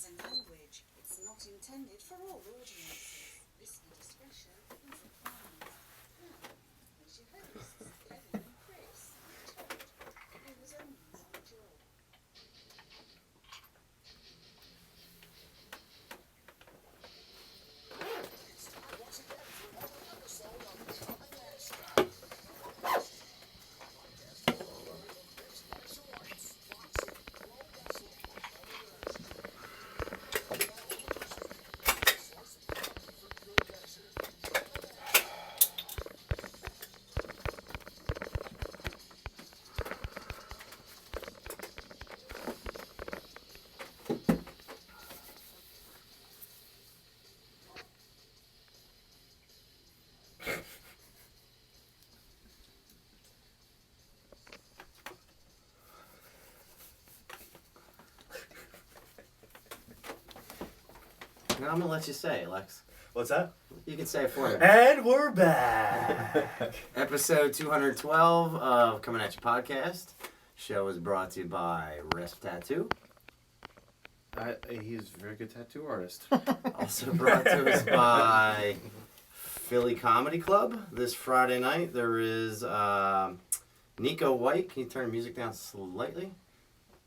as a language. It's not intended for all audiences. Listener discretion is advised. Now, here's your hosts, Kevin and Chris, Todd, who was only one jaw. Now I'm going to let you say it, Lex. What's that? You can say it for me. And we're back. Episode 212 of Coming At You Podcast. Show is brought to you by Resp Tattoo. He's a very good tattoo artist. Also brought to us by Philly Comedy Club. This Friday night there is Nico White. Can you turn the music down slightly?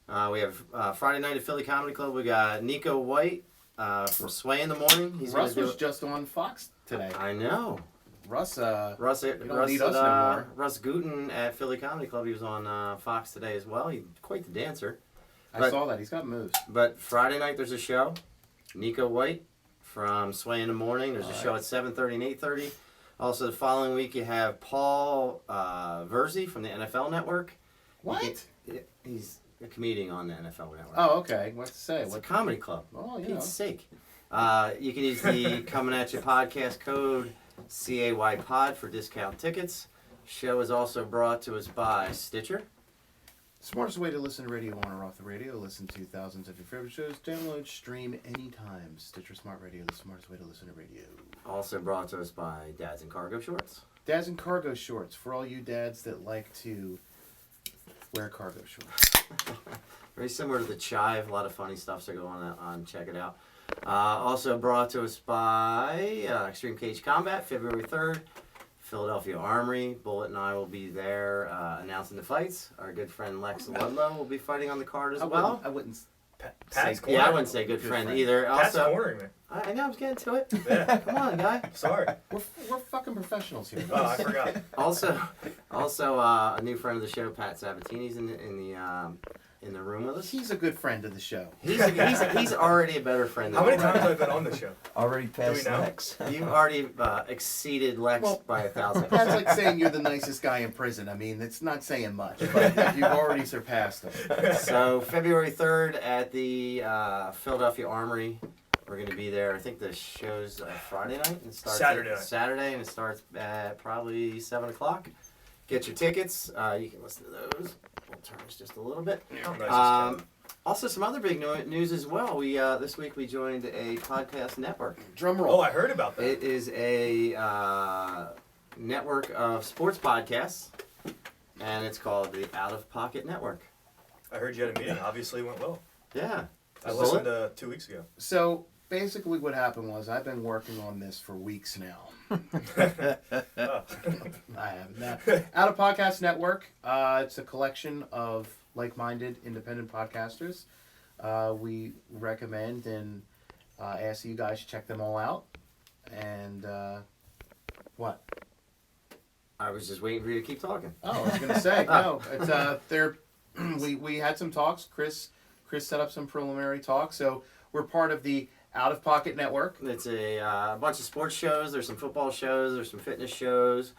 We have Friday night at Philly Comedy Club. We got Nico White from Sway in the Morning. Russ was just on Fox today. I know. Russ Russ Gooten at Philly Comedy Club. He was on Fox today as well. He's quite the dancer. I saw that. He's got moves. But Friday night there's a show. Nico White from Sway in the Morning. There's a show at 7:30 and 8:30. Also the following week you have Paul Verzi from the NFL Network. What? He's a comedian on the NFL Network. Oh, okay. What to say? It's a comedy club. Oh, yeah. Pete's sake. You can use the Coming At You podcast code CAY Pod for discount tickets. Show is also brought to us by Stitcher. Smartest way to listen to radio on or off the radio. Listen to thousands of your favorite shows. Download, stream anytime. Stitcher Smart Radio, the smartest way to listen to radio. Also brought to us by Dads in Cargo Shorts. Dads in Cargo Shorts. For all you dads that like to wear cargo shorts. Very similar to the Chive. A lot of funny stuff, so go on check it out. Also brought to us by Extreme Cage Combat, February 3rd. Philadelphia Armory. Bullet and I will be there announcing the fights. Our good friend Lex Ludlow will be fighting on the card as well. I wouldn't Pat's say, I wouldn't say good friend either. Pat's Also, cornering me. I know, I was getting to it. Yeah. Come on, guy. Sorry. We're fucking professionals here. Oh, I forgot. Also, a new friend of the show, Pat Sabatini's in the room with us. He's a good friend of the show. He's already a better friend than How many me. times have I been on the show? Already past know? Lex. You've already exceeded Lex by 1,000%. That's like saying you're the nicest guy in prison. I mean, it's not saying much, but you've already surpassed him. So, February 3rd at the Philadelphia Armory. We're going to be there. I think the show's Friday night. And it starts Saturday, and it starts at probably 7 o'clock. Get your tickets. You can listen to those. We'll turn this just a little bit. Also, some other big news as well. We this week we joined a podcast network. Drum roll. Oh, I heard about that. It is a network of sports podcasts, and it's called the Out of Pocket Network. I heard you had a meeting. Obviously, it went well. Yeah. I listened 2 weeks ago. So basically, what happened was I've been working on this for weeks now. I have not. Out of Podcast Network. It's a collection of like-minded independent podcasters. We recommend and ask you guys to check them all out. And what? I was just waiting for you to keep talking. Oh, I was gonna say no. It's we had some talks. Chris set up some preliminary talks. So we're part of the Out of Pocket Network. It's a bunch of sports shows. There's some football shows. There's some fitness shows.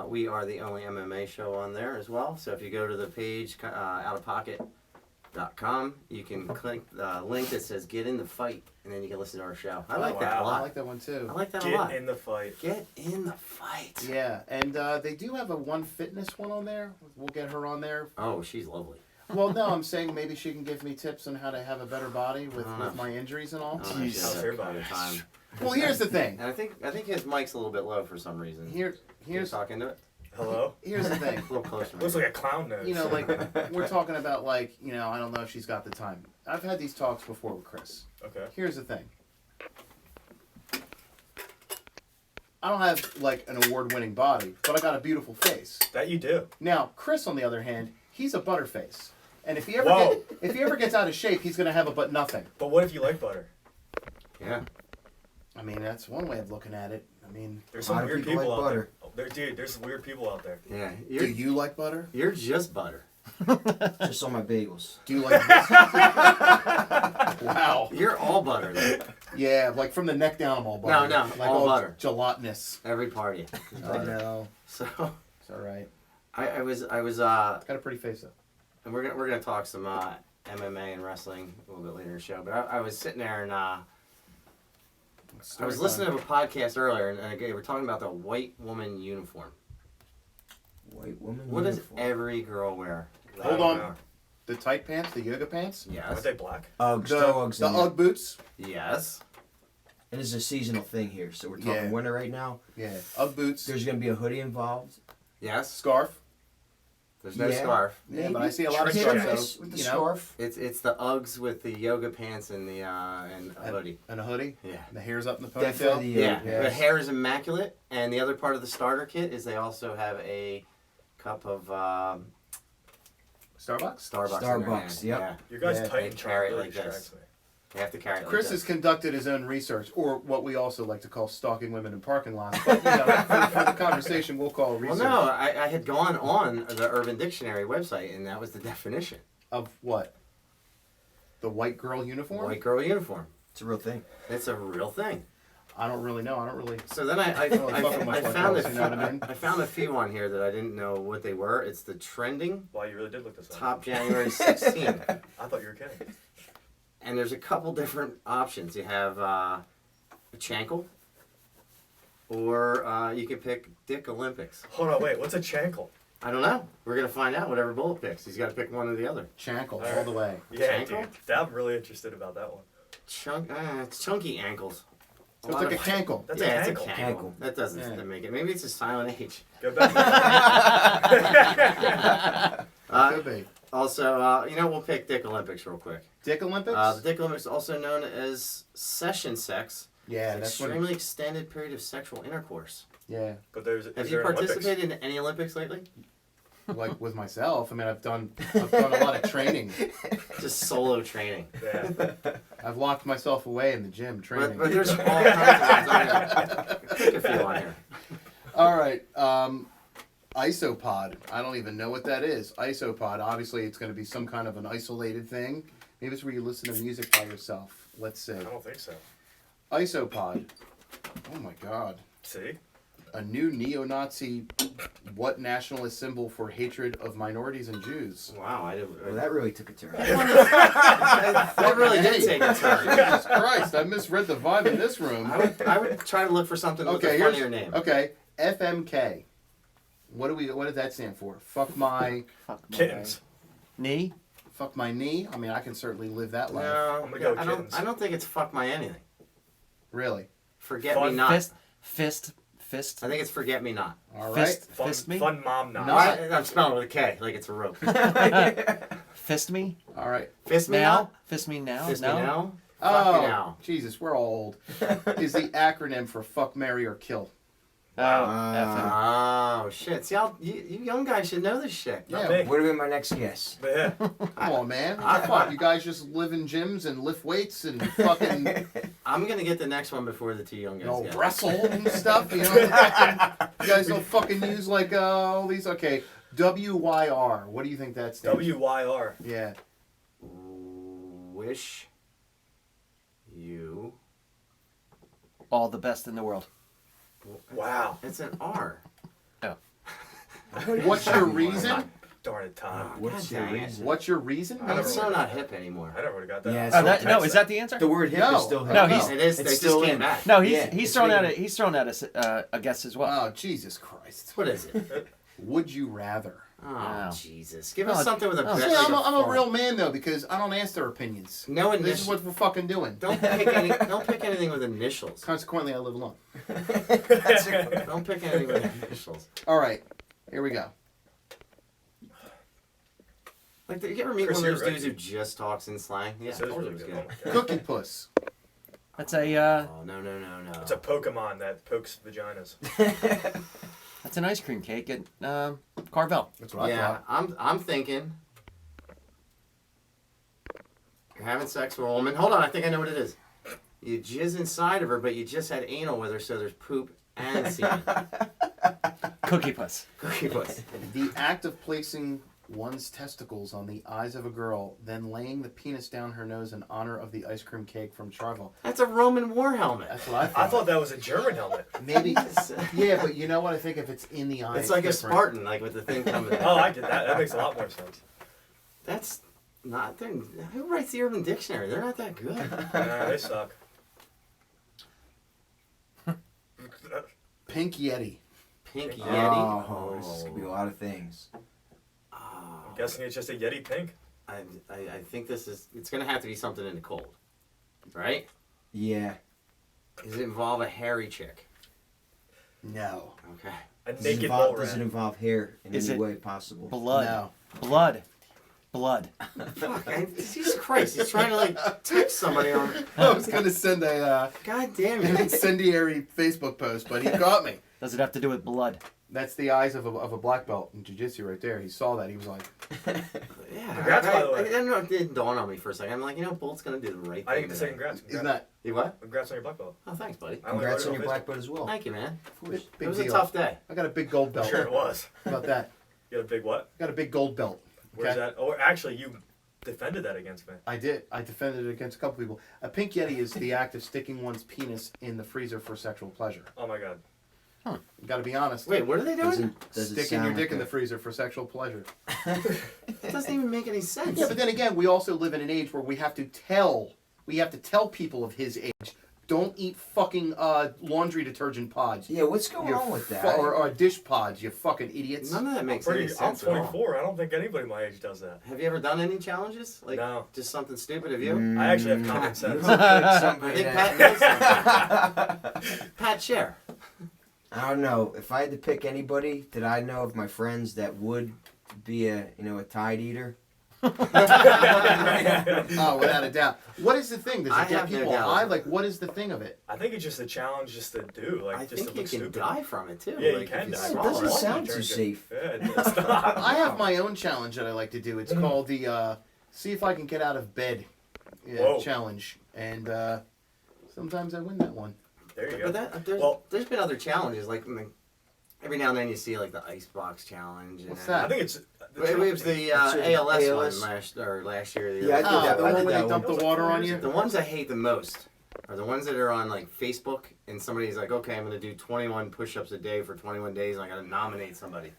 We are the only MMA show on there as well. So if you go to the page, outofpocket.com, you can click the link that says Get in the Fight, and then you can listen to our show. I like that a lot. I like that one too. I like that a lot. Get in the fight. Get in the fight. Yeah, and they do have a One Fitness one on there. We'll get her on there. Oh, she's lovely. Well, no, I'm saying maybe she can give me tips on how to have a better body with my injuries and all. Jeez. How's her body? Well, here's the thing. And I think his mic's a little bit low for some reason. Here's talking to it. Hello? Here's the thing. A little closer. Looks like a clown nose. You know, like, we're talking about, like, you know, I don't know if she's got the time. I've had these talks before with Chris. Okay. Here's the thing. I don't have, like, an award-winning body, but I got a beautiful face. That you do. Now, Chris, on the other hand, he's a butterface. And if he ever Whoa. if he ever gets out of shape, he's going to have a but nothing. But what if you like butter? Yeah. I mean, that's one way of looking at it. I mean, There's A some lot of weird people people like out butter. there. Dude, there's some weird people out there. Yeah. do you like butter? You're just butter. Just on my bagels. Do you like this? Wow. You're all butter. Though. Yeah, like from the neck down, I'm all butter. No, like all butter. Gelatinous. Every party. I know. So It's all right. I was Got a pretty face though. and we're gonna talk some MMA and wrestling a little bit later in the show. But I was sitting there and I was listening to a podcast earlier and they were talking about the white woman uniform. White woman. What does uniform. every girl wear? I Hold don't on. know. The tight pants, the yoga pants, Yes. Aren't they black? Uggs. the, Throw Uggs the in there. UGG boots. Yes. And it's a seasonal thing here, so we're talking Yeah. winter right now. Yeah, UGG boots. There's gonna be a hoodie involved. Yes. Scarf. There's no Yeah. scarf. Yeah, but I see a lot of Hit or scarves miss though, with the you know, scarf. It's the Uggs with the yoga pants and the and a hoodie. and a hoodie. Yeah. The hair's up in the Definitely ponytail. the Yeah. Yeah. The hair is immaculate, and the other part of the starter kit is they also have a cup of Starbucks. Starbucks. in their Starbucks, hand. yep. Yeah. Your guys' Yeah, Titan they chart carry it really like this. distracts me. They have to carry it Chris like has this. conducted his own research, or what we also like to call stalking women in parking lots. But you know, for the conversation, we'll call Well, research. no, I had gone on the Urban Dictionary website, and that was the definition. Of what? The white girl uniform? White girl uniform. It's a real thing. It's a real thing. I don't really know. I don't really. So then I Really fucking much I like found those, you know what I mean? I found a few on here that I didn't know what they were. It's the trending Wow, you really did look this up. top January 16th. I thought you were kidding. And there's a couple different options. You have a chankle, or you can pick Dick Olympics. Hold on, wait. What's a chankle? I don't know. We're gonna find out. Whatever Bullet picks, he's got to pick one or the other. Chankle All all the way. Yeah, Chankle? dude. I'm really interested about that one. It's chunky ankles. So it's like a cankle. That's Yeah, a it's a cankle. cankle. That doesn't Yeah. make it. Maybe it's a silent H. Go back. Could be. Also, we'll pick Dick Olympics real quick. Dick Olympics? The Dick Olympics, also known as session sex, yeah, is that's extremely extended period of sexual intercourse. Yeah, But there's. Have is you there an Olympics? participated in any Olympics lately? like with myself. I mean, I've done a lot of training. Just solo training. Yeah. I've locked myself away in the gym training. But there's all kinds of ones. Pick a few on here. All right, isopod. I don't even know what that is. Isopod. Obviously, it's going to be some kind of an isolated thing. Maybe it's where you listen to music by yourself. Let's see. I don't think so. Isopod. Oh my God. See? A new neo-Nazi what nationalist symbol for hatred of minorities and Jews? Wow, I didn't. Well, that really took a turn. that really did take a turn. Jesus Christ, I misread the vibe in this room. I would try to look for something with Okay, a here's funnier name. okay. FMK. What does that stand for? Fuck my Kittens. Knee? fuck my knee. I mean, I can certainly live that life. No, I'm gonna go I kittens. don't think it's fuck my anything. Really? Forget Fun me not. Fist. I think it's forget me not. All right. Fist me? Fun mom not. No. I'm spelling it with a K, like it's a rope. Fist me? All right. Fist me now? now. Fist me now? Fist no? me now. Oh, Fuck me now. Jesus, we're all old. Is the acronym for fuck, marry, or kill? Oh, F Oh shit! See, you young guys should know this shit. Not Yeah. me. Would have been my next guess. But yeah. Come on, man. Fuck, you guys just live in gyms and lift weights and fucking I'm gonna get the next one before the two young guys get it. wrestle and stuff. You know, you guys don't fucking use like all these. Okay, WYR. What do you think that stands? WYR. Yeah. Wish you. all the best in the world. Wow. It's an R. What's your reason? Darn it, Tom. What's God your dang it. reason? What's your reason? I don't It's so really- not hip anymore. I never would have got that. Yeah, Oh, it's no, is that the answer? The word hip No. is still hip. No, he's- It is. It's They still just came in. back. No, Yeah, he's it's thrown out making- he's thrown out a guess as well. Oh, Jesus Christ. What is it? Would you rather? Oh, Wow. Jesus. Give us Oh, something with a oh. bit. See, like I'm a font. real man though because I don't ask their opinions. No This is initials. what we're fucking doing. Don't pick anything with initials. Consequently, I live alone. Don't pick anything with initials. All right. Here we go. Like, you ever meet Chris, one of those you're dudes who just talks in slang? Yeah, This of is course really it was good. good. Oh my God. Cookie puss. That's a Oh, no. It's a Pokemon that pokes vaginas. that's an ice cream cake at Carvel. That's what I Yeah, thought. I'm thinking you're having sex with a woman. Hold on, I think I know what it is. You jizz inside of her, but you just had anal with her, so there's poop and semen. Cookie puss. Cookie puss. The act of placing one's testicles on the eyes of a girl, then laying the penis down her nose in honor of the ice cream cake from Charvel. That's a Roman war helmet. That's what I thought. I thought that was a German helmet. Maybe. Yeah, but you know what? I think if it's in the eye, It's like a different. Spartan, like with the thing coming out. Oh, I get that. That makes a lot more sense. That's not. Who writes the Urban Dictionary? They're not that good. Nah, they suck. Pink Yeti. Pink Yeti. Oh, this could be a lot of things. I'm guessing it's just a Yeti pink. I think it's going to have to be something in the cold. Right? Yeah. Does it involve a hairy chick? No. Okay. A Does naked does it rat. involve hair in Is any it way possible? Blood. No. Blood. Blood. Fuck, Jesus Christ, he's trying to like text somebody on. I was gonna send a God damn an it. incendiary Facebook post, but he got me. Does it have to do with blood? That's the eyes of a black belt in jiu-jitsu right there. He saw that. He was like, Yeah, Congrats, by the way. I don't know, it didn't dawn on me for a second. I'm like, Bolt's gonna do the right thing. I didn't get to say today. congrats. "Isn't that You what? Congrats on your black belt. Oh, thanks, buddy. I only Congrats wrote on it your Facebook. black belt as well. Thank you, man. big It was deal? a tough day. I got a big gold I'm belt. sure it was. How about that? You had a big what? I got a big gold belt. Where's Okay? that? Oh, actually, you defended that against me. I did. I defended it against a couple people. A pink yeti is the act of sticking one's penis in the freezer for sexual pleasure. Oh my god. You got to be honest. Wait, what are they doing? Does it Sticking your sound dick like in a- the freezer for sexual pleasure. It doesn't even make any sense. Yeah, but then again, we also live in an age where we have to tell people of his age, don't eat fucking laundry detergent pods. Yeah, what's going You on with fu- that? or dish pods, you fucking idiots. None of that makes I'm any sense at all. 24. I don't think anybody my age does that. Have you ever done any challenges? Like, No. just something stupid? Have you? Mm, I actually have common you sense. look like I somebody think that- Pat knows something. Pat, share. I don't know. If I had to pick anybody that I know of my friends that would be a Tide eater. Oh, without a doubt. What is the thing? Does I it get have no people doubt. high? Like, what is the thing of it? I think it's just a challenge just to do. Like, I just think to you look can stupid. die from it, too. Yeah, you like, can if die. It swallow doesn't it. sound Turn too good. safe. Yeah, it's not. I have my own challenge that I like to do. It's called the see if I can get out of bed Whoa. challenge. And sometimes I win that one. There you go. But Well- there's been other challenges. Like, every now and then you see, like, the icebox challenge. And What's then- I that? think it's. It was the It's ALS, ALS. one last year. Yeah, I did Oh, that. the I one did where that they dump one. the water on you? The ones I hate the most are the ones that are on like Facebook and somebody's like, okay, I'm gonna do 21 push-ups a day for 21 days and I gotta nominate somebody.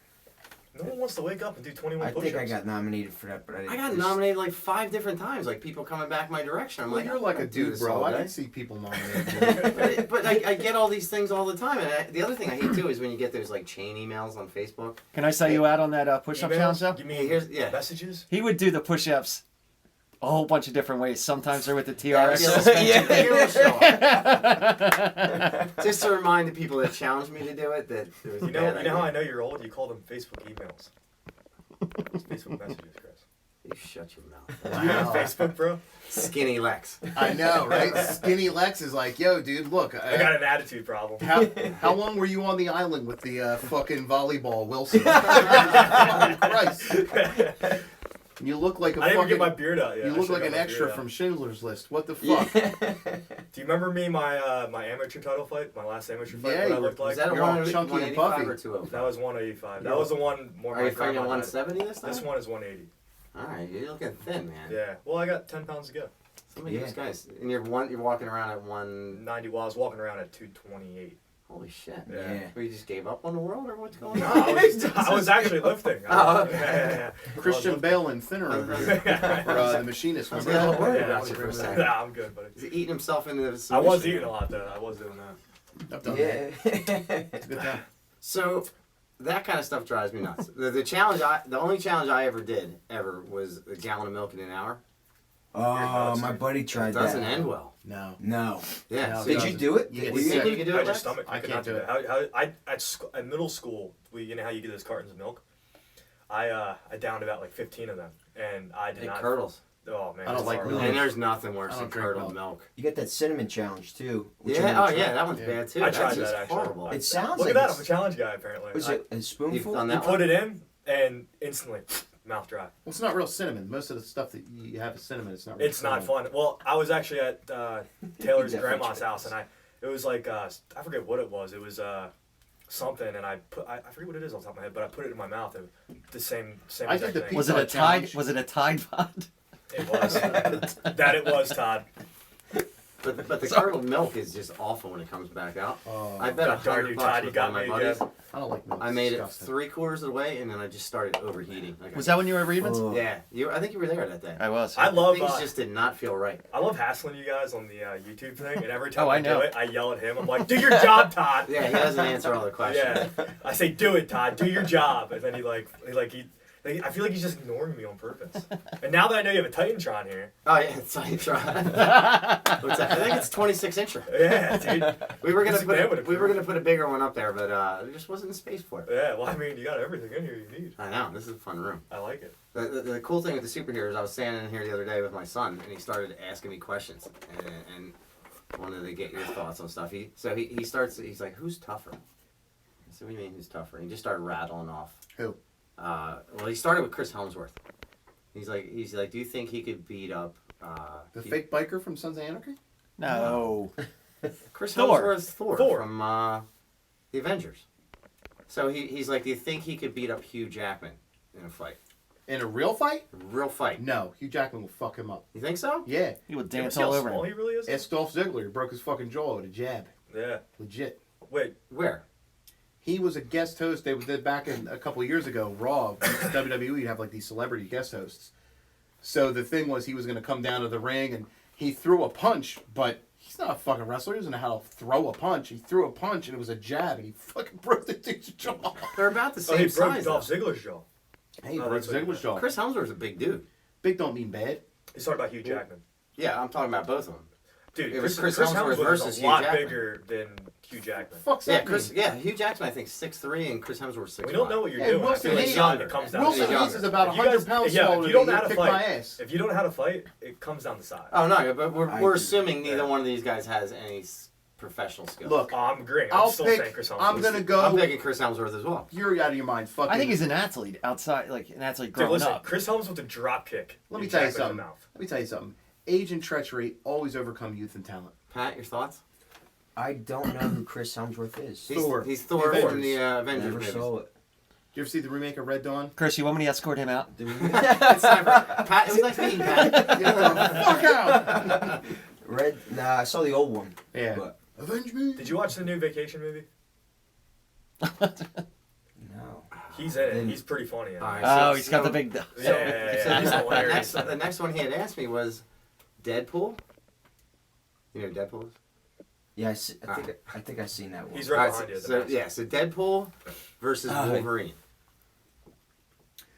No one wants to wake up and do 21 I push-ups. think I got nominated for that, but I didn't. I got just- nominated like 5 different times, like people coming back my direction. I'm Well, like, you're I like a don't do dude, this bro. all I day. can see people nominated. But I get all these things all the time, and the other thing I hate too is when you get those like chain emails on Facebook. Can I sell you out on that push-up challenge, though? You mean Yeah. messages? He would do the push-ups a whole bunch of different ways. Sometimes they're with the Yeah, TRX yeah, suspension. yeah, we'll show up. Just to remind the people that challenged me to do it that it was a You bad know idea. how I know you're old? You call them Facebook emails. It's Facebook messages, Chris. You shut your mouth. You on Wow. Facebook, bro? Skinny Lex. I know, right? Skinny Lex is like, yo, dude, look. I got an attitude problem. How long were you on the island with the fucking volleyball, Wilson? Fucking Christ. You look like a I didn't even fucking. get my beard out yet. You I look should've like got an my extra beard out. from Schindler's List. What the Yeah. fuck? Do you remember me, my amateur title fight? My last amateur fight? Yeah, what I you looked Was like? that a You're all 185 chunky and 185 puffy. or 205? That was 185. Yeah. That was the one more Are you my fighting at grandma had. 170 this time? This one is 180. Alright, you're looking thin, man. Yeah. Well, I got 10 pounds to go. Some of Yeah. these guys, and you're walking around at 1. 90 while I was walking around at 228. Holy shit. Yeah. Well, you just gave up on the world, or what's going No, on? I was actually lifting. Oh, okay. Yeah. Christian Bale and thinner over here. Or the machinist. I was Remember a little worried that? about you for a second. Nah, I'm good, buddy. Is he eating himself into the I was submission? eating a lot, though. I was doing that. I've done that. Yeah. It's a good time. So, that kind of stuff drives me nuts. The only challenge I ever did, was a gallon of milk in an hour. Oh, my buddy It tried that. doesn't end well. No. No. Yeah. No, so Did you do it? You get you sick. think you can do I it? just Rex? stomach. I could can't not do it. At middle school, you know how you get those cartons of milk. I downed about like 15 of them, and I did It not. curdles. Oh man, I don't it's like horrible. milk. And there's nothing worse I than don't drink curdled milk. milk. You get that cinnamon challenge too. which I Yeah. never Oh tried. yeah, that one's Yeah. bad too. I That's tried just that actually. horrible. It sounds Look like at that! it's- I'm a challenge guy apparently. Was it a You've spoonful? done You that put one? it in, and instantly, mouth dry. Well, it's not real cinnamon. Most of the stuff that you have is cinnamon. It's not real It's not cinnamon. fun. Well, I was actually at Taylor's Definitely grandma's tried house, this. and it was like I forget what it was. It was something, and I forget what it is off the top of my head, but I put it in my mouth, and the same I exact did the thing. Was it a Pizza Tide? challenge. Was it a Tide Pod? It was. That it was, Todd. But the curdled milk is just awful when it comes back out. Oh, I bet God darn you, $100 Todd, you with got one of me my buddies. again. I don't like milk. I made it Disgusting. 3/4 of the way, and then I just started overheating. Like Was that when you were at Reedman's? Oh. Yeah, I think you were there that day. I was. I love Things just did not feel right. I love hassling you guys on the YouTube thing, and every time Oh, I know. do it, I yell at him. I'm like, "Do your job, Todd." Yeah, he doesn't answer all the questions. Yeah. I say, "Do it, Todd. Do your job," and then I feel like he's just ignoring me on purpose. And now that I know you have a Titantron here, Oh yeah, it's like What's that? I think it's 26 incher. yeah, dude. We were This man would approve. put a bigger one up there, but there just wasn't the space for it. Yeah, well, I mean, you got everything in here you need. I know, this is a fun room. I like it. The cool thing with the superheroes, I was standing in here the other day with my son, and he started asking me questions, and wanted to get your thoughts on stuff. He's like, who's tougher? I said, what do you mean who's tougher? And he just started rattling off. Who? Well, he started with Chris Helmsworth. He's like, do you think he could beat up The fake biker from Sons of Anarchy? No. Chris Thor. Helmsworth's Thor Thor. from the Avengers? So he's like, do you think he could beat up Hugh Jackman in a fight? In a real fight? Real fight? No. Hugh Jackman will fuck him up. You think so? Yeah. He would You ever dance see how all over small him. he really is? Ask Dolph Ziggler. He broke his fucking jaw with a jab. Yeah. Legit. Wait. Where? He was a guest host. They did back in a couple of years ago. Raw, WWE, you'd have like these celebrity guest hosts. So the thing was, he was going to come down to the ring and he threw a punch, but he's not a fucking wrestler. He doesn't know how to throw a punch. He threw a punch and it was a jab, and he fucking broke the dude's jaw. They're about the Oh, he same broke size. Dolph though. Ziggler's jaw. Hey, he Oh, broke that's what he Ziggler's jaw. Chris Helmsworth's a big dude. Big don't mean bad. He's talking about Hugh Jackman. Yeah, I'm talking about both of them. Dude, It was Chris Chris Hemsworth Hemsworth versus is a Hugh lot Jackman. bigger than Hugh Jackman. Fuck's Yeah, that Hugh Jackman I think 6'3", and Chris Hemsworth's 6'5". We don't know what you're Hey, doing. Wilson I feel like Hayes- sometimes it comes down Wilson to Hayes Hayes is is about If you 100 guys- pounds yeah, smaller if than you don't me. know how He'd to kick my fight, ass. if you don't know how to fight, it comes down to size. Oh no, but I we're do. assuming neither Yeah. one of these guys has any professional skill. Look, Oh, I'm agreeing. I'm I'll still saying pick. Chris I'm Hemsworth. gonna go. I'm picking Chris Hemsworth as well. You're out of your mind. Fucking. I think he's an athlete outside, like an athlete Dude, growing listen, up. Chris Helms with a drop kick. Let me Hugh tell you Jackman in the something. mouth. Let me tell you something. Age and treachery always overcome youth and talent. Pat, your thoughts? I don't know who Chris Helmsworth is. Thor. He's Thor Avengers. from the Avengers Never movies. saw it. You ever see the remake of Red Dawn? Chris, you want me to escort him out? It's never, Pat, it was nice meeting Pat. Fuck out! Nah, I saw the old one. Yeah. But Avenge me. Did you watch the new Vacation movie? no. He's in it. Didn't. He's pretty funny. In it. All right, Oh, he's got the big. Yeah, yeah, So yeah. He's the hilarious. next one he had asked me was Deadpool. You know who Deadpool is? Yeah, I think I seen that one. He's right All right, behind you. at the so back. yeah, so Deadpool versus Oh. Wolverine.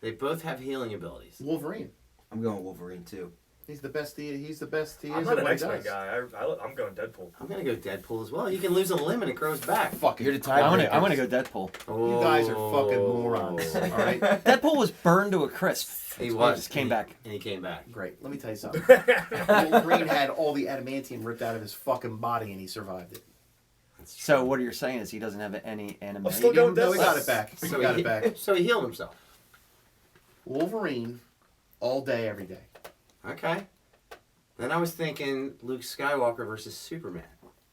They both have healing abilities. Wolverine. I'm going Wolverine too. He's the best. He's the best. He I'm is not at an what he X-Men does. guy. I'm going Deadpool. I'm gonna go Deadpool as well. You can lose a limb and it grows back. Fuck You're it. the I'm tiebreaker. gonna go Deadpool. You guys are fucking morons. All right. Deadpool was burned to a crisp. He was. Just came back. And he came back. Great. Let me tell you something. Wolverine had all the adamantium ripped out of his fucking body, and he survived it. So what you're saying is he doesn't have any animation. still going No, he Deadpool. got it back. He got it back. So he healed himself. Wolverine, all day, every day. Okay. Then I was thinking Luke Skywalker versus Superman.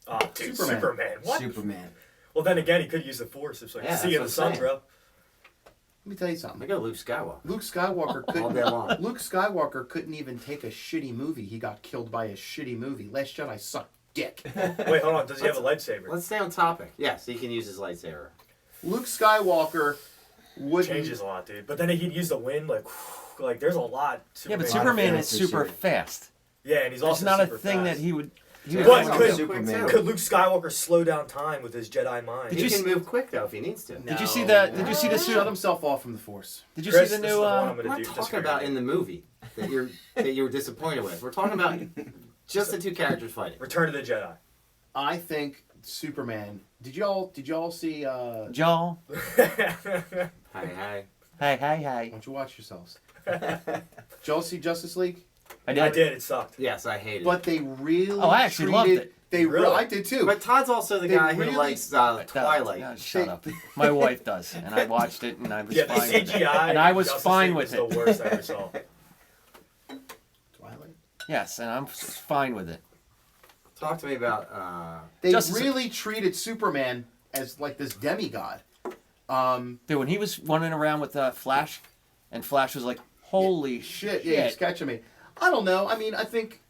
Oh, dude, Superman. Superman. What? Superman. Well, then again, he could use the Force. It's like, Yeah, see you in the that's sun, what I'm bro. Let me tell you I something. go Luke Skywalker. Luke Skywalker All day long. couldn't. Luke Skywalker couldn't even take a shitty movie. He got killed by a shitty movie. Last Jedi sucked dick. Wait, hold on. Does he have a lightsaber? Let's stay on topic. Yes, he can use his lightsaber. Luke Skywalker would Changes a lot, dude. But then he'd use the wind, like there's a lot. Yeah, but Superman Superman is fantasy super series. fast. Yeah, and he's There's also not a super thing fast. that he would. He was- But He's could- quick, Superman. too. Could Luke Skywalker slow down time with his Jedi mind? Did He you can s- move quick though if he needs to. Did you see the? Did you see the? Shut himself off from the Force. Did you Chris, see the this is new? the one I'm We're gonna not do- talking disagree about with in the movie that you were disappointed with. We're talking about just the two characters fighting. Return to the Jedi. I think Superman. Did y'all see? Joel. Hi. Hey. Why don't you watch yourselves? Did y'all see Justice League? I I did. did. It sucked. Yes, I hate it. But they really. Oh, I actually loved treated- it. They Really? I did too. But Todd's also the They guy who really- likes Twilight. No, shut up. My wife does, and I watched it, and I was Yeah, the fine with it. CGI. And I was Justice fine League with was it. the worst I ever saw. Twilight. Yes, and I'm fine with it. Talk to me about. They Justice- really treated Superman as like this demigod. Dude, when he was running around with Flash, and Flash was like, "Holy Shit, shit!" yeah, he's catching me. I don't know. I mean, I think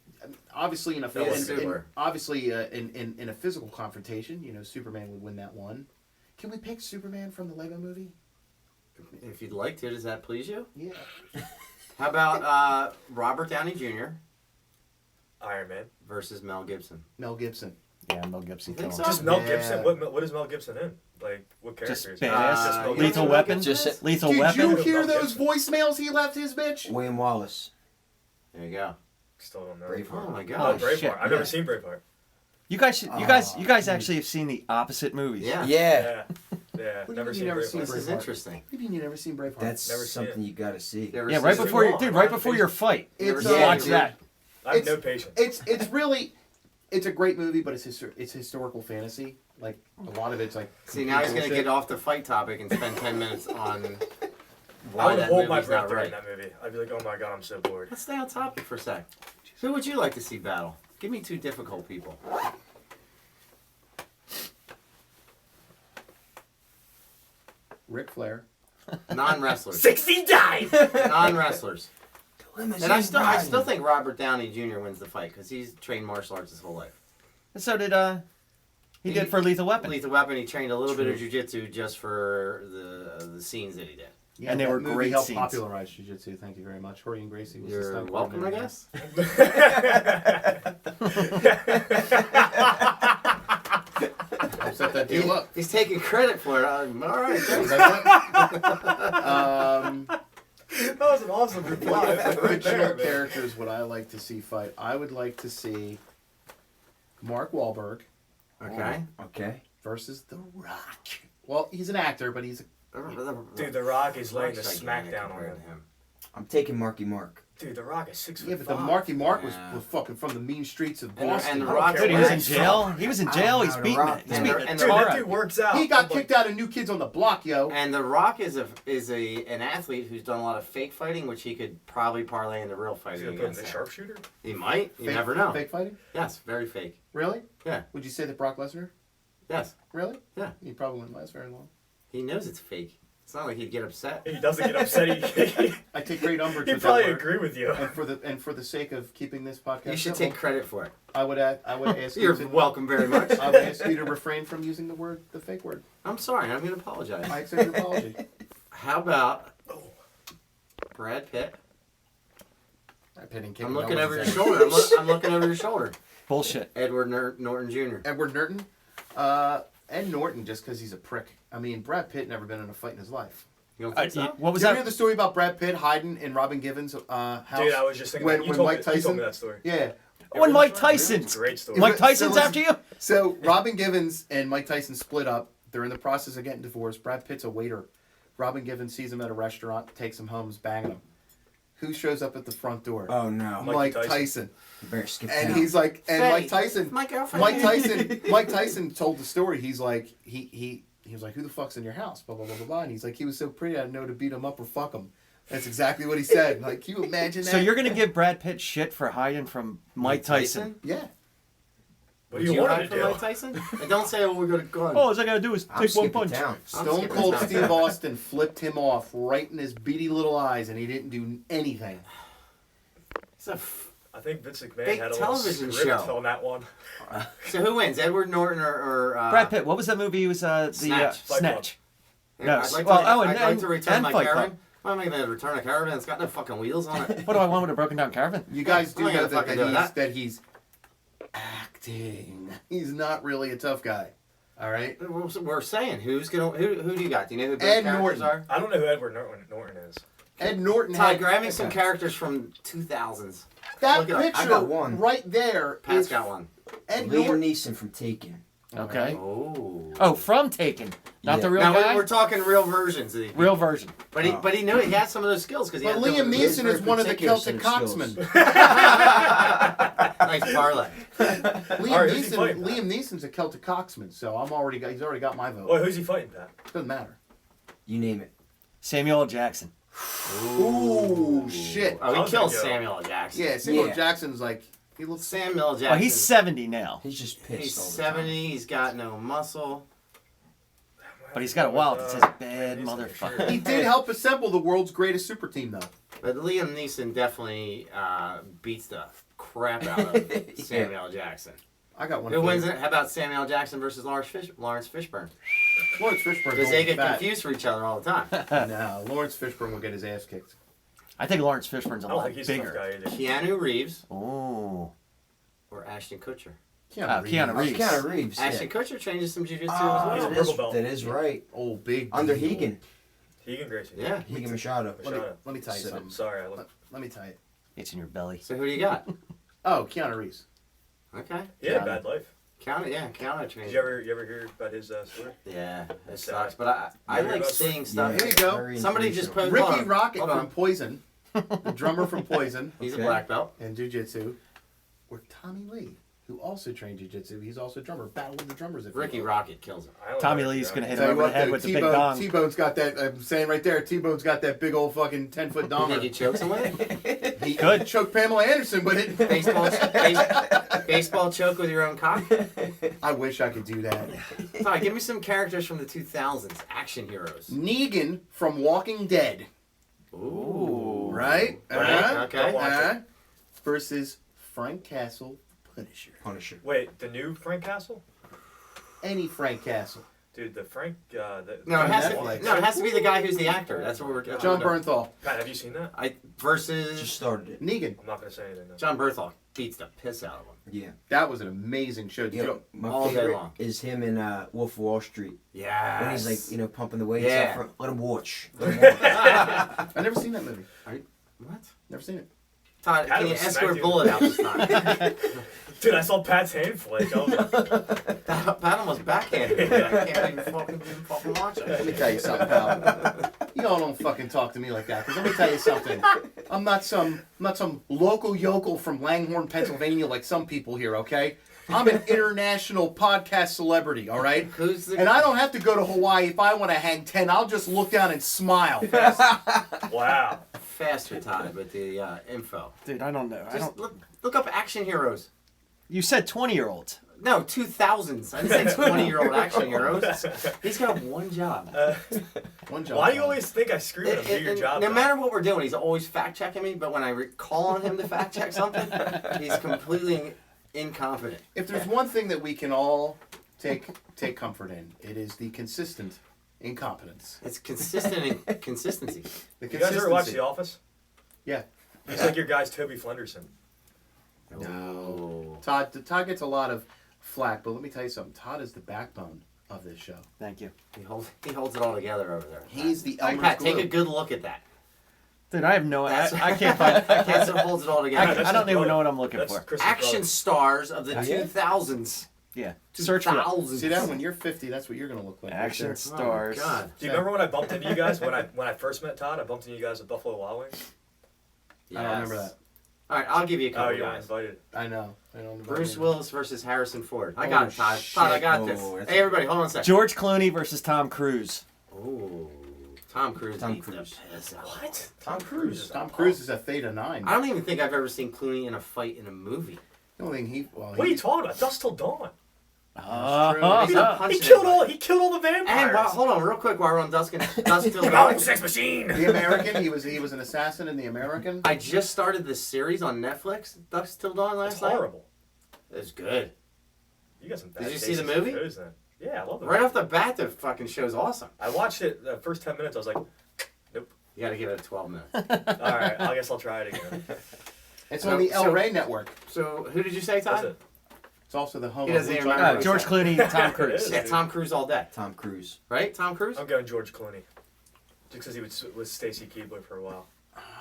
obviously in a That was super. in a physical confrontation, Superman would win that one. Can we pick Superman from the Lego movie? If you'd like to, does that please you? Yeah. How about Robert Downey Jr. Iron Man. versus Mel Gibson? Mel Gibson. Yeah, Mel Gibson. You think killed so? him. Just Mel Yeah. Gibson. What is Mel Gibson in? Like, what Just character is badass. Just Mel you Lethal know Weapon. Mel Gibson is? Lethal Did Weapon. you hear Mel those Gibson. voicemails he left his bitch? William Wallace. There you go. Still don't know. Braveheart. Oh my Oh, gosh. Braveheart. shit, I've never yeah. seen Braveheart. You guys, you guys actually have seen the opposite movies. Yeah. Yeah, Yeah. do you Never mean seen you never Braveheart. seen This is Braveheart. interesting. What do you mean you never seen Braveheart? that's Never seen something it. you gotta see. You ever Yeah, seen right it? before long. dude, right before your fight. You ever It's, seen Watch it? that. I have It's- no patience. It's really, it's a great movie, but it's historical fantasy. Like a lot of it's like. See, now he's going to bullshit. get off the fight topic and spend 10 minutes on I why would that hold my movie's breath not during right. that movie. I'd be like, oh my god, I'm so bored. Let's stay on topic for a sec. Who would you like to see battle? Give me two difficult people. Ric Flair. Non-wrestlers. 69! Non-wrestlers. And I still think Robert Downey Jr. wins the fight because he's trained martial arts his whole life. And so did he did for Lethal Weapon. Lethal Weapon, he trained a little bit of jiu-jitsu just for the scenes that he did. Yeah, And they that were movie great helped scenes. popularize jiu-jitsu. Thank you very much. Jordy and Gracie was the You're stunt welcome, I coordinator. guess. I set that deal up. He's taking credit for it. I'm, all right, thanks. That was an awesome reply. Right Fictional there, man. characters would I like to see fight? I would like to see Mark Wahlberg Okay. Okay. versus The Rock. Well, he's an actor, but he's Dude, The Rock is laying the Rock's smack gigantic down on compared him. to him. I'm taking Marky Mark. Dude, The Rock is 6'5". yeah, but the Marky Mark was Yeah. fucking from the mean streets of And Boston. the I don't Rock's care Dude, he was in what jail. He was in jail. He's The beating Rock- it. He's and beating the- it. and Dude, Tar that out. dude works out. He got I'm kicked like, out of New Kids on the Block, yo. And The Rock is an athlete who's done a lot of fake fighting, which he could probably parlay into real Is he fighting gonna put him in against. the him. sharpshooter? He might. You Fake- never know. Fake fighting? Yes, very fake. Really? Yeah. Would you say that Brock Lesnar? Yes, Really? Yeah. He probably wouldn't last very long. he knows it's fake. It's not like he'd get upset. He doesn't get upset. He I take great umbrage he'd with probably that word. agree with you. And for the sake of keeping this podcast You should simple, take credit for it. I would ask you You're to welcome very much. I would ask you to refrain from using the fake word. I'm sorry. I'm going to apologize. I accept your apology. How about Brad Pitt? I'm looking over your shoulder. I'm looking over your shoulder. Bullshit. Edward Norton Jr. Edward Norton, Ed Norton, just because he's a prick. I mean, Brad Pitt never been in a fight in his life. You don't think so? What was Did you ever hear that? the story about Brad Pitt hiding in Robin Givens' house? Dude, I was just thinking when, that. when told Mike me, Tyson. You told me that story. Yeah. When Mike It's Tyson's. a great story. Mike So Tyson's listen- after you? So Robin Givens and Mike Tyson split up. They're in the process of getting divorced. Brad Pitt's a waiter. Robin Givens sees him at a restaurant, takes him home, is banging him. Who shows up at the front door? Oh no. Mike Tyson. Tyson. You better skip And town. he's like, and Faye, Mike Tyson. My girlfriend. Mike Tyson told the story. He's like, he was like, who the fuck's in your house? Blah blah blah blah blah. And he's like, he was so pretty, I didn't know to beat him up or fuck him. That's exactly what he said. Like, can you imagine that? So you're gonna give Brad Pitt shit for hiding from Mike Tyson? yeah. What Would do you you want hide him to from do? Mike Tyson? And don't say, oh, we're going to go. Oh, all I gotta do is I'm take one skipping punch. town. Stone skipping Cold town. Steve Austin flipped him off right in his beady little eyes, and he didn't do anything. It's a I think Vince McMahon Big had a little television script show. on that one. So who wins, Edward Norton or Brad Pitt. What was that movie? He was the Snatch. Fight Snatch. Yeah, No, I'd like well, to, oh, I'd and- like to return and my Fight Club. caravan. Why am I going to return a caravan? It's got no fucking wheels on it. What do I want with a broken down caravan? You guys do I'm not know gonna fucking do that he's acting. He's not really a tough guy. All right. We're saying who do you got? Do you know who both Ed characters Norton. are? I don't know who Edward Norton is. Ed Norton. Todd, grab me some characters from 2000s. That Look it up. picture I got one. right there. Pat's is got one. Ed Liam Norton. Neeson from Taken. Okay. Oh. Oh, from Taken, not Yeah. the real Now guy. we're talking real versions of these. Real version. But he knew he had some of those skills because he But had Liam those- Neeson is one of the particular Celtic set of skills. coxmen. Nice parlay. Alright, who's he fighting, Pat? Liam Neeson's a Celtic coxman, so he's already got my vote. Well, who's he fighting, Pat? Doesn't matter. You name it. Samuel L. Jackson. Ooh, shit. Oh, I he was killed gonna go. Samuel L. Jackson. Yeah, Samuel Yeah. Jackson's like he looks. Samuel L. Jackson. Well, he's 70 now, He's just pissed He's all the 70. He's got no muscle. but he's got a wallet that says "bad motherfucker." He did help assemble the world's greatest super team, though. But Liam Neeson definitely beats the crap out of Samuel L. Jackson. I got one. Who for wins you. it? How about Samuel L. Jackson versus Lawrence Fishburne? Lawrence Fishburne. Because they get confused for each other all the time. No, Lawrence Fishburne will get his ass kicked. I think Lawrence Fishburne's a I don't lot think he's a tough bigger. guy either. Keanu Reeves Oh, or Ashton Kutcher? Keanu Reeves. Keanu Reeves. Ashton Kutcher changes some jiu-jitsu Ah, as He's a well. purple belt. that is right. Oh, big. Under deal. Hegan. Keegan Gracie. Yeah. Hegan Machado. Let me tell you So- something. Sorry, I looked. Let me tell you. It's in your belly. So who do you got? Oh, Keanu Reeves. Okay. He had a bad life. Keanu Did trains. you ever hear about his story? Yeah, it That's sucks. sad. But I You heard like about seeing stuff. Here you go. Very Somebody just inspirational. posted. Ricky Rocket Hold from on. Poison, the drummer from Poison, He's Okay. a black belt. and Jiu-Jitsu, or Tommy Lee, who also trained Jiu-Jitsu. He's also a drummer. Battle of the Drummers. If you Ricky will. Rocket kills him. I don't Tommy know. Lee's gonna hit Tell him you over what, the head though, with the big dong. T-Bone's got that. I'm saying right there. T-Bone's got that big old fucking 10-foot You dong. think he chokes him with it? He Could. choke Pamela Anderson with it. Baseball choke with your own cock? I wish I could do that. Fine, give me some characters from the 2000s. Action heroes. Negan from Walking Dead, Ooh. right? Okay. Watch Versus Frank Castle, Punisher. Punisher. Wait, the new Frank Castle? Any Frank Castle. Dude, the Frank. No, it has to. Netflix. No, it has to be the guy who's the actor. That's what we're. That's John what we're doing. Bernthal. Pat, have you seen that? Versus Just started it. Negan. I'm not gonna say anything. No. John Bernthal beats the piss out of him. Yeah. That was an amazing show. Did Yeah. you- My All day favorite long. is him in Wolf of Wall Street. Yeah. When he's like, pumping the weights Yeah. up front. Let him watch. Let him watch. I've never seen that movie. What? Never seen it. Todd, Pat can you was escort smacked Bullet out this time? Dude, I saw Pat's hand flake. I was like, Pat almost backhanded me. I can't even fucking watch Let me it. tell you something, pal. You all don't fucking talk to me like that. 'Cause let me tell you something. I'm not some local yokel from Langhorne, Pennsylvania, like some people here. Okay, I'm an international podcast celebrity. All right, Who's the? and I don't have to go to Hawaii if I want to hang 10. I'll just look down and smile. wow. Faster, Todd, with the info. Dude, I don't know. I Just don't. look up action heroes. You said 20-year-olds. No, 2000s. I didn't say 20-year-old action heroes. He's got one job. One job. Why do you always think I scream at him? Do your job. No Doc. matter what we're doing, he's always fact checking me. But when I call on him to fact check something, he's completely incompetent. If there's one thing that we can all take comfort in, it is the consistent incompetence. It's consistent in consistency. The You guys ever watch consistency. The Office? Yeah. He's like your guy's Toby Flenderson. No. Todd gets a lot of flack, but let me tell you something. Todd is the backbone of this show. Thank you. He holds it all together over there. He's the Elmer's Pat, glue. take a good look at that. Dude, I have no. That's- I can't find. I That's can't. what holds it all I, together. That's I don't his even brother. know what I'm looking That's for. Chris's Action brother. stars of the Yeah. 2000s. Yeah. Search for 2000s. See that? When you're 50, that's what you're going to look like. right action there. Oh, stars. God. Do you remember when I bumped into you guys when I first met Todd? I bumped into you guys at Buffalo Wild Wings. I don't remember that. All right, I'll give you a Oh, couple you weren't guys. invited. I know. I don't remember. Bruce Willis versus Harrison Ford. I Oh, got it, Todd. Todd, I got shit. this. Oh, that's Hey, everybody, hold on a second. George Clooney versus Tom Cruise. Ooh, Tom Cruise. Tom beats the Cruise. piss out of him. What? Tom Cruise. Tom Cruise is a Theta 9. I don't even think I've ever seen Clooney in a fight in a movie. The only thing he... Well, What are you talking about? Dusk Till Dawn. He's not punching He killed anybody. He killed all the vampires. And hold on, real quick, while we're on Dusk Till Oh, Dawn. sex machine. The American, he was an assassin in The American. I just started this series on Netflix, Dusk Till Dawn, That's last night. horrible. It's good. You got some bad Did you see the tastes in movie? shows then. Yeah, I love it. Right off the bat, the fucking show's awesome. I watched it the first 10 minutes. I was like, You gotta give it a 12 minutes. all right, I guess I'll try it again. It's on the El so- Rey network. So, who did you say, That's Todd? it. It's also the home He of doesn't Luke even Johnson. remember. George Clooney, Tom Cruise. Yeah, Tom Cruise all day. Tom Cruise. Right? Tom Cruise? I'm going George Clooney. Just because he was with Stacy Keibler for a while.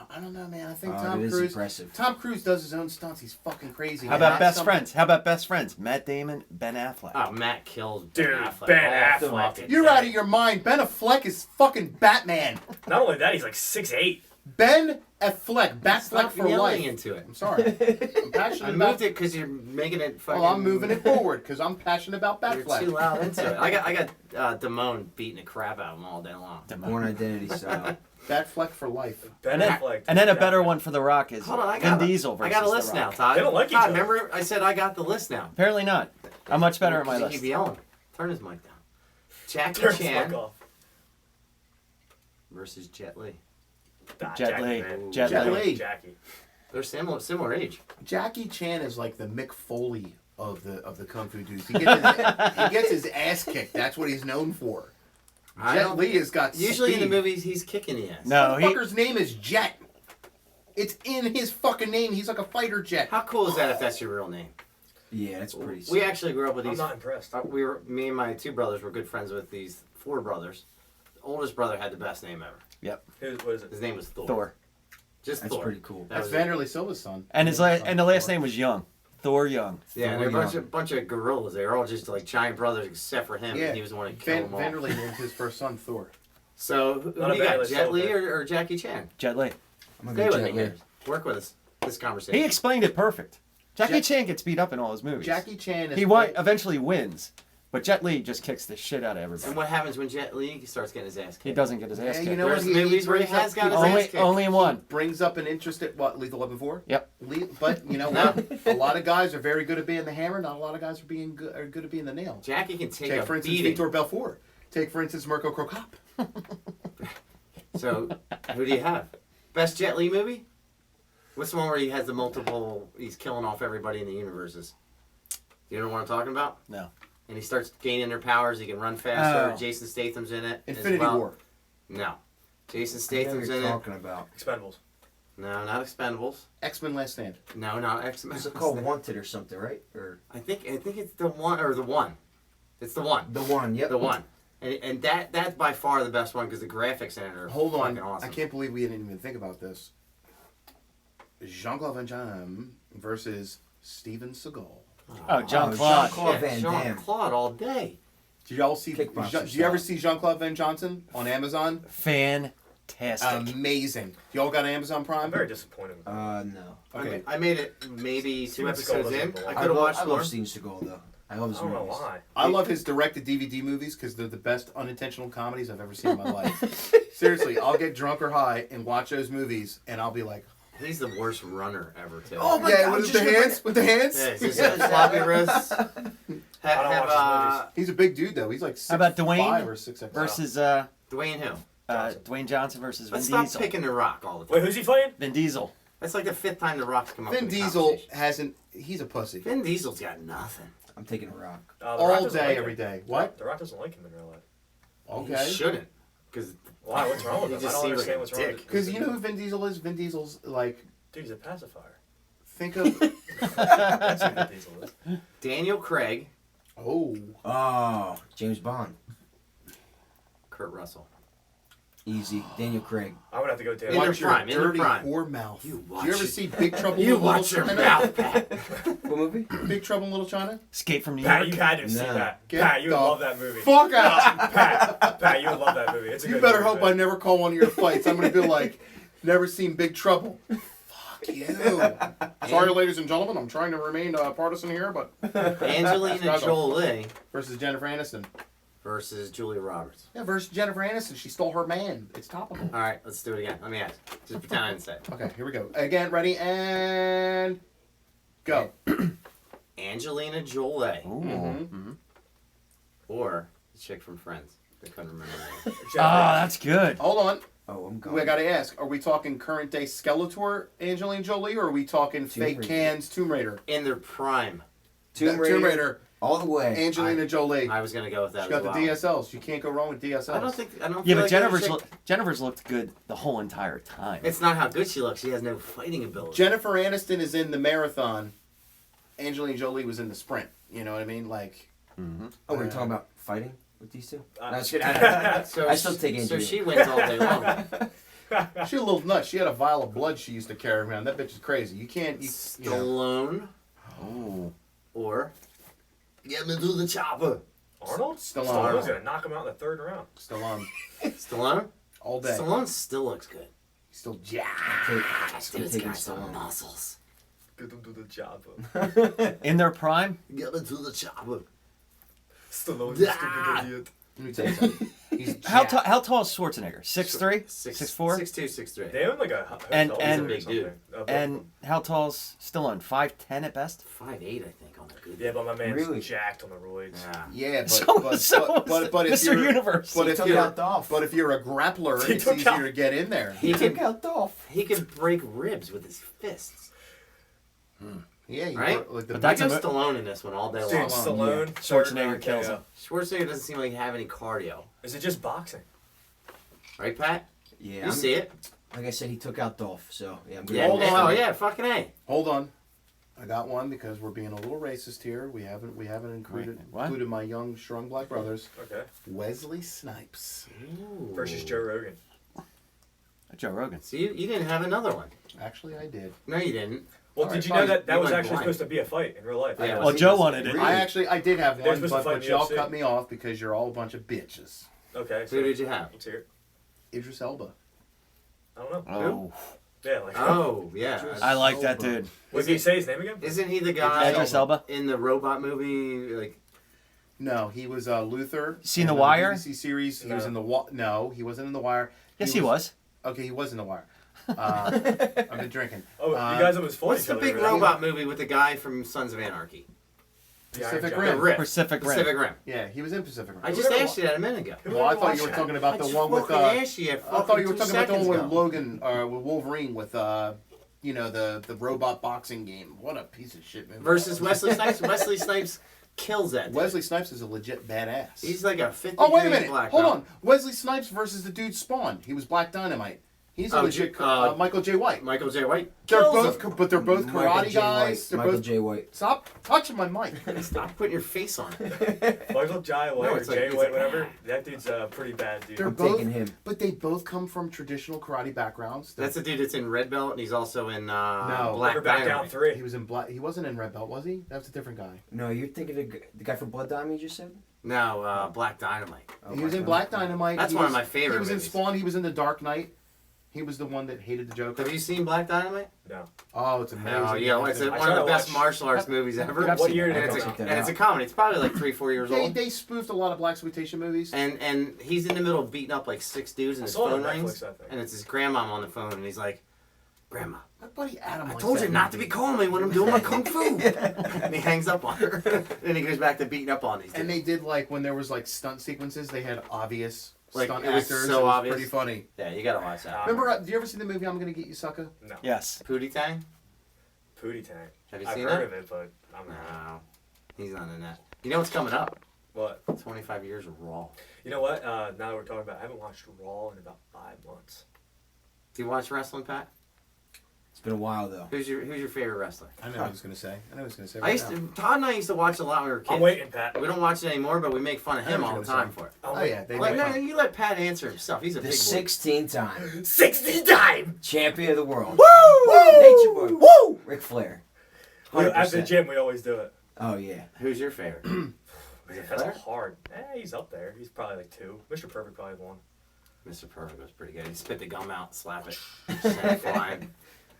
I don't know, man. I think Oh, Tom it is Cruise. impressive. Tom Cruise does his own stunts. He's fucking crazy. How And about that's Best something- Friends? How about Best Friends? Matt Damon, Ben Affleck. Oh, Matt killed Dude, Ben Affleck. Ben all Affleck. fucking You're day. out of your mind. Ben Affleck is fucking Batman. Not only that, he's like 6'8". Ben Affleck, Batfleck Stop for yelling life. into it. I'm sorry. I'm passionate I about. moved it because you're making it fucking... Well, I'm moving it forward because I'm passionate about You're too Batfleck. loud into it. I got Damone beating the crap out of him all day long. Born Identity style. Batfleck for life. Ben Affleck. And then a better one for The Rock is Hold on, I Vin got Diesel versus I got a The list now, Rock. Todd. They don't like each Todd, other. remember I said I got the list now. Apparently not. I'm much better at my Because you list. keep yelling. Turn his mic down. Jackie Turn his mic Chan off. versus Jet Li. Nah, Jet Jackie, Li. man. Jet Jet Li. Li. Jackie. They're similar age. Jackie Chan is like the Mick Foley of the kung fu dudes. He gets his ass kicked. That's what he's known for. I Jet don't- Li has got Usually in the speed. movies, he's kicking the ass. No, he. Motherfucker's name is Jet. It's in his fucking name. He's like a fighter jet. How cool is that if that's your real name? Yeah, that's pretty sick. We actually grew up with I'm these. not impressed. Me and my two brothers were good friends with these four brothers. The oldest brother had the best name ever. What is it? His name was Thor. Thor. Just That's Thor. pretty cool. That That's was it. Vanderlei Silva's son. And and the last name was Young. Thor Young. Yeah, and Thor they're a Young. bunch of gorillas. They were all just like giant brothers except for him. Yeah. And he was the one who killed them all. Vanderlei named his first son Thor. So who Not do you a got? bad Jet list, Li though. or Jackie Chan? Jet Li. I'm Stay gonna with go me Jet Li. here. Work with us. This conversation. He explained it perfect. Jackie Jet- Chan gets beat up in all his movies. Jackie Chan is. He eventually wins, but Jet Li just kicks the shit out of And everybody. what happens when Jet Li starts getting his ass kicked? He doesn't get his ass Yeah, kicked. you know There's what? He movies where he brings has up got his people- ass only, kicked. only in one. brings up an interest at what Lethal Weapon 4. Yep. But you know what? A lot of guys are very good at being the hammer. Not a lot of guys are good at being the nail. Jackie can take Take a for instance beating. Vitor Belfort. Take for instance Mirko Crocop. So who do you have? Best Jet Li movie? What's the one where he has the multiple? He's killing off everybody in the universes. You know what I'm talking about? No. And he starts gaining their powers. He can run faster. Oh. Jason Statham's in it. as Infinity well. War. No. Jason I know what Statham's you're in it. talking about. Expendables. No, not Expendables. X-Men Last Stand. No, not X-Men. Is it called Wanted or something, right? Or I think it's the one or the one. It's the one. the one? Yep. The one. And that's by far the best one because the graphics in it are Hold on. fucking awesome. I can't believe we didn't even think about this. Jean-Claude Van Damme versus Steven Seagal. Oh, Jean-Claude. Jean-Claude Van Damme. Jean-Claude all day. Did y'all see? Kickboxer Did you ever style. see Jean-Claude Van Johnson on Amazon? Fantastic. Amazing. Y'all got Amazon Prime? I'm very disappointed. With that. No. Okay. I made it maybe two Steven Seagal episodes doesn't in. belong. I I could have watched I more. love Steven Seagal though. I love his I don't know movies. why. I love his direct-to-DVD movies because they're the best unintentional comedies I've ever seen in my life. Seriously, I'll get drunk or high and watch those movies, and I'll be like, He's the worst runner ever too. "Oh my Yeah, god, with with the the hands, with the hands." Yeah, it's just floppy wrists. I don't watch his He's a big dude though. He's like 6'5" How about Dwayne or 6'6". versus Dwayne who? Dwayne Johnson versus Vin Let's stop Diesel. picking The Rock all the time. Wait, who's he fighting? Vin Diesel. That's like the fifth time The Rock's come up Vin with the Diesel conversation. hasn't. He's a pussy. Vin Diesel's got nothing. I'm taking a rock. The Rock All doesn't day, like every him. day. What? The Rock doesn't like him in real life. Okay. He shouldn't. Because Why? What's wrong with He him? I just don't seems like understand a what's wrong with dick. Because you know who Vin Diesel is? Vin Diesel's like. Dude, he's a pacifier. Think of. That's who Vin Diesel is. Daniel Craig, Oh. Oh, James Bond. Kurt Russell. Easy. Daniel Craig. I'm gonna have to go In down. their Watch your prime, in their dirty prime. whore mouth. You Did watch you ever it. see Big Trouble in You Little watch your China? mouth, Pat. What movie? Big Trouble in Little China? Escape from New Pat, York. you had to see No. that. Get Pat, you would the love that movie. Fuck out! Pat, you would love that movie. It's a You good better movie, hope man. I never call one of your fights. I'm gonna be like, never seen Big Trouble. Fuck you. Sorry, ladies and gentlemen, I'm trying to remain partisan here, but Angelina Struggle. Jolie versus Jennifer Aniston. versus Julia Roberts. Yeah, versus Jennifer Aniston. She stole her man. It's topical. All right, let's do it again. Let me ask. Just pretend I didn't say it. Okay, here we go. Again, ready and go. Angelina Jolie Ooh. Mhm. or the chick from Friends. I couldn't remember her name. Oh, that's good. Hold on. Oh, I'm going. We gotta ask: are we talking current day Skeletor Angelina Jolie, or are we talking fake Raider. cans Tomb Raider? In their prime. Tomb Raider. All the way. Angelina Jolie. I was gonna go with that She got as the well. DSLs. You can't go wrong with DSLs. I don't Yeah, feel but like Jennifer's looked good the whole entire time. It's not how good she looks. She has no fighting ability. Jennifer Aniston is in the marathon Angelina Jolie was in the Sprint. You know what I mean? Like, Oh, we're talking about fighting with these two? No, I was kidding. So I still take So Angelina. she wins all day long. she a little nuts. She had a vial of blood she used to carry around. That bitch is crazy. You can't. You know. Stallone Oh. or get me to the chopper. Arnold? Stallone. Stallone's gonna knock him out in the 3rd round. Stallone Stallone? all day. Stallone still looks good. He's still jacked. This dude's got some muscles. Get him to the chopper. In their prime? Get me to the chopper. Stallone, Ah! stupid idiot. Let me tell you something. He's How jacked. how tall is Schwarzenegger? 6'3"? 6'4"? 6'2", 6'3". They own like a And- hotel and- or Big dude. something. And how tall's Stallone? 5'10" at best? 5'8", I think, on the good. Yeah, but my man's Really? jacked on the roids. Yeah. Yeah, but So- but, so- but if Mr. you're Universe. but He if took you're out Dolph. but if you're a grappler, He it's took easier out- to get in there. He Took could out Dolph. he could break ribs with his fists. Yeah, you Right? like the But I that's go a- Stallone in this one all day Dude, long. Stallone, Schwarzenegger kills him. Schwarzenegger doesn't seem like he have any cardio. Is it just boxing? Right, Pat? Yeah, You I'm- see it? like I said, he took out Dolph, so yeah, I'm good. Yeah. Hold on. Oh, yeah, fucking A. Hold on. I got one because we're being a little racist here. We haven't included Wait, what? included my young strong black brothers. Okay. Wesley Snipes. Versus Joe Rogan. Joe Rogan. So you didn't have another one. Actually, I did. No, you didn't. Well, All did right, you know fine. that You was went actually blind. supposed to be a fight in real life? Yeah. Well, Joe wanted it. I did have They're one, supposed to fight but in y'all UFC. cut me off because you're all a bunch of bitches. Okay. Who did you have? Let's hear it. Idris Elba. I don't know. Oh. Yeah, like. Oh, yeah. I like that dude. What did he say his name again? Isn't he the guy Idris Elba? in the robot movie? Like, No, he was Luther. Seen in The Wire? BBC series. He No. was in the No, he wasn't in the Wire. Yes, he was. Okay, he was in the Wire. I've been drinking. Oh, you guys almost fought what's each the other big over that. robot movie with the guy from Sons of Anarchy? The Iron Pacific Giant. Rim. The Rim. Pacific Rim. Pacific Rim. Yeah, he was in Pacific Rim. I just asked you that a minute ago. Who Well, I wanted to thought watch you were that? talking about the one with. fucking asked you I thought you were talking about the one with ago. Logan, with Wolverine, with you know, the robot boxing game. What a piece of shit movie. Versus Wesley Snipes. Wesley Snipes kills that dude. Wesley Snipes is a legit badass. He's like a 50 Oh, wait a degree minute. black Hold belt. on. Wesley Snipes versus the dude Spawn. He was Black Dynamite. He's a Oh, legit uh, Michael J. White. Michael J. White They're kills both, him. but they're both Michael karate J. guys. White. They're Michael both. J. White. Stop touching my mic. Stop putting your face on it. Michael J. White No, or it's like- Jay it's White, like- whatever. That dude's a pretty bad dude. They're I'm both, taking him. but they both come from traditional karate backgrounds. That's the dude that's in Red Belt, and he's also in No. Black We're back down Dynamite. 3. He was in black. He wasn't in Red Belt, was he? That was a different guy. No, you're thinking of the guy from Blood Diamond you just said? No, Black Dynamite. Oh, He was in Black Dynamite. That's He one of was- my favorite He was in movies. Spawn. He was in The Dark Knight. He was the one that hated the Joker. Have you seen Black Dynamite? No. Oh, it's amazing. Oh, yeah, it's I one tried of the to best watch- martial arts movies ever. I've What seen year it. did And it it's, come a, out? Check that and it's a out. comedy. It's probably like 3-4 years old. They spoofed a lot of blaxploitation movies. And he's in the middle of beating up like 6 dudes, and I his saw it on phone Netflix, rings, I think. and it's his grandmom on the phone, and he's like, "Grandma, My buddy Adam. I likes told that you not to movie. be calling me when I'm doing my kung fu." And he hangs up on her. Then he goes back to beating up on these dudes. And they did like when there was like stunt sequences, they had obvious Like, stunt it was actors. so it was obvious. pretty funny. Yeah, you gotta watch that. Remember? Do you ever see the movie I'm Gonna Get You, Sucker? No. Yes. Pootie Tang? Pootie Tang. Have you I've seen heard that? of it, but I'm not. No, he's not in that. You know what's coming up? What? 25 years of Raw. You know what? Now that we're talking about, I haven't watched Raw in about 5 months. Do you watch wrestling, Pat? It's been a while though. Who's your favorite wrestler? I know what I was gonna say. I Right used now. to. Todd and I used to watch a lot when we were kids. I'm waiting, Pat. We don't watch it anymore, but we make fun of I know him what all you're the gonna time say. for it. I'm Oh waiting. yeah, they Like, make no, fun. you let Pat answer himself. He's a The big boy. 16th time 60-time! champion of the world. Woo! Nature Boy. Woo! Ric Flair. At the 100%. gym, we always do it. Oh yeah. Who's your favorite? Man, that's Flair? hard. He's up there. He's probably like 2. Mr. Perfect probably 1. Mr. Perfect was pretty good. He spit the gum out, slap it, send it flying.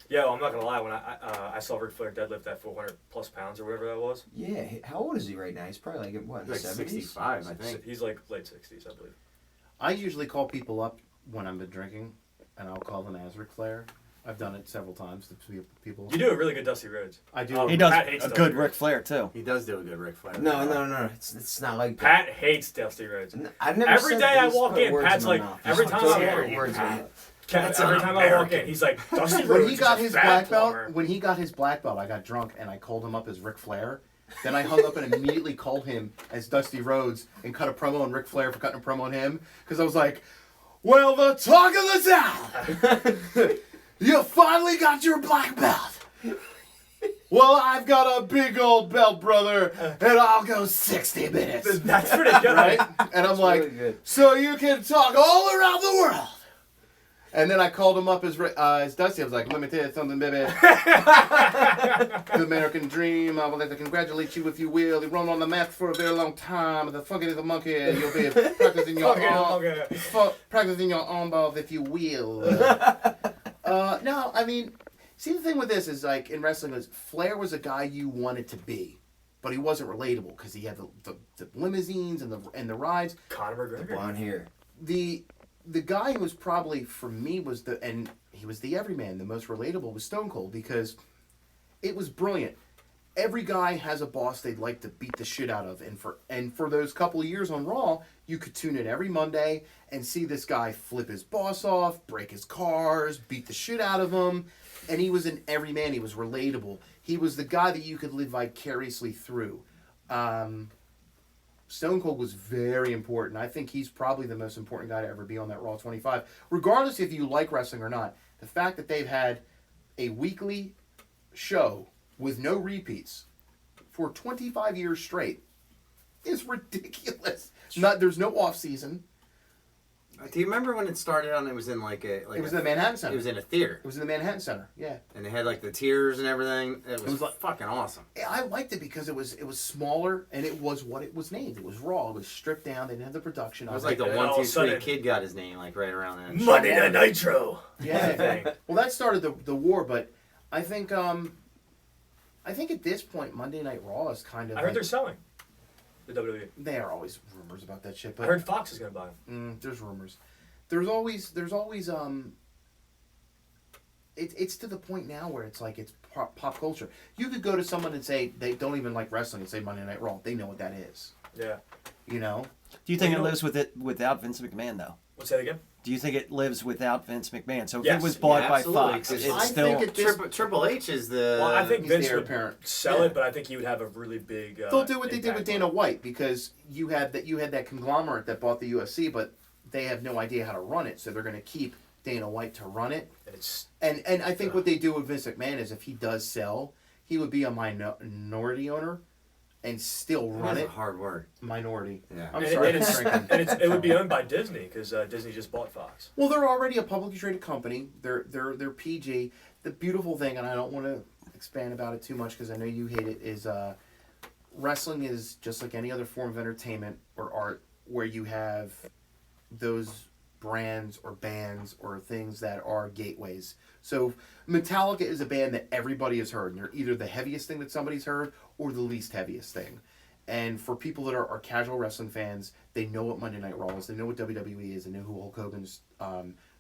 Yeah, well, I'm not gonna lie. When I saw Ric Flair deadlift that 400+ pounds or whatever that was, Yeah. How old is he right now? He's probably like what? Like 70s? 65, I think. he's like late 60s, I believe. I usually call people up when I'm been drinking, and I'll call them as Ric Flair. I've done it several times to people. You do a really good Dusty Rhodes. I do. Oh, He does Pat hates a Dusty good Rhodes. Ric Flair too. He does do a good Ric Flair. No. It's not like that. Pat hates Dusty Rhodes. I've never Every said day I he's walk put in, words Pat's my like, mouth. every He's time put I words walk- words in my mouth. That's Every an time I walk American. in, he's like, Dusty Rhodes When he got is his a black fat belt, plumber. when he got his black belt, I got drunk and I called him up as Ric Flair. Then I hung up and immediately called him as Dusty Rhodes and cut a promo on Ric Flair for cutting a promo on him because I was like, "Well, the talk of the town, you finally got your black belt." Well, I've got a big old belt, brother, and I'll go 60 minutes. That's pretty good. Right? And I'm like, really good. so you can talk all around the world. And then I called him up as Dusty. I was like, let me tell you something, baby. The American dream. I would like to congratulate you, if you will. You run on the map for a very long time. The funky little monkey. You'll be practicing your practicing your arm balls, if you will. No, I mean, see, the thing with this is, like, in wrestling, is Flair was a guy you wanted to be, but he wasn't relatable because he had the limousines and the rides. Conor McGregor. Blonde hair. The guy who was probably, for me, he was the everyman, the most relatable, was Stone Cold, because it was brilliant. Every guy has a boss they'd like to beat the shit out of, and for those couple of years on Raw, you could tune in every Monday and see this guy flip his boss off, break his cars, beat the shit out of him, and he was an everyman. He was relatable. He was the guy that you could live vicariously through. Stone Cold was very important. I think he's probably the most important guy to ever be on that Raw 25. Regardless if you like wrestling or not, the fact that they've had a weekly show with no repeats for 25 years straight is ridiculous. There's no off season. Do you remember when it started on? It was in It was in the Manhattan Center. It was in a theater. It was in the Manhattan Center. Yeah. And they had like the tiers and everything. It was like, fucking awesome. I liked it because it was smaller and it was what it was named. It was Raw. It was stripped down. They didn't have the production. It was like the 1, 2, 3 kid got his name like right around that. Monday Night Nitro. Yeah. Well, that started the war, but I think at this point Monday Night Raw is kind of. I heard they're selling the WWE. There are always rumors about that shit, but I heard Fox is gonna buy them. There's rumors. There's always it's to the point now where it's like it's pop culture. You could go to someone and say they don't even like wrestling and say Monday Night Raw. They know what that is. Yeah. You know? Do you think it lives without Vince McMahon, though? What's that again? Do you think it lives without Vince McMahon? So if Yes. it was bought by absolutely, Fox, 'cause it's I still... think Triple H is the. Well, I think he's the Vince heir would apparent. sell Yeah. it, but I think he would have a really big. They'll do what they did with impact Dana on it. White, because you had that conglomerate that bought the UFC, but they have no idea how to run it, so they're going to keep Dana White to run it. And it's And I think what they do with Vince McMahon is, if he does sell, he would be a minority owner and still run That's it. a hard word. Minority. Yeah. I'm and sorry. and I'm drinking. it would be owned by Disney because Disney just bought Fox. Well, they're already a publicly traded company. They're PG. The beautiful thing, and I don't want to expand about it too much because I know you hate it, is wrestling is just like any other form of entertainment or art where you have those brands or bands or things that are gateways. So Metallica is a band that everybody has heard, and they're either the heaviest thing that somebody's heard or the least heaviest thing. And for people that are casual wrestling fans, they know what Monday Night Raw is, they know what WWE is, they know who Hulk Hogan's,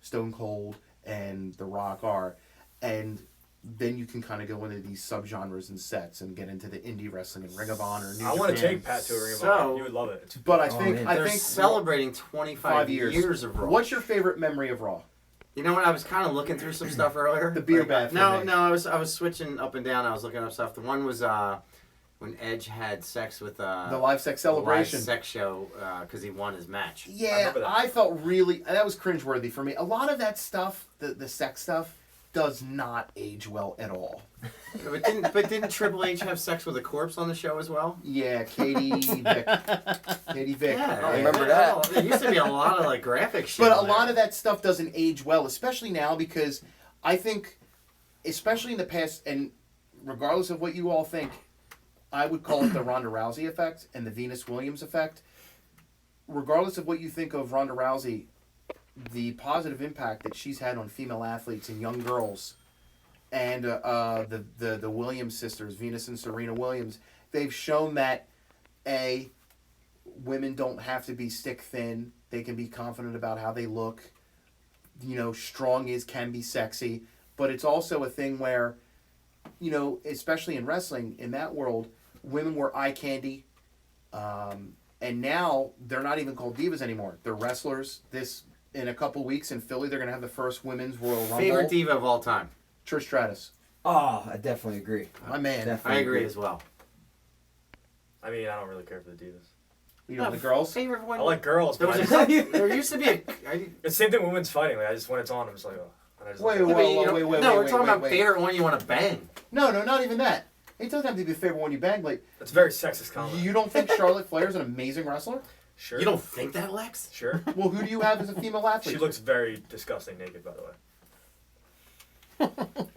Stone Cold, and The Rock are. And then you can kind of go into these subgenres and sets and get into the indie wrestling and Ring of Honor. New I want to Japan. take Pat to a Ring of So- Honor. You would love it. But I Oh, think man. I They're think celebrating 25 years of Raw. What's your favorite memory of Raw? You know what? I was kind of looking through some stuff earlier. The beer bath for No, me. no. I was switching up and down. I was looking up stuff. The one was when Edge had sex with The live sex the live celebration. sex show because he won his match. Yeah, remember that. I felt that was cringeworthy for me. A lot of that stuff, the sex stuff, does not age well at all. But didn't Triple H have sex with a corpse on the show as well? Yeah, Katie Vick. Katie Vick. Yeah, I remember that. There used to be a lot of like graphic shit. But a on lot there. of that stuff doesn't age well, especially now, because I think, especially in the past, and regardless of what you all think, I would call it the Ronda Rousey effect and the Venus Williams effect. Regardless of what you think of Ronda Rousey, the positive impact that she's had on female athletes and young girls, and the Williams sisters, Venus and Serena Williams, they've shown that women don't have to be stick thin. They can be confident about how they look. You know, strong can be sexy, but it's also a thing where, you know, especially in wrestling, in that world, women were eye candy, and now they're not even called divas anymore. They're wrestlers. In a couple weeks in Philly, they're gonna have the first women's Royal Rumble. Favorite diva of all time. Trish Stratus. Oh, I definitely agree. My man. Definitely I agree as well. I mean, I don't really care for the divas. You know, the girls. Favorite one. I like girls, There but was I a, just, there used to be a. it's the same thing with women's fighting. Like, I just when it's on, I'm just like, oh. And I just Wait, like, wait, I mean, you know, wait, no, we're wait, talking wait, about wait. favorite one you want to bang. No, not even that. It doesn't have to be the favorite one you bang. Like, That's very sexist comment. you don't think Charlotte Flair is an amazing wrestler? Sure. You don't think that, Lex? Sure. Well, who do you have as a female athlete? She looks very disgusting naked, by the way.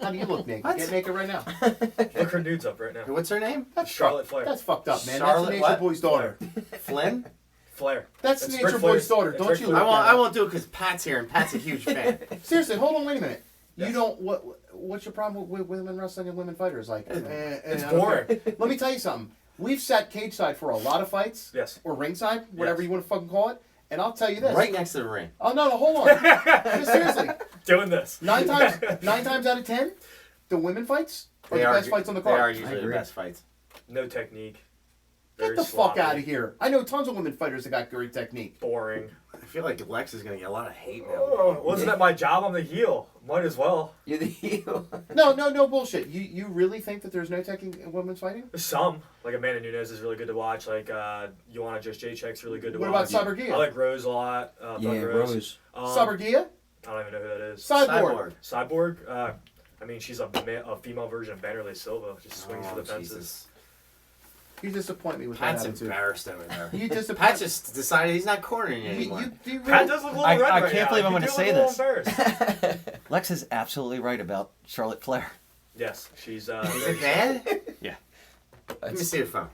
How do you look naked? What? Get naked right now. Look her nudes up right now. What's her name? That's Charlotte fucked- Flair. That's fucked up, man. Charlotte That's the what? Nature Boy's daughter. Flynn? Flair. That's It's the Ric Nature Flair's- Boy's daughter. it's Don't Ric you Flair. look I at won't do it because Pat's here, and Pat's a huge fan. Seriously, hold on, wait a minute. Yes. You don't. What's your problem with women wrestling and women fighters? Like, It's I don't boring. care. Let me tell you something. We've sat cage side for a lot of fights, Yes. or ringside, whatever Yes. you want to fucking call it. And I'll tell you this. Right next to the ring. Oh no, hold on. Seriously, Doing this. 9 times out of 10, the women fights are the best fights on the They are card. usually the agree. best fights. No technique. Get Very the fuck sloppy. out of here. I know tons of women fighters that got great technique. Boring. I feel like Lex is going to get a lot of hate now. Oh, wasn't that my job? I'm the heel. Might as well. You're the heel. No bullshit. You really think that there's no technique in women's fighting? There's some. Like Amanda Nunes is really good to watch. Like Joanna Just Jacek's really good to What watch. about Cyber I like Rose a lot. Yeah, Thunder Rose. Rose. Sabergia? I don't even know who that is. Cyborg. Cyborg. I mean, she's a female version of Vanderlei Silva. Just swings for the fences. Jesus. You disappoint me with Pat's that attitude. embarrassed over there. You disappoint. Pat just decided he's not cornering you anymore. You Pat really, does look a little I- red I right can't now. believe I'm You gonna do say look a little embarrassed. Lex is absolutely right about Charlotte Flair. Yes, she's. Is it bad? Yeah. Let me see the phone.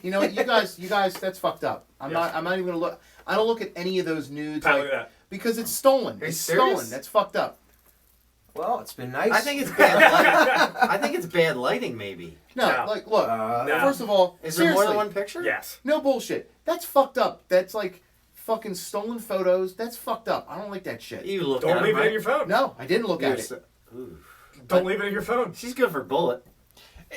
you know what? You guys, that's fucked up. I'm Yes. not even gonna look. I don't look at any of those nudes Pat, like, look at that. because it's stolen. Are you It's serious? stolen. That's fucked up. Well, it's been nice. I think it's bad lighting. I think it's bad lighting, maybe. No, No. like look. No. First of all, Is there seriously, more than one picture? Yes. no bullshit. That's fucked up. That's like fucking stolen photos. That's fucked up. I don't like that shit. You look Don't at leave him, it right? in your phone. No, I didn't look You're at it. so- Ooh. Don't leave it in your phone. She's good for bullet.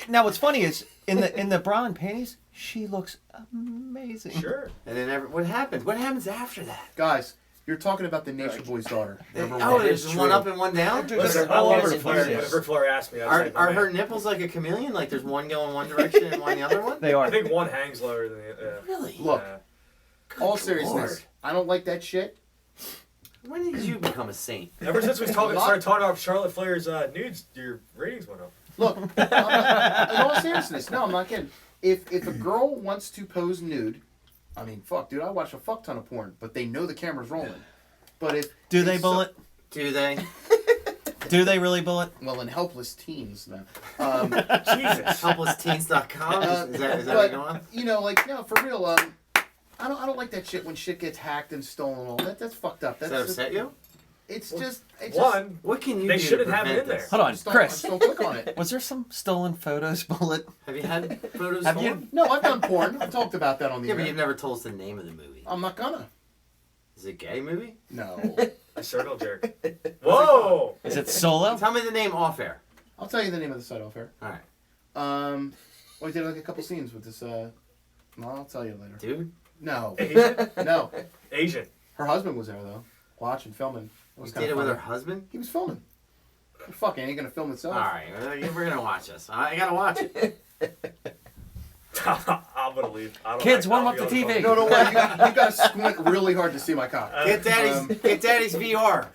Now what's funny is in the bra and panties, she looks amazing. Sure. And then what happens? What happens after that? Guys, you're talking about the Nature Boy's daughter. Number Oh, one. there's one up and one down? Dude, Listen, they're I all love over Ric the Flair. place. When Ric Flair asked me, I was Are, like, are my her man. nipples like a chameleon? Like there's one going one direction and one the other one? They are. I think one hangs lower than the. Really? Look, Good all Lord. seriousness, I don't like that shit. When did you become a saint? Ever since we started talking about Charlotte Flair's nudes, your ratings went up. Look, in all seriousness, no, I'm not kidding. If a girl wants to pose nude, I mean, fuck, dude, I watch a fuck ton of porn, but they know the camera's rolling. But if Do if they bullet? Do they? Do they really bullet? Well, in helpless teens, no. Jesus. HelplessTeens.com? Is that what but you're going? you know, like no, for real. I don't like that shit when shit gets hacked and stolen. And all that's fucked up. Does That's that upset you? It's just One, What can you They do shouldn't to have it prevent in there. this? Hold on, Just don't, Chris. just don't click on it. Was there some stolen photos bullet? Have you had photos Have stolen? you? No, I've done porn. I've talked about that on the Yeah, but internet. you've never told us the name of the movie. I'm not gonna. Is it a gay movie? No. a circle jerk. Whoa! Is it solo? Tell me the name off air. I'll tell you the name of the site off air. All right. Well, I did like a couple scenes with this. Well, I'll tell you later. Dude, No, Asian? no. Asian. Her husband was there though, watching, filming. It was you kind did of it with her funny. husband? He was filming. Fuck, ain't gonna film itself. All right. We're going to watch this. I got to watch it. I'm gonna leave. I don't Kids, like- warm I'll up be the on TV. No, no way. You gotta squint really hard to see my cock. Get Daddy's VR.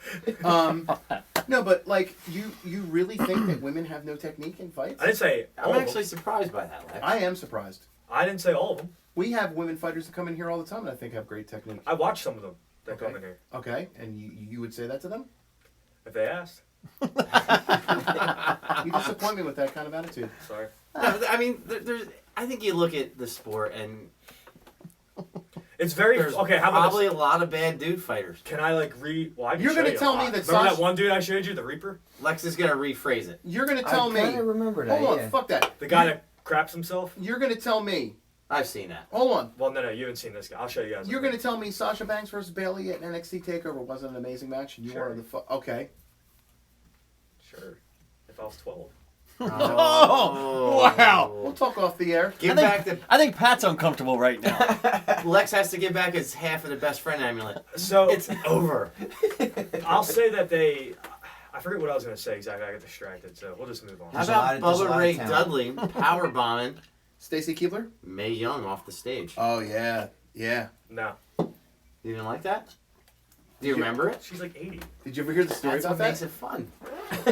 No, but like you really think that women have no technique in fights? I didn't say all I'm of actually them. surprised by that, Lex. I am surprised. I didn't say all of them. We have women fighters that come in here all the time that I think have great technique. I watch some of them that Okay. come in here. Okay, and you would say that to them? If they asked. You disappoint me with that kind of attitude. Sorry. No, I mean, there's. I think you look at the sport and It's very there's okay. How about probably this? a lot of bad dude fighters. Can I like Well, I can You're show gonna you a tell me lot. that Remember Sasha- that one dude I showed you, the Reaper, Lex is gonna rephrase it. You're gonna tell I me. kind of remember that. Hold on, Yeah. fuck that. the guy that craps himself. You're gonna tell me. I've seen that. Hold on. Well, no, you haven't seen this guy. I'll show you guys. You're gonna tell me Sasha Banks versus Bailey at an NXT Takeover wasn't an amazing match, and you Sure. wanted the okay. Sure. If I was 12. Oh, wow. We'll talk off the air. Give I back think, the. I think Pat's uncomfortable right now. Lex has to give back his half of the best friend amulet. So It's over. I'll say that they. I forget what I was gonna say exactly. I got distracted, so we'll just move on. How There's a about lot of- there's a Bubba lot of Ray talent. Dudley power bombing Stacy Keebler. Mae Young off the stage? Oh yeah, yeah. No. You didn't like that? Do you remember it? She's like 80. Did you ever hear the story That's about what that? makes it fun.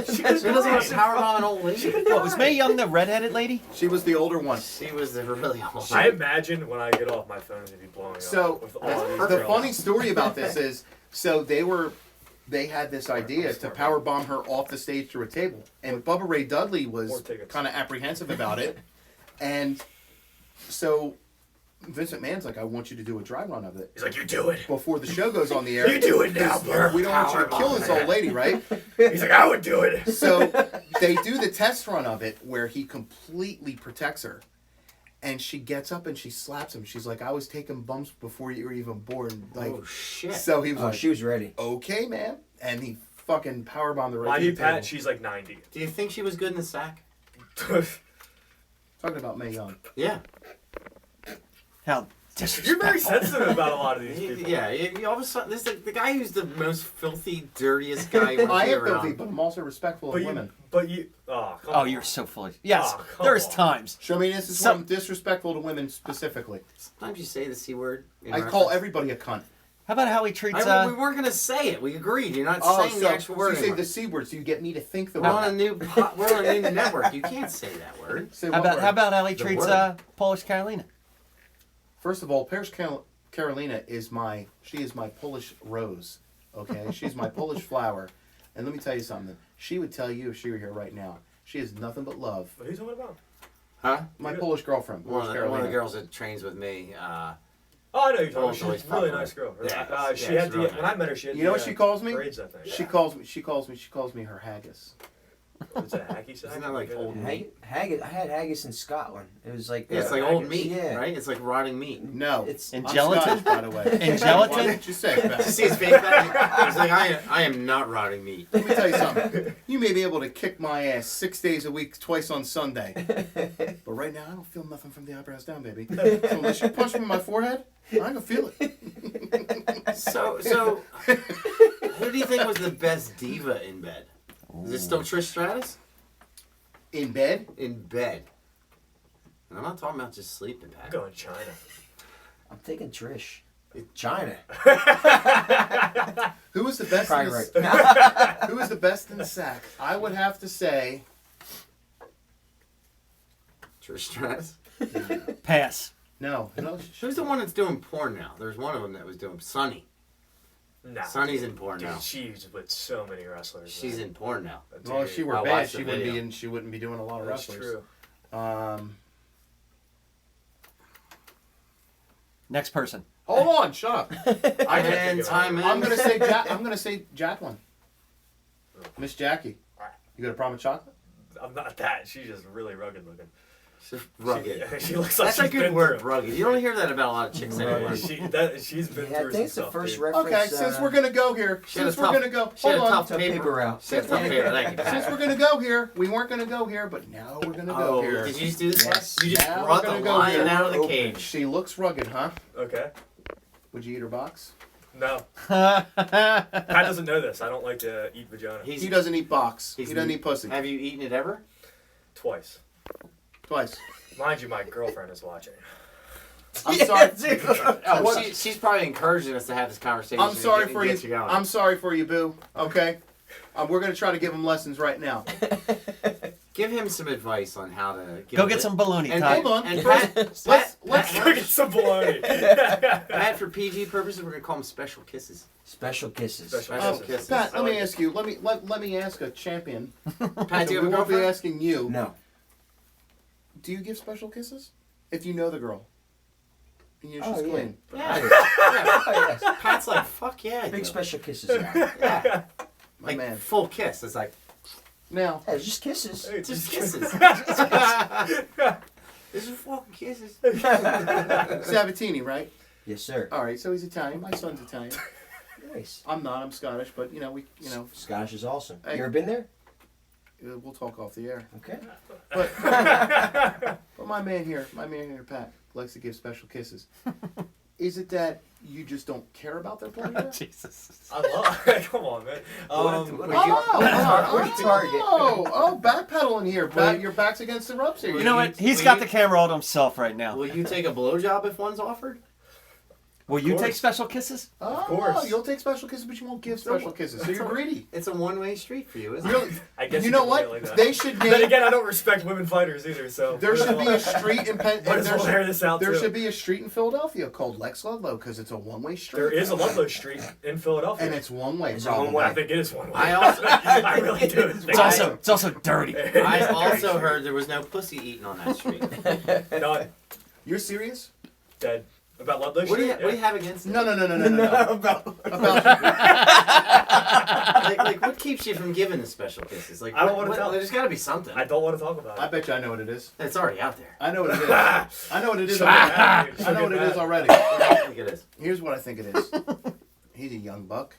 She Who doesn't want to powerbomb an old lady? What, was Mae Young the redheaded lady? She was the older one. She was the really old. I imagine when I get off my phone it'd be blowing So up with all of these the girls. funny story about this is, so they had this idea to power bomb her off the stage through a table, and Bubba Ray Dudley was Or tickets. kind of apprehensive about it, and so Vince McMahon's like, I want you to do a dry run of it He's like, you do it. before the show goes on the air. You do it now, bro. We don't want you to kill this old lady, right? He's like, I would do it. So they do the test run of it where he completely protects her. And she gets up and she slaps him. She's like, I was taking bumps before you were even born. Like, Oh shit. so he was Oh, like, she was ready. okay, man. And he fucking powerbombed the right Mind to you, the Pat, table. she's like 90. Do you think she was good in the sack? Talking about Mae Young. Yeah. How You're very disrespectful. sensitive about a lot of these people. Yeah. You all of a sudden, this is the guy who's the most filthy, dirtiest guy you I am ever filthy, around. but I'm also respectful of women. Oh, come Oh, on. you're so full of... Yes, Oh, come there's on. times. Show me this is Some- when I'm disrespectful to women specifically. Sometimes you say the C word. in I reference. call everybody a cunt. How about how he treats... We weren't gonna say it. We agreed. You're not saying so, the actual so word. you say anymore. the C word, so you get me to think the We're word. on a new. We're on a new network. You can't say that word. Say how what about word? how about how he The treats word. Polish Carolina? First of all, Carolina is my Polish rose. Okay, she's my Polish flower, and let me tell you something. She would tell you if she were here right now. She has nothing but love. What are you talking about? Huh? My Polish girlfriend, Polish One of Carolina. the girls that trains with me. Oh, I know you're talking about. She's always She's a really popular. nice girl. Yeah, She yeah, had she's the, really when I met her, she had You know the, what she calls me? braids, I think. She calls me her haggis. It's a hacky sack. Isn't that like old meat? Haggis. I had haggis in Scotland. It was like Yeah, it's uh, like old haggis. meat, Yeah. right? It's like rotting meat. No, It's And I'm gelatin? Scottish, by the way. And gelatin? Why didn't you say Did you that? see his face back? He's like, I am not rotting meat. Let me tell you something. You may be able to kick my ass 6 days a week, twice on Sunday. But right now, I don't feel nothing from the eyebrows down, baby. So unless you punch me in my forehead, I can feel it. So, who do you think was the best diva in bed? Is it still Trish Stratus? In bed? In bed. And I'm not talking about just sleeping, I'm Pat. going China. I'm taking Trish. China. Who was the best? Probably in right. Who was the best in the sack? I would have to say. Trish Stratus? Pass. No. Who's the one that's doing porn now? There's one of them that was doing Sunny. Nah. Sonny's in porn Dude, now. she's with so many wrestlers. She's man. in porn now. Well, if she were I bad, watched she the wouldn't be video. in. She wouldn't be doing a lot of That's wrestlers. true. Next person. Hold on, shut up. I can't And think of time anyone. in. I'm gonna say Jacqueline. Miss Jackie. You got a problem with chocolate? I'm not that. She's just really rugged looking. She's rugged. She looks like That's a she's good been word, through. rugged. You don't hear that about a lot of chicks anymore. She's been Yeah, I through think it's some the stuff, first dude. reference. Okay, since we're gonna go here, She had a since we're tough- gonna go, She had a hold on. tough paper route. She had a tough paper. Thank you. Since we're gonna go here, we weren't gonna go here, but now we're gonna go Oh, here. did you just do this? Yes. You just Now brought we're the gonna go lion here. out of the Open. cage. She looks rugged, huh? Okay. Would you eat her box? No. Pat doesn't know this. I don't like to eat vagina. He doesn't eat box. He he's- doesn't eat pussy. Have you eaten it ever? Twice. Twice. Mind you, my girlfriend is watching. I'm sorry. Oh, What- she's probably encouraging us to have this conversation. I'm sorry and for get you. going. I'm sorry for you, boo. Okay. We're gonna try to give him lessons right now. Give him some advice on how to Go get some baloney, And Todd. hold on. And Let's- Pat, let's Go get some bologna. Pat, for PG purposes, we're gonna call them special kisses. Special kisses. Special Special kisses. Pat, I let me like ask you. Let me ask a champion. Pat, do you have we a won't be girlfriend? asking you. No. Do you give special kisses? If you know the girl. And you know Oh, she's yeah. clean. Yeah. yeah. Oh, yes. Pat's like, fuck yeah. I Big do. special kisses. Yeah. Yeah. My Like man. full kiss. It's like Now, Hey, just kisses. Hey, just just kisses. This is fucking kisses. Sabatini, right? Yes, sir. All right, so he's Italian. My son's Italian. Nice. I'm not. I'm Scottish, but you know, Scottish is awesome. Hey. You ever been there? we'll talk off the air. Okay. But my man here, Pat, likes to give special kisses. Is it that you just don't care about their pleasure? Jesus. I love. Come on, man. What Oh, backpedaling here. Your back's against the ropes here. You know what? He's will got you- the camera all to himself right now. Will you take a blowjob if one's offered? Will you course. take special kisses? Oh, course. you'll take special kisses, but you won't give special kisses. So you're greedy. It's a one-way street for you, isn't it? Really? I guess You know could what? say it like that. They should Then name. again, I don't respect women fighters either, so. There should be a street in Penn. Might as well air this out, There too. should be a street in Philadelphia called Lex Ludlow because it's a one-way street. There is a Ludlow Street in Philadelphia. and it's one way. It's a one-way. I think it is one way. I also- I really do. It's also dirty. I also heard there was no pussy eaten on that street. None. You're serious? Dead. About Ludlow What do Street? you have against it? No. About Like, what keeps you from giving the special kisses? Like, I don't wanna tell. There's got to be something. I don't want to talk about I it. bet you I know what it is. It's already out there. I know what it is. I know what it is already. I know what it is already. What do you think it is? Here's what I think it is. He's a young buck.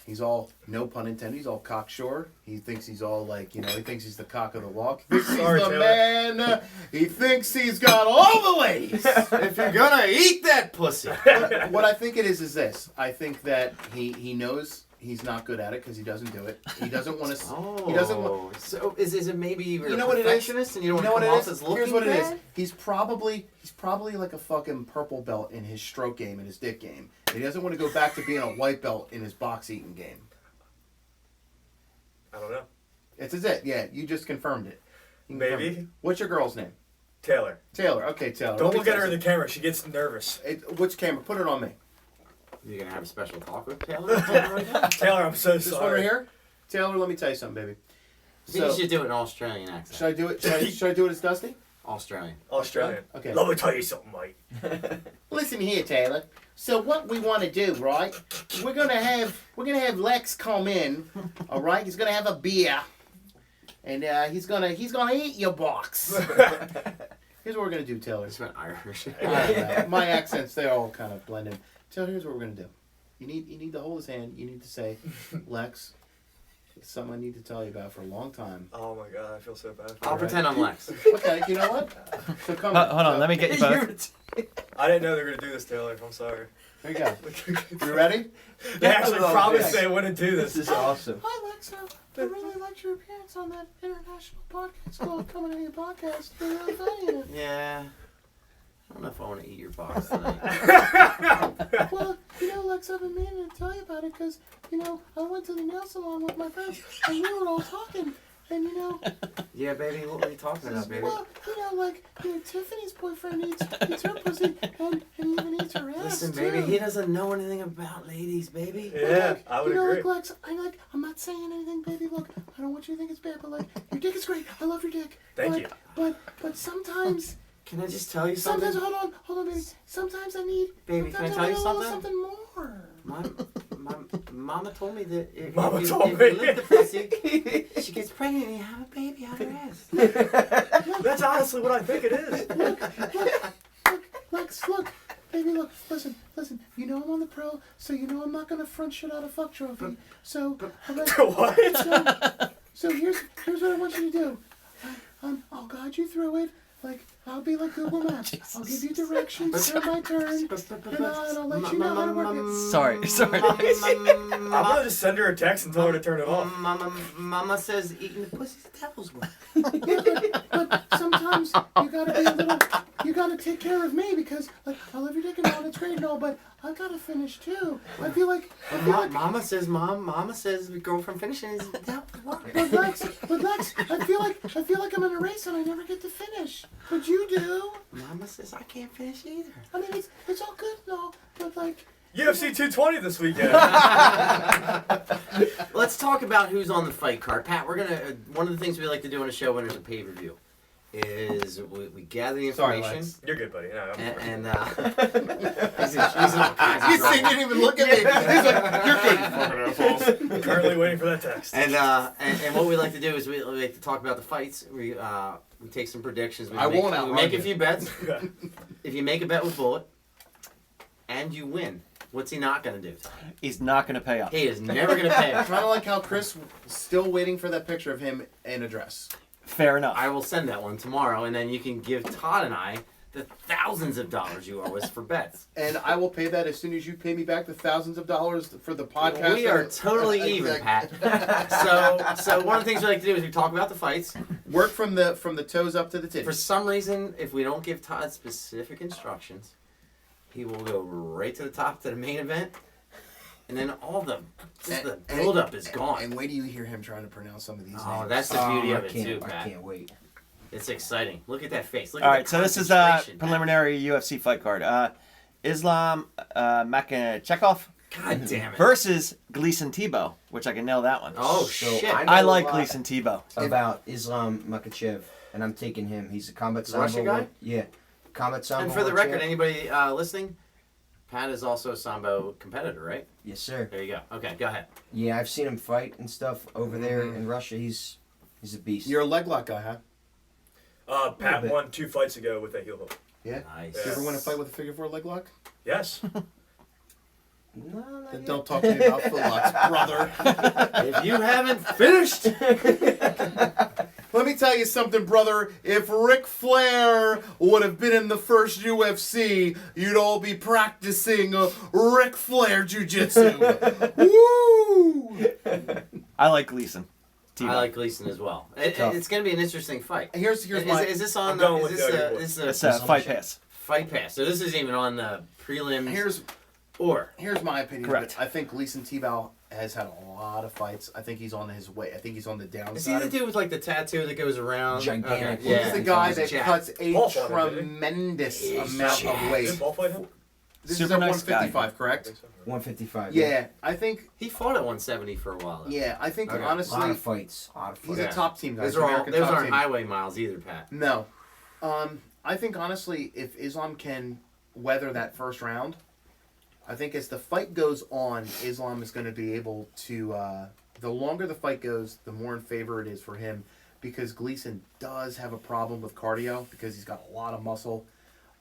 He's all, no pun intended, he's all cocksure. He thinks he's all like, he thinks he's the cock of the walk. He thinks he's Sorry, the Taylor. man. He thinks he's got all the ladies. If you're gonna eat that pussy, What I think it is this. I think that he knows he's not good at it because he doesn't do it. He doesn't want to. He doesn't want. So is it maybe you're You know a what it is? perfectionist and you don't You know want what to come it off is? as looking Here's what it is. bad? He's probably like a fucking purple belt in his stroke game and his dick game. And he doesn't want to go back to being a white belt in his box eating game. I don't know. It's it. Yeah, you just confirmed it. You confirmed Maybe. it. What's your girl's name? Taylor. Taylor. Okay, Taylor. Don't Let me look at tell her in you the camera. She gets nervous. something. Which camera? Put it on me. You're gonna have a special talk with Taylor right now? Taylor, I'm so This one sorry. right here. Taylor, let me tell you something, baby. I think you should do it in Australian accent. Should I do it? Should I do it as Dusty? Australian. Australian. Okay. Let me tell you something, mate. Listen here, Taylor. So what we want to do, right? We're gonna have Lex come in. All right. He's gonna have a beer, and he's gonna eat your box. Here's what we're gonna do, Taylor. It's went Irish. My accents, they all kind of blend in. Taylor, here's what we're gonna do. You need to hold his hand. You need to say, Lex, it's something I need to tell you about for a long time. Oh my god, I feel so bad. I'll pretend I'm Lex. Okay, you know what? So come Hold on, let me get you both. I didn't know they were gonna do this, Taylor. I'm sorry. There you go. You ready? They actually Oh, promised yes. they wouldn't do This this. is awesome. Hi, Lex. I really liked your appearance on that international podcast called Coming on Your Podcast. You're really funny in it. Yeah. I don't know if I want to eat your box tonight. Well, Lex, I've been meaning to tell you about it because, I went to the nail salon with my friends and we were all talking. And, Yeah, baby. What were you talking about, baby? well, Tiffany's boyfriend eats her pussy and he even eats her ass, Listen, too. baby. He doesn't know anything about ladies, baby. Yeah, I would agree. Lex, I'm not saying anything, baby. Look, I don't want you to think it's bad, but, your dick is great. I love your dick. Thank you. But sometimes... Can I just tell you something? Sometimes, hold on, baby. Sometimes I need. Baby, can I sometimes tell you need a little something? more. My mama told me that if Mama you told me. lick the pussy, she gets pregnant and you have a baby out her ass. That's honestly what I think it is. Lex, look. Baby, look. Listen. I'm on the pro, so I'm not gonna front shit out of fuck trophy. So, What? so here's what I want you to do. I'll guide you through it. I'll be like Google Maps. I'll give you directions turn by turn, and I'll let you know how to work it. Sorry. I'm gonna just send her a text and tell her to turn it off. Mama says eating the pussy's the devil's work. But sometimes you gotta take care of me because I love your dick and all, it's great and all, but I gotta finish too. I feel like Mama says the girlfriend finishing is the devil's work. but Lex, I feel like I'm in a race and I never get to finish. But you do. Mama says I can't finish either. I mean it's all good and all, but UFC 220 this weekend. Let's talk about who's on the fight card. Pat, we're gonna one of the things we like to do on a show when there's a pay-per-view is we gather the information. Lex. You're good, buddy. No, And he's all kinds of he trouble. didn't even look at me. He's like, you're good, you fucking assholes. I'm currently waiting for that text. And what we like to do is we like to talk about the fights. We take some predictions. We I make, won't we outrun make a you. few bets. If you make a bet with Bullet and you win, what's he not going to do? He's not going to pay up. He is never going to pay us. Kind of like how Chris is still waiting for that picture of him in a dress. Fair enough. I will send that one tomorrow, and then you can give Todd and I the thousands of dollars you owe us for bets. And I will pay that as soon as you pay me back the thousands of dollars for the podcast. We are totally even, Pat. So one of the things we like to do is we talk about the fights. Work from the toes up to the titties. For some reason, if we don't give Todd specific instructions, he will go right to the top to the main event, and then all the the And- build-up is gone. And wait till you hear him trying to pronounce some of these Oh, names. that's the beauty I of it too, can't, I Pat. can't wait. It's exciting. Look at that face. Look All at right, the so this is concentration, Pat. preliminary UFC fight card. Islam Makhachev God damn it. versus Gleason Tebow, which I can nail that one. Oh, So shit. I know I a like lot Gleason Tebow. about Islam Makhachev, and I'm taking him. He's a combat The sambo. Russian guy? Yeah, combat sambo. And for the world record, champ. anybody listening, Pat is also a Sambo competitor, right? Yes, sir. There you go. Okay, go ahead. Yeah, I've seen him fight and stuff over there in Russia. He's a beast. You're a leg lock guy, huh? Pat bit. won 2 fights ago with that heel hook. Yeah. Nice. You ever want to fight with a figure 4 leg lock? Yes. No, not Then yet. don't talk to me about foot locks, brother. If you haven't finished, Let me tell you something, brother. If Ric Flair would have been in the first UFC, you'd all be practicing Ric Flair jiu-jitsu. Woo! I like Gleason Tebow. I like Gleason as well. Tough. It's going to be an interesting fight. Here's Is, my... is this on I'm the? going Is with this the a, other is It's this a fight pass. fight pass? So this isn't even on the prelims. Here's my opinion. Correct. I think Gleason Tebow has had a lot of fights. I think he's on his way. I think he's on the downside. Is he the dude with like the tattoo that goes around? Gigantic. Okay, yeah. He's the guy that Jack. cuts a Paul fought him, didn't he? tremendous He's amount jacked. of weight. Did Paul fight him? This Super is at nice guy. 155, I correct? think so. 155. Yeah, I think. He fought at 170 for a while. Though. Yeah, I think Okay. A lot honestly, of fights. A lot of he's fights. a top team guy. Those He's are an all. American Those top aren't team. highway miles either, Pat. No. I think honestly, if Islam can weather that first round, I think as the fight goes on, Islam is going to be able to. The longer the fight goes, the more in favor it is for him, because Gleason does have a problem with cardio because he's got a lot of muscle.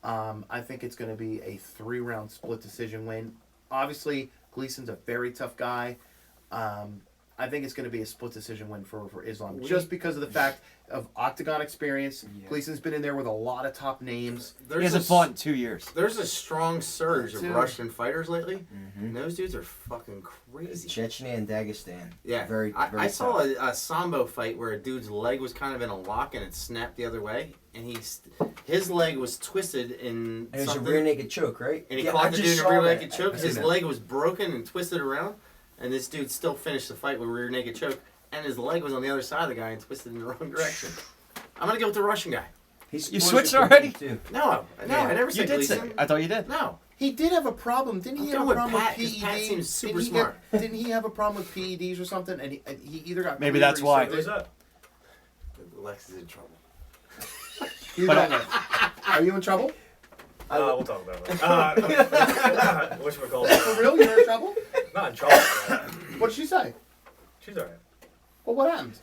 I think it's going to be a 3-round split decision win. Obviously, Gleason's a very tough guy. I think it's going to be a split decision win for Islam, just because of the fact of octagon experience. Yeah. Gleason's been in there with a lot of top names. He hasn't fought in 2 years. There's a strong surge of Too. Russian fighters lately. Mm-hmm. And those dudes are fucking crazy. Chechnya and Dagestan. Yeah, Very, very I saw tough. a Sambo fight where a dude's leg was kind of in a lock and it snapped the other way, and his leg was twisted in It was a something, rear naked choke, right? and he Yeah, caught I the just dude in a saw rear that. naked choke. I seen His that. leg was broken and twisted around, and this dude still finished the fight with a rear naked choke, and his leg was on the other side of the guy and twisted in the wrong direction. I'm gonna go with the Russian guy. He's You supposed switched to be already? too. No, I never You said did say. Gleason. I thought you did. No, He did have a problem, didn't he? I'm Have going a with problem Pat, with 'cause PEDs. Pat seems super Didn't he smart. Didn't he have a problem with PEDs or something? And he either got Maybe cleared that's or he why. still Who's did. that? Lex is in trouble. You But don't know. Are you in trouble? We'll talk about that. Whatchamacallit? For real? You're in trouble? Not in trouble. What did she say? She's alright. Well, what happened?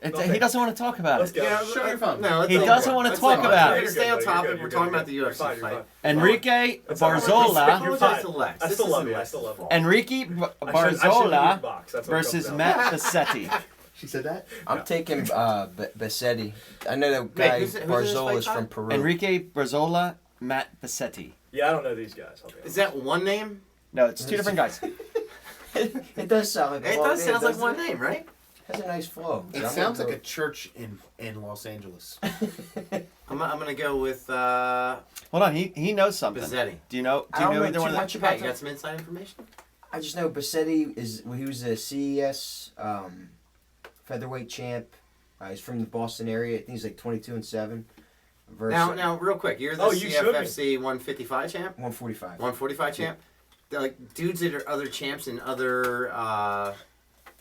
He doesn't want to talk about Let's it. go. Yeah, Show your phone. No, let's He not doesn't go. wanna Let's talk not go. about We're it. gonna stay on You're topic. good, We're you're talking good. about the You're UFC fine, you're fight. fine. Enrique That's all right. Barzola. Apologize to Lex. I This still love isn't you. I Lex's still love you. fault. Enrique I shouldn't leave your Barzola box. That's what it versus comes down Matt Bassetti. She said that? I'm taking Bassetti. I know that Wait, guy who's this Barzola fight is from time? Peru. Enrique Barzola, Matt Bassetti. Yeah, I don't know these guys. I'll be honest. Is that one name? No, it's two different guys. It does sound like a It long does name, sound like doesn't one it? name, right? Has a nice flow. It I'm sounds gonna like a church in Los Angeles. I'm gonna go with Hold on, he knows something. Bizzetti. Do you know? I Do you don't know know either too one of them? much Pat, about you that. got some inside information? I just know Bassetti he was a CES featherweight champ. He's from the Boston area. I think he's like 22-7. Now, real quick, you're the Oh, you showed me. CFFC 155 champ, 145. 145 champ. They're like dudes that are other champs in other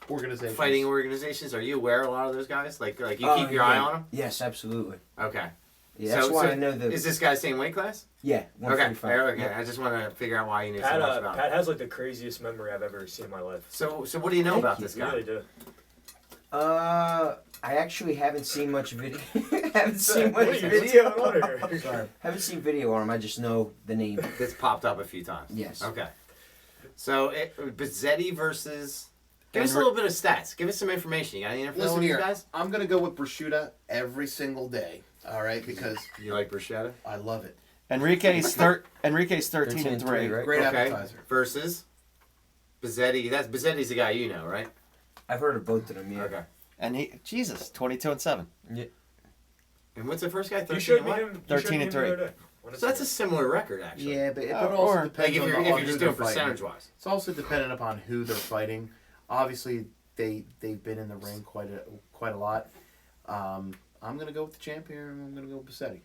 Organization. fighting organizations. Are you aware of a lot of those guys? Like you Oh, keep your eye yeah. on them? Yes, absolutely. Okay. Yeah, that's why I know the. Is this guy same weight class? Yeah, Okay. 145. Okay. Yeah. I just want to figure out why you knew so Pat, much about Pat him. has like the craziest memory I've ever seen in my life. So what do you know Thank about you. this You guy? really do. I actually haven't seen much video. haven't seen What much are you, video. what's going on here? Sorry, haven't seen video on him. I just know the name. That's popped up a few times. Yes. Okay. So Bizzetti versus. Give us a little bit of stats. Give us some information. You got any info Listen on these here, guys? I'm gonna go with prosciutto every single day. All right, because You like bruschetta? I love it. Enrique's 13 and 3. right? Great Okay. appetizer. Versus Bizzetti. Bizzetti's the guy you know, right? I've heard of both of them. Yeah. Okay. And he 22-7. And what's the first guy? 13 You showed and me what? him. 13 and you showed me him the 3. other day. So that's a similar record, actually. Yeah, but it Or- also like depends Like if on, you're, on if you're who just they're doing fighting. percentage-wise. It's also dependent upon who they're fighting. Obviously, they've been in the ring quite a lot. I'm gonna go with the champ here. I'm gonna go with Bassetti.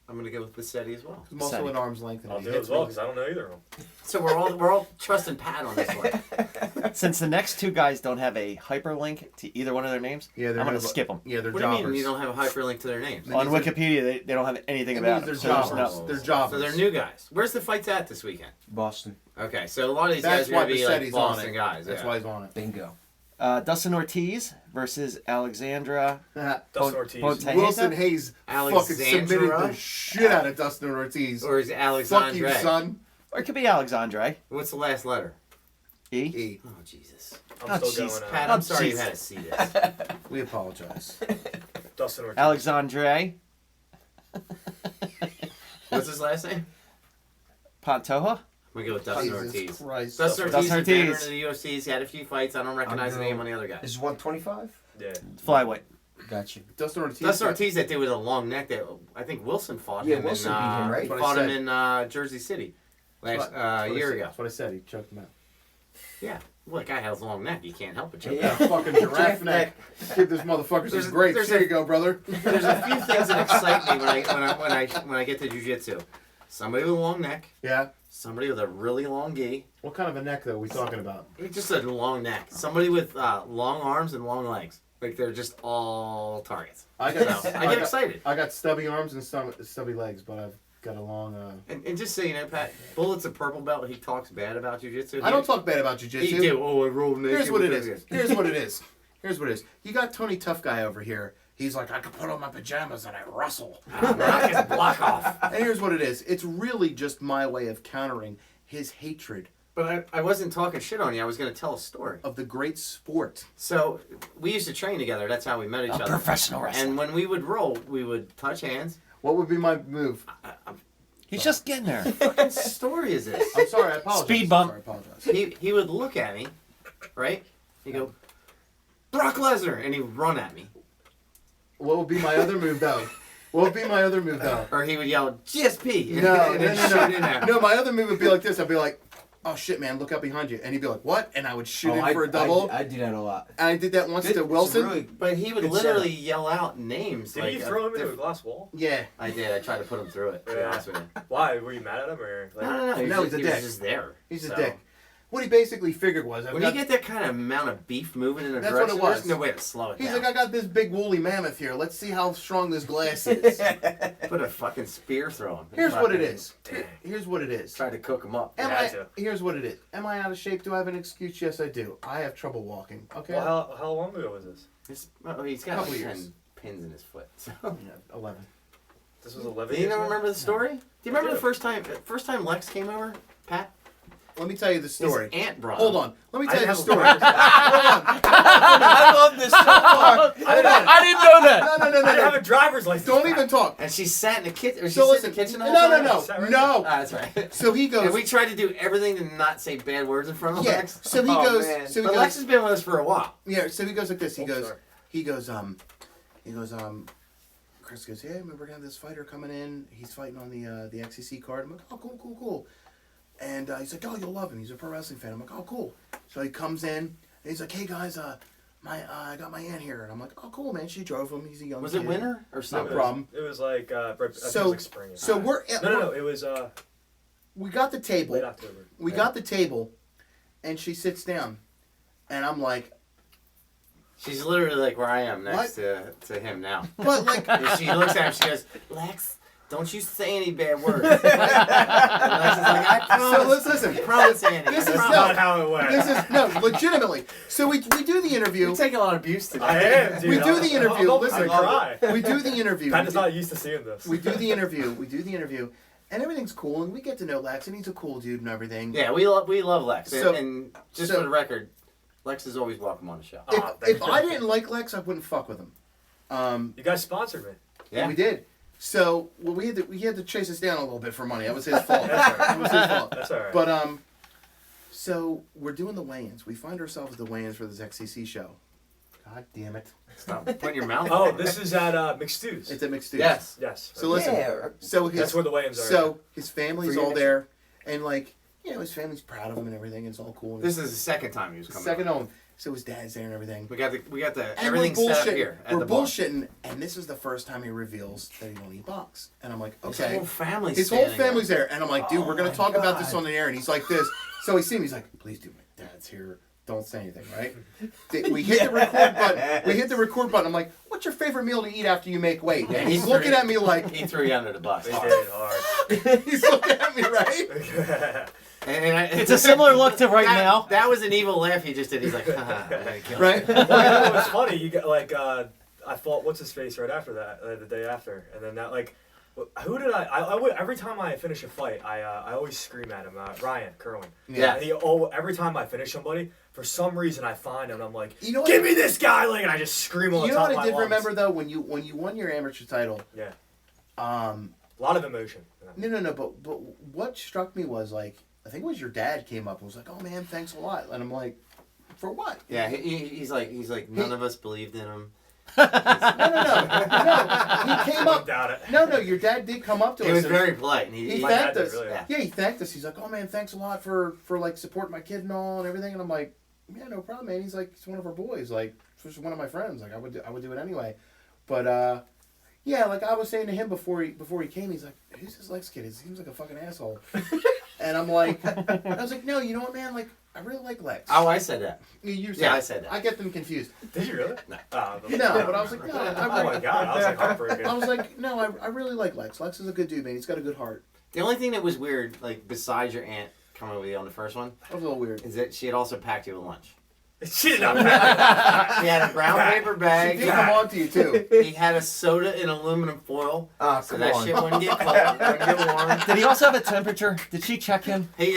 I'm gonna go with Bassetti as well. I'm also Bassetti. at arm's length. And I'll he do it hits as well really- because I don't know either of them. So we're all trusting Pat on this one. Since the next two guys don't have a hyperlink to either one of their names, Yeah, they're I'm going to no- skip them. Yeah, they're What do you jobbers. mean you don't have a hyperlink to their names? That On means Wikipedia, they don't have anything It about means them. they're So there's jobbers. no. They're jobbers. So they're new guys. Where's the fights at this weekend? Boston. Okay, so a lot of these That's guys are why gonna be like Bassetti's on Boston it. guys. That's yeah. why he's on it. Bingo. Dustin Ortiz versus Alexandra Dustin Ortiz. Tejeda? Wilson Hayes fucking submitted Alexandra? the shit out of Dustin Ortiz. Or is it Fuck you, Alexandre? son. Or it could be Alexandre. What's the last letter? E. E. Oh Jesus. I'm Oh, still jeez, going. Pat, Oh, I'm sorry you jeez. had to see this. We apologize. Dustin Ortiz. Alexandre What's his last name? Pantoja. I'm gonna go with Dustin Jesus Ortiz. Christ. Dustin Ortiz Dustin is a veteran Ortiz. of the UFC. He's had a few fights. I don't recognize the I'm name on the other guy. This is 125? Yeah. Flyweight. Got you. Dustin Ortiz. Dustin Ortiz, that dude with a long neck. That I think Wilson fought Yeah, him. Wilson in, beat him, right? That's what I Fought him said. in Jersey City That's last what I year said. ago. That's what I said. He choked him out. Yeah. Well, that guy has a long neck. You can't help but choke. Yeah. Got a fucking giraffe neck. Give this motherfucker some grapes. There you go, brother. There's a few things that excite me when I get to jiu-jitsu. Somebody with a long neck. Yeah. Somebody with a really long gi. What kind of a neck, though, are we talking about? Just a long neck. Somebody with long arms and long legs. Like they're just all targets. I So, got, I get excited. I got stubby arms and stubby legs, but I've got a long. And just so you know, Pat, Bullet's a purple belt. He talks bad about jiu-jitsu. I don't talk bad about He jujitsu. do. Oh, I rolled naked. Here's what it with is. this. Here's what it is. Here's what it is. You got Tony Tough Guy over here. He's like, I can put on my pajamas and I wrestle. Knock his block off. And here's what it is. It's really just my way of countering his hatred But I wasn't talking shit on you. I was going to tell a story. of the great sport. So we used to train together. That's how we met each other. Professional wrestler. And when we would roll, we would touch hands. What would be my move? He's just getting there. What story is this? I'm sorry, I apologize. Speed bump. I'm sorry, I apologize. He would look at me, right? He'd go, Brock Lesnar, and he'd run at me. What would be my other move, though? What would be my other move, though? Or he would yell, GSP, and, No, and then no, shoot in at me. No, my other move would be like this. I'd be like, oh shit, man, look out behind you. And he'd be like, what? And I would shoot in for a double. I do that a lot. And I did that once to It's Wilson. really- But he would Good literally yell out names. Did like you throw him into a diff- glass wall? Yeah. I did. I tried to put him through it. To be Yeah. honest with you. Why? Were you mad at him or? Like, No. No, he's a he dick. was just there. He's a So, dick. What he basically figured was, When you get that kind of amount of beef moving in a That's what direction, it was. there's no way to slow it he's down. like, I got this big woolly mammoth here. Let's see how strong this glass is. Put a fucking spear through him. Here's what it Fucking- is. Here's what it is. Try to cook him up. Here's what it is. Am I out of shape? Do I have an excuse? Yes, I do. I have trouble walking. Okay. Well, how long ago was this? He's got Couple like years. 10 pins in his foot. So. Yeah, 11. This was 11 Do you years never ago? remember the story? Do you remember I the do. first time Lex came over, Pat? Let me tell you the story. His aunt brought Hold him. on. Let me I tell you the didn't story. have Hold I love this so much. I didn't know that. on. I didn't have No. a driver's license. Don't even talk. And she sat in the kitchen. Or she So sat listen. in the kitchen the No, whole no, time? no, Is that right? no. Ah, that's right. So he goes. And we tried to do everything to not say bad words in front of Yeah. Lex. So he Oh, goes. man. So he But Lex goes. has been with us for a while. Yeah. So he goes like this. He Oh, goes. sorry. He goes. Chris goes, yeah, we're gonna have this fighter coming in. He's fighting on the XCC card. I'm like, oh, cool. And he's like, oh, you'll love him. He's a pro wrestling fan. I'm like, oh, cool. So he comes in and he's like, hey guys, I got my aunt here. And I'm like, oh, cool, man. She drove him. He's a young Was kid. it winter or No summer? problem. It was like right, I think it So- was like spring. So we're at, No. It was we got the table. late October. We got the table, and she sits down, and I'm like, She's literally like where I am next to him now. but like, And she looks at him, she goes, Lex, don't you say any bad words. And Lex is like, I promise. so let's listen. I promise, Andy. This I is promise." Not how it went. This is no, legitimately. So we do the interview. You're taking a lot of abuse today. I am, dude. We do the interview. I'm Listen, gonna cry. We do the interview. Pat is not used to seeing this. We do the interview, and everything's cool, and we get to know Lex, and he's a cool dude and everything. Yeah, we love Lex. So- and just so- for the record, Lex is always welcome on the show. If, Aw, thank if you. I didn't like Lex, I wouldn't fuck with him. You guys sponsored me. Yeah. We did. So well, we had to chase us down a little bit for money. That was his fault. That's all right. It was his fault. That's all right. But so we're doing the weigh-ins. We find ourselves at the weigh-ins for this XCC show. God damn it. Stop putting your mouth. Oh, on it. this is at McStew's. It's a mixed dude. Yes. Yes. So listen. Yeah. So his, That's where the Williams are. So his family's For your all next- there, and like his family's proud of him and everything. It's all cool. This is the second time he was coming. second home. So his dad's there and everything. We got the And everything we're set up bullshitting. here at We're the bar. bullshitting, and this is the first time he reveals that he don't eat box. And I'm like, His okay. whole family's His whole standing family's there, and I'm like, dude, Oh we're gonna my talk about this God. on the air. And he's like this. So he sees me. He's like, please do. My dad's here. Don't say anything, right? We hit the record button. We hit the record button. I'm like, what's your favorite meal to eat after you make weight? And he's looking at me like, He threw you under the bus. They hard. did hard. he's looking at me, right? It's a similar look to right now. That was an evil laugh he just did. He's like, I'm gonna kill Right? Well, you know, it was funny. You got like I fought what's his face right after that, the day after, and then that like, who did I would, every time I finish a fight, I always scream at him, Ryan Kerwin. Yeah. And every time I finish somebody, for some reason I find him, and I'm like, You know what? give me this guy, like, and I just scream on You the know top what of I my did lungs. remember though when you won your amateur title. Yeah, A lot of emotion. No. But what struck me was like I think it was your dad came up and was like, "Oh man, thanks a lot," and I'm like, "For what?" Yeah, he's like none of us believed in him. No. He came up. Doubt it. No. Your dad did come up to us. He was and- very polite. And He My dad thanked did, us. really. Yeah. Yeah, he thanked us. He's like, "Oh man, thanks a lot for like supporting my kid and all and everything." And I'm like, "Yeah, no problem, man." He's like, "It's one of our boys. Like, it's one of my friends. Like, I would do it anyway." But yeah, like I was saying to him before he came, he's like, "Who's this Lex kid? He seems like a fucking asshole." And I'm like, I was like, "No, you know what, man? Like, I really like Lex." Oh, I said that. You Yeah, I said that. I get them confused. Did you really? No. No, but I was like, no, Oh my god, I was like heartbroken. I was like, no, I really like Lex. Lex is a good dude, man. He's got a good heart. The only thing that was weird, like besides your aunt coming with you on the first one, That was a little weird. is that she had also packed you a lunch. She did not pack. She had a brown paper She bag. did come on to you too. He had a soda in aluminum foil, Ah, so come that on. shit wouldn't get cold, wouldn't get warm. Did he also have a temperature? Did she check him? We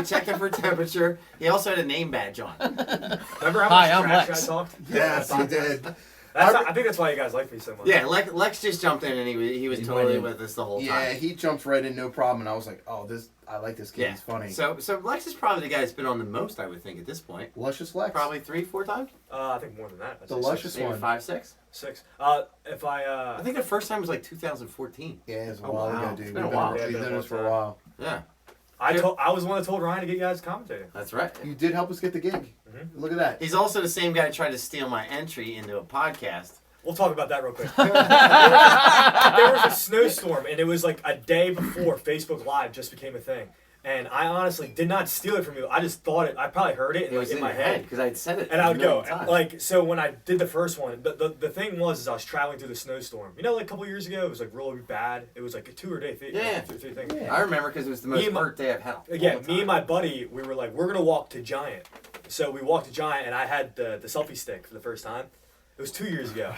checked him for temperature. He also had a name badge on. Remember how Hi, much I'm trash Lex. I talked? Yes, he did. I think that's why you guys like me so much. Yeah, Lex just jumped in and he was He totally went in. with us the whole Yeah, time. he jumped right in, no problem. And I was like, oh, I like this kid. Yeah. He's funny. So Lex is probably the guy that's been on the most, I would think, at this point. Luscious Lex. Probably 3-4 times. I think more than that. I'd The say luscious six. Maybe one. 5-6. 6. If I think the first time was like 2014. Yeah, it was a Oh, while wow. ago, dude. It's been a We've while. Yeah, We've been been a doing this for a long while. Yeah, I was the one that told Ryan to get you guys commentating. that's right. You did help us get the gig. Mhm. Look at that. He's also the same guy that tried to steal my entry into a podcast. We'll talk about that real quick. There was a snowstorm, and it was like a day before Facebook Live just became a thing. And I honestly did not steal it from you. I just thought it. I probably heard it, It was in my your head. because I had said it. And I would go, times. like, so when I did the first one, the thing was, I was traveling through the snowstorm. You know, like a couple years ago, it was like really bad. It was like a 2-day thing. Yeah. Thing. Yeah. I remember because it was the most Me and my- hurt day of hell. Yeah, all the me time. and my buddy, we were like, we're going to walk to Giant. So we walked to Giant, and I had the selfie stick for the first time. It was 2 years ago.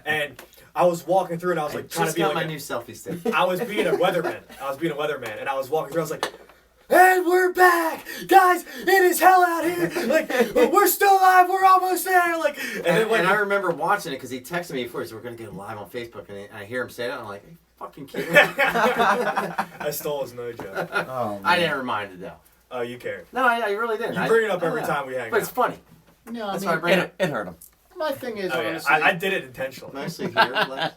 And I was walking through, and I was I like, trying just to be got like, my new selfie stick. I was being a weatherman. And I was walking through. I was like, "And we're back, guys! It is hell out here. Like, we're still alive. We're almost there." Like, And I remember watching it because he texted me before, so we're gonna get live on Facebook, and I hear him say that, and I'm like, "Are you fucking kidding me?" I stole his mojo. Oh, man. I didn't remind it though. Oh, you cared. No, I really didn't. You bring it up I every know. time we hang But it's out. funny. No, I That's mean, why I bring it up. It hurt him. my thing is, Oh, yeah. honestly, I did it intentionally. Mostly here. Lex.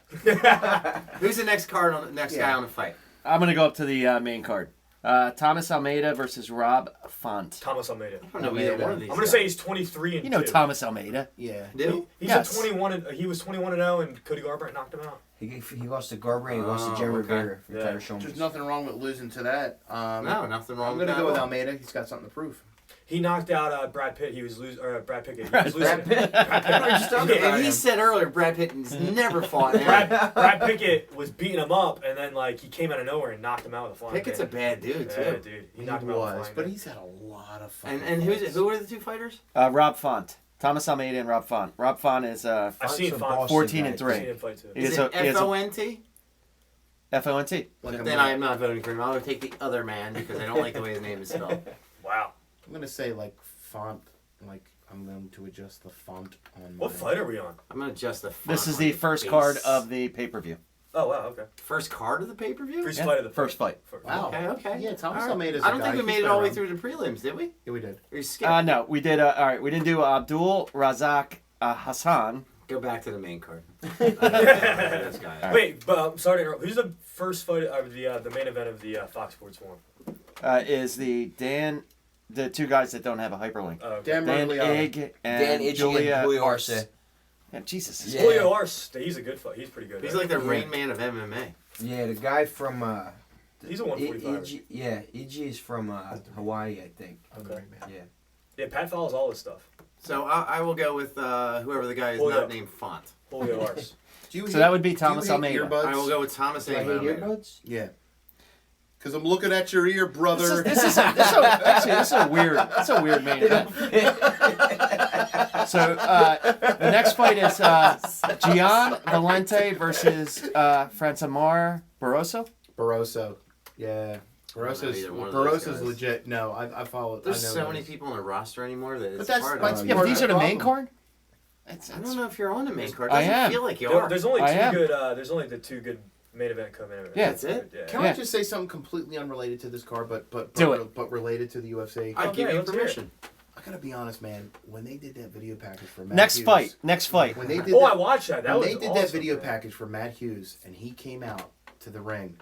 Who's the next card on the next guy Yeah. on the fight? I'm gonna go up to the main card. Thomas Almeida versus Rob Font. Thomas Almeida. I don't know either one of these. I'm gonna say he's 23 and You know 2. Thomas Almeida. yeah. Do? He's Yes. a 21. He was 21 and 0, and Cody Garbrandt knocked him out. He lost to Garber and he lost to Oh, Jeremy okay. Rivera from Yeah. Tyler Shulman. There's nothing wrong with losing to that. No, nothing wrong I'm with gonna that. go with at all. Almeida. He's got something to prove. He knocked out Brad Pitt. He was losing. Brad Pickett. He Brad was losing. Pitt. Brad Pitt. Just talking about And he him. said earlier, Brad Pitt has never fought him. Brad Pickett was beating him up, and then like he came out of nowhere and knocked him out with a flying Pickett's a kick. bad dude too. Yeah, dude. He knocked him out with a flying but kick. he's had a lot of fun. And who are the two fighters? Rob Font. Thomas Almeida and Rob Font. Rob Font is I've seen Some Font. Boston 14 guy. and 3. I've seen him fight too. He is Is a- it he is a- FONT? FONT. Like Then I am not voting for him. I would take the other man because I don't like the way his name is spelled. Wow. I'm gonna say like font. Like I'm going to adjust the font on. What my- fight are we on? I'm gonna adjust the font. This is on the your first face. card of the pay-per-view. Oh wow. Okay. First card of the pay per view. First Yeah, fight of the first fight. Wow. Okay. Yeah, Thomas All right. Almeida's. I don't a think guy. we made He's it all the way been through the prelims, did we? around. Yeah, we did. Or you skipped? No, we did. All right, we didn't do Abdul Razak Hassan. Go back to the main card. This guy. Wait, but I'm sorry to interrupt. Who's the first fight of the main event of the Fox Sports one? Is the two guys that don't have a hyperlink. Dan Dan Miragliano. Ig and Dan Ig Julia and Julio Arce. Arce. Yeah, Jesus. Yeah. Julio Arce, he's a good fight. He's pretty good. He's like the Rain Man of MMA. Yeah, the guy from He's a 145. Ig is from Hawaii, I think. Okay. Yeah. Yeah, Pat follows all this stuff. So I will go with whoever the guy is Julio. not named Font. Julio Arce. Do you So that would be do you Thomas hate Almeida. earbuds? I will go with Thomas Do I hate Almeida. earbuds? Yeah. Because I'm looking at your ear, brother. This is a weird main event. So the next fight is Gian Valente versus Francimar Barroso. Barroso. Yeah. I don't know Barroso's either one of those Barroso's guys. legit. No, I follow. There's I know so those. many people on the roster anymore that it's that's- hard. that's to Yeah, but these are the main problem. card. I don't know if you're on the main card. It I doesn't am. feel like you are. There's only I two am. good. There's only the two good main event coming in. Yeah. That's it? Yeah. Can I just say something completely unrelated to this card, but Do it. but related to the UFC? I give you let's hear it. permission. I gotta be honest, man. When they did that video package for Matt Next Hughes, fight. Next fight. When they did Oh, that, I watched that. That when was they did awesome, that video man. package for Matt Hughes and he came out to the ring,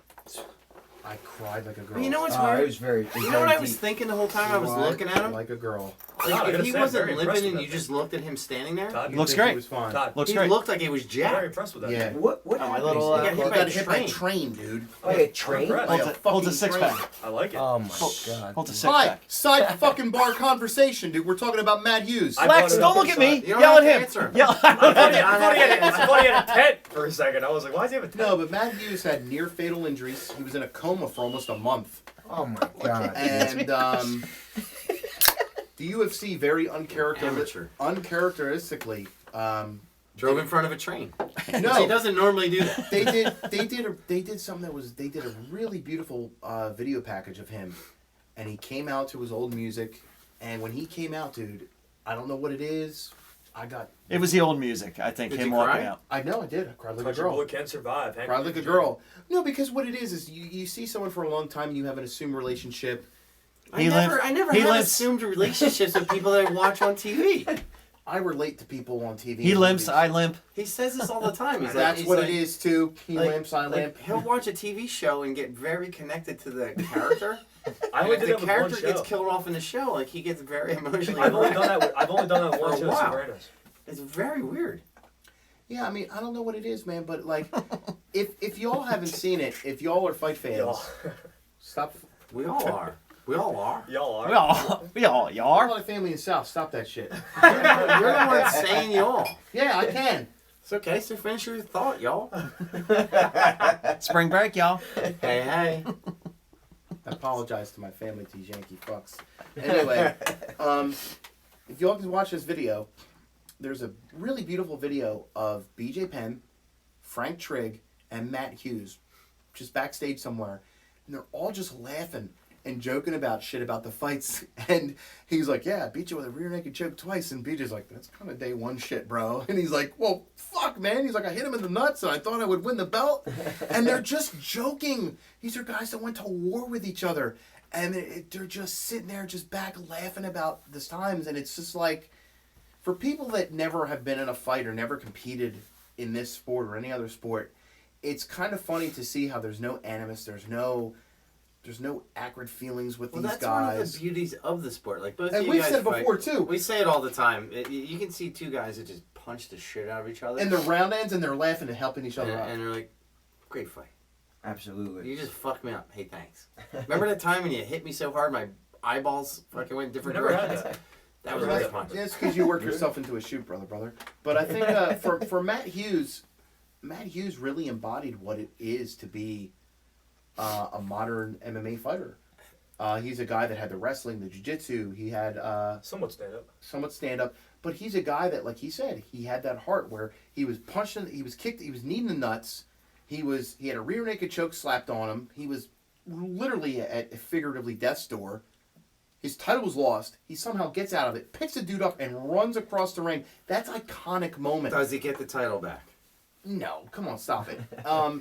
I cried like a girl. But you know what's It weird? was very. You know what I was thinking the whole time I was Cried looking at him? like a girl. God, I Like, if gotta he say, I'm wasn't very impressed limping with and you that. just looked at him standing there, Todd, You Looks think great. He was fine. Todd, Looks he great. looked like he was I'm jacked. very impressed with that. Yeah. What Oh, my happened? little, uh, he got hit He by got a hit by a train. train, dude. Oh, yeah, train. impressed. Holds Like a fucking six train. pack. I like it. Oh my god. Holds a six Hi, pack. side fucking bar conversation, dude. We're talking about Matt Hughes. I Flex, brought it don't up look at me. You don't Yell at have to him. answer. Yell. I thought he had a tent for a second. I was like, why does he have a tent? No, but Matt Hughes had near fatal injuries. He was in a coma for almost a month. Oh my god. And the UFC very Amateur. uncharacteristically Drove in front of a train. He no doesn't normally do that. they did something that was they did a really beautiful video package of him, and he came out to his old music, and when he came out, dude, I don't know what it is. It was the old music, I think, Did him you walking cry? out. I know I did. I cried like a Touch a girl. bullet can't survive. Hank Cried like a girl. No, because what it is you see someone for a long time and you have an assumed relationship. I He never lives- he had lives- assumed relationships with people that I watch on TV. I relate to people on TV. He and limps, movies. I limp. He says this all the time. He's That's he's what like, it is too. He like- limps, I limp. He'll watch a TV show and get very connected to the character. I And only if did the that with one character show. gets killed off in the show, like he gets very emotionally. I've only done involved. that. I've only done that with For one a show, while. Sopranos. It's very weird. Yeah, I mean, I don't know what it is, man, but like, if y'all haven't seen it, if y'all are fight fans, Y'all, stop. We all are. We all are. y'all are. Y'all Y'all are. got a family in the South. Stop that shit. You're the one saying y'all. Yeah, I can. It's okay. So finish your thought, y'all. Spring break, y'all. Hey, hey. I apologize to my family, to these Yankee fucks. Anyway, if y'all can watch this video, there's a really beautiful video of BJ Penn, Frank Trigg, and Matt Hughes just backstage somewhere, and they're all just laughing and joking about shit about the fights. And he's like, yeah, I beat you with a rear naked choke twice. And BJ's like, that's kind of day one shit, bro. And he's like, well, fuck, man. He's like, I hit him in the nuts and I thought I would win the belt. And they're just joking. These are guys that went to war with each other. And they're just sitting there just back laughing about this times. And it's just like, for people that never have been in a fight or never competed in this sport or any other sport, it's kind of funny to see how there's no animus, there's no acrid feelings with Well, these that's one of guys. the beauties of the sport. Like both And of you we've guys said it fight. before too. We say it all the time. You can see two guys that just punch the shit out of each other. And the round ends and they're laughing and helping each other out. and they're like, great fight. Absolutely. You just fucked me up. Hey, thanks. Remember that time when you hit me so hard my eyeballs fucking went different Never had directions? That was a That's- great punch. It's because you work yourself into a shoot, brother. But I think for Matt Hughes really embodied what it is to be a modern MMA fighter. He's a guy that had the wrestling, the jiu-jitsu. He had Somewhat stand up. somewhat stand-up. But he's a guy that, like he said, he had that heart where he was punching, he was kicked, he was kneed in the nuts. He had a rear naked choke slapped on him. He was literally at figuratively death's door. His title was lost. He somehow gets out of it, picks a dude up, and runs across the ring. That's iconic moment. Does he get the title back? No, come on, stop it.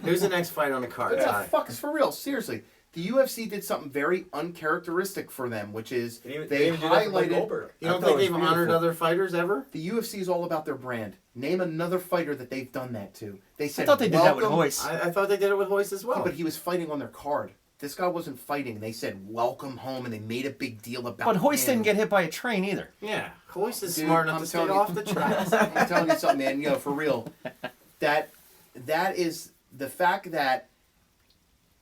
Who's the next fight on the card? What the Ty? fuck is for real? Seriously, The UFC did something very uncharacteristic for them, which is They they even do that for Mike highlighted. Goldberg. You don't I thought think it was they've honored beautiful. other fighters ever? The UFC is all about their brand. Name another fighter that they've done that to. They I said, thought they did that with "Welcome." Hoist. I thought they did it with Hoist as Yeah, well. but he was fighting on their card. This guy wasn't fighting. They said, "Welcome home," and they made a big deal about. But Hoist him. didn't get hit by a train either. Yeah, Hoist is Dude, smart enough I'm to stay telling you- off the tracks. I'm telling you something, man. You know, for real. That is the fact that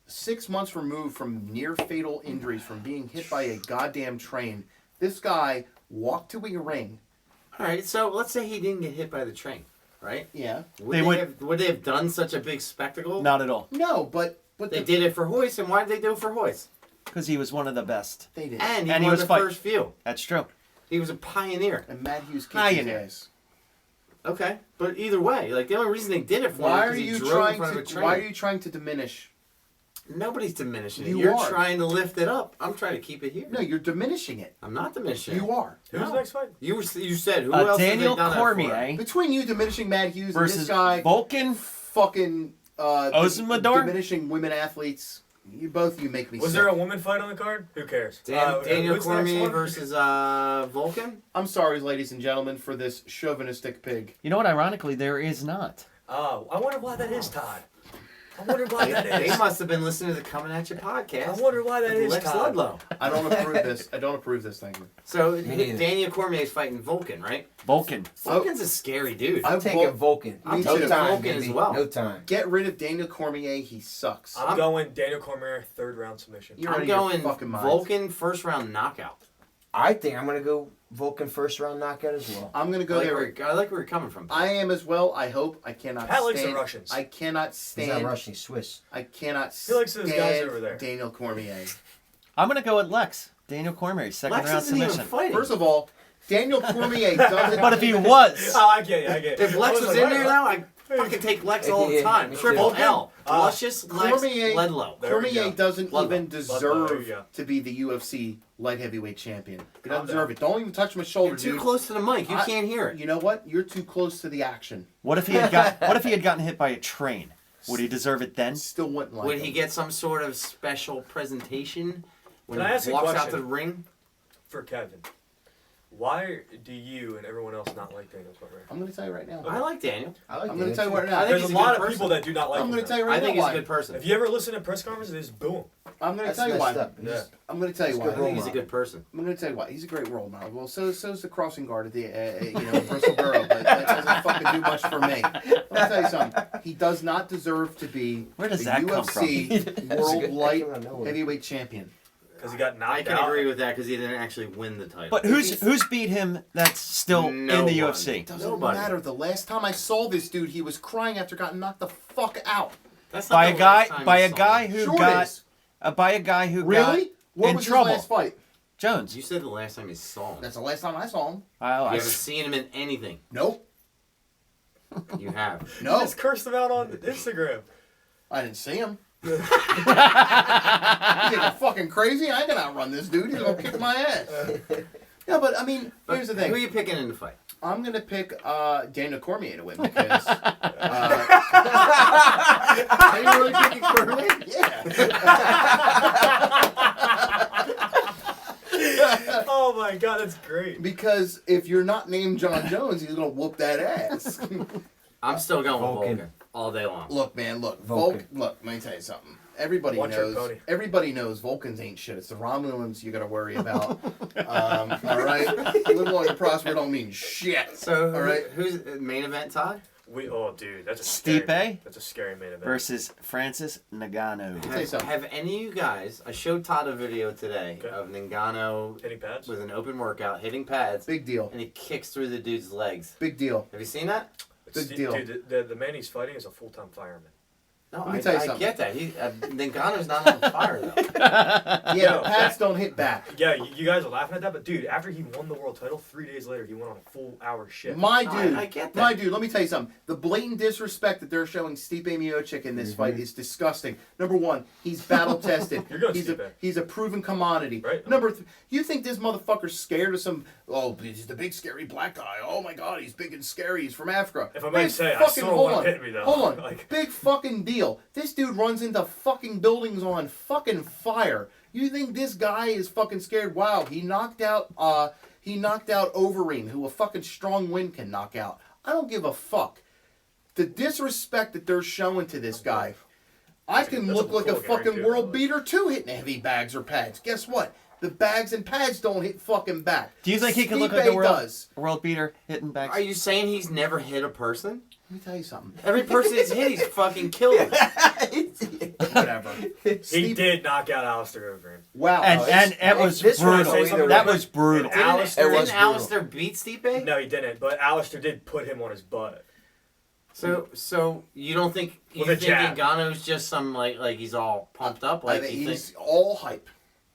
6 months removed from near fatal injuries from being hit by a goddamn train, this guy walked to a ring. All right, so let's say he didn't get hit by the train, right? Yeah. Would they have done such a big spectacle? Not at all. No, but They did it for Hoist, and why did they do it for Hoist? Because he was one of the best. They did. And And he he was was the fight- first few. That's true. He was a pioneer. And Matt Hughes kicked Hi, his in there. ass. Okay, but either way, like the only reason they did it for Why him are is you because he drove in trying front of a to? train. Why are you trying to diminish? Nobody's diminishing it. You You're are. trying to lift it up. I'm trying to keep it here. No, you're diminishing it. I'm not diminishing it. You are. Who's No. the next fight? You said who else Daniel have they done that Cormier Between you diminishing Matt Hughes and versus this guy Vulcan. fucking Ozenmador? diminishing women athletes, you make me Was sick. there a woman fight on the card? Who cares? for? Daniel who's the next Cormier one? versus Vulcan? I'm sorry, ladies and gentlemen, for this chauvinistic pig. You know what? Ironically, there is not. Oh, I wonder why that is, Todd. I wonder why that They is. must have been listening to the Coming At You I podcast. wonder why that with is, Lex Todd. Ludlow. I don't approve this. I don't approve this. Thank you. So Me neither. Daniel Cormier is fighting Vulcan, right? Vulcan. Vulcan's a scary dude. I'm taking Vulcan. Me no too. time, Vulcan as baby. well. No time. Get rid of Daniel Cormier. He sucks. I'm going Daniel Cormier, 3rd round submission. You're out I'm of your going fucking mind. Vulcan first round knockout. I think I'm gonna go Vulcan first round knockout as well. I'm gonna I go like, there. where you're coming from. I am as well. I hope. I cannot Pat likes the stand. Russians. I cannot He's stand. not Russian, he's Swiss. I cannot He likes those stand guys over there. Daniel Cormier. I'm gonna go with Lex. Daniel Cormier, second Lex round isn't even submission. fighting. First of all, Daniel Cormier doesn't. But if he was, Oh, I get it. If Lex I was like, in wait, there what? now, I fucking take Lex all the Yeah, time. me too. Triple L. Luscious Lex Cormier- Ludlow. There we Cormier go. doesn't Ludlow. even Ludlow, deserve there you go. to be the UFC light heavyweight champion. He Calm doesn't deserve it. Don't even touch my shoulder, You're too dude. close to the mic. You I- can't hear it. You know what? You're too close to the action. what if he had gotten hit by a train? Would he deserve it then? Still wouldn't like Would him. he get some sort of special presentation when Can I ask he a walks out question? to the ring? For Kevin, why do you and everyone else not like Daniel Cormier? I'm going to tell you right now. I like Daniel. I like I'm going to Daniel tell you too. right now. I think There's he's a a lot good of people person. that do not like I'm him. going to tell you I right think now he's a why. good person. If you ever listen to press conferences, it's boom. I'm going to That's tell you messed why. up. Yeah. I'm going to tell you He's why. good role He's a model. good person. I'm going to tell you why. He's a great role model. Well, so's the crossing guard at the Bristol Borough, but that doesn't fucking do much for me. Let me tell you something. He does not deserve to be Where does the that come from? UFC That's World good. Light That came out of nowhere. Heavyweight Champion. Because he got I knocked can out. agree with that because he didn't actually win the title. But who's beat him? That's still No in the one. UFC. Doesn't Nobody. matter. The last time I saw this dude, he was crying after getting knocked the fuck out. That's not By a the guy, last time by you a saw guy him. who Sure it got, is. by a guy who Really? What got in was trouble. his last fight? Jones. You said the last time you saw him. That's the last time I saw him. Oh, You I haven't seen him in anything. Nope. You have. You No. just cursed him out on Instagram. I didn't see him. You think I'm fucking crazy? I ain't gonna outrun this dude. He's gonna kick my ass. Yeah, but I mean, here's the Who are thing. you picking in the fight? I'm gonna pick Daniel Cormier to win because. Are you really picking Cormier? Yeah. Oh my god, that's great. Because if you're not named John Jones, he's gonna whoop that ass. I'm still going with Vulcan. Vulcan all day long. Look, man, look, Vulcan. Look, let me tell you something. Everybody Watch your knows. pony. Everybody knows Vulcans ain't shit. It's the Romulans you got to worry about. All right, live long and prosper don't mean shit. So, All right. who's main event, Todd? Dude, that's a Stipe? scary. That's a scary main event. versus Francis Ngannou. Tell you something. Have any of you guys? I showed Todd a video today Okay. of Ngannou Hitting pads. with an open workout, hitting pads, Big deal. and he kicks through the dude's legs. Big deal. Have you seen that? Big deal. Dude, the man he's fighting is a full-time fireman. No, Let me tell you I something. get that. Ngannou's not on fire though. Yeah, Yo, the pads don't hit back. Yeah, you guys are laughing at that, but dude, after he won the world title, 3 days later, he went on a full-hour shift. My No, dude, I get that. my dude, let me tell you something. The blatant disrespect that they're showing Stipe Miocic in this fight is disgusting. Number one, he's battle tested. You're going he's Stipe. he's a proven commodity. Right. Number you think this motherfucker's scared of some? Oh, he's the big scary black guy. Oh my God, he's big and scary. He's from Africa. If I may Big say, I fucking- still don't hold want on, to hit me though. Hold on, Like, big fucking deal. deal. This dude runs into fucking buildings on fucking fire. You think this guy is fucking scared? Wow, he knocked out Overeem, who a fucking strong wind can knock out. I don't give a fuck. The disrespect that they're showing to this guy. I can look like a fucking world beater too hitting heavy bags or pads. Guess what? The bags and pads don't hit fucking back. Do you think he can look like a world beater hitting bags? Are you saying he's never hit a person? Let me tell you something. Every person he's hit, he's fucking killed him. Whatever. He did knock out Alistair Overeem. Wow. And it was brutal. That was brutal. Didn't Alistair beat Stipe? No, he didn't. But Alistair did put him on his butt. So you don't think Ngannou's just some like he's all pumped up? Like he's all hype.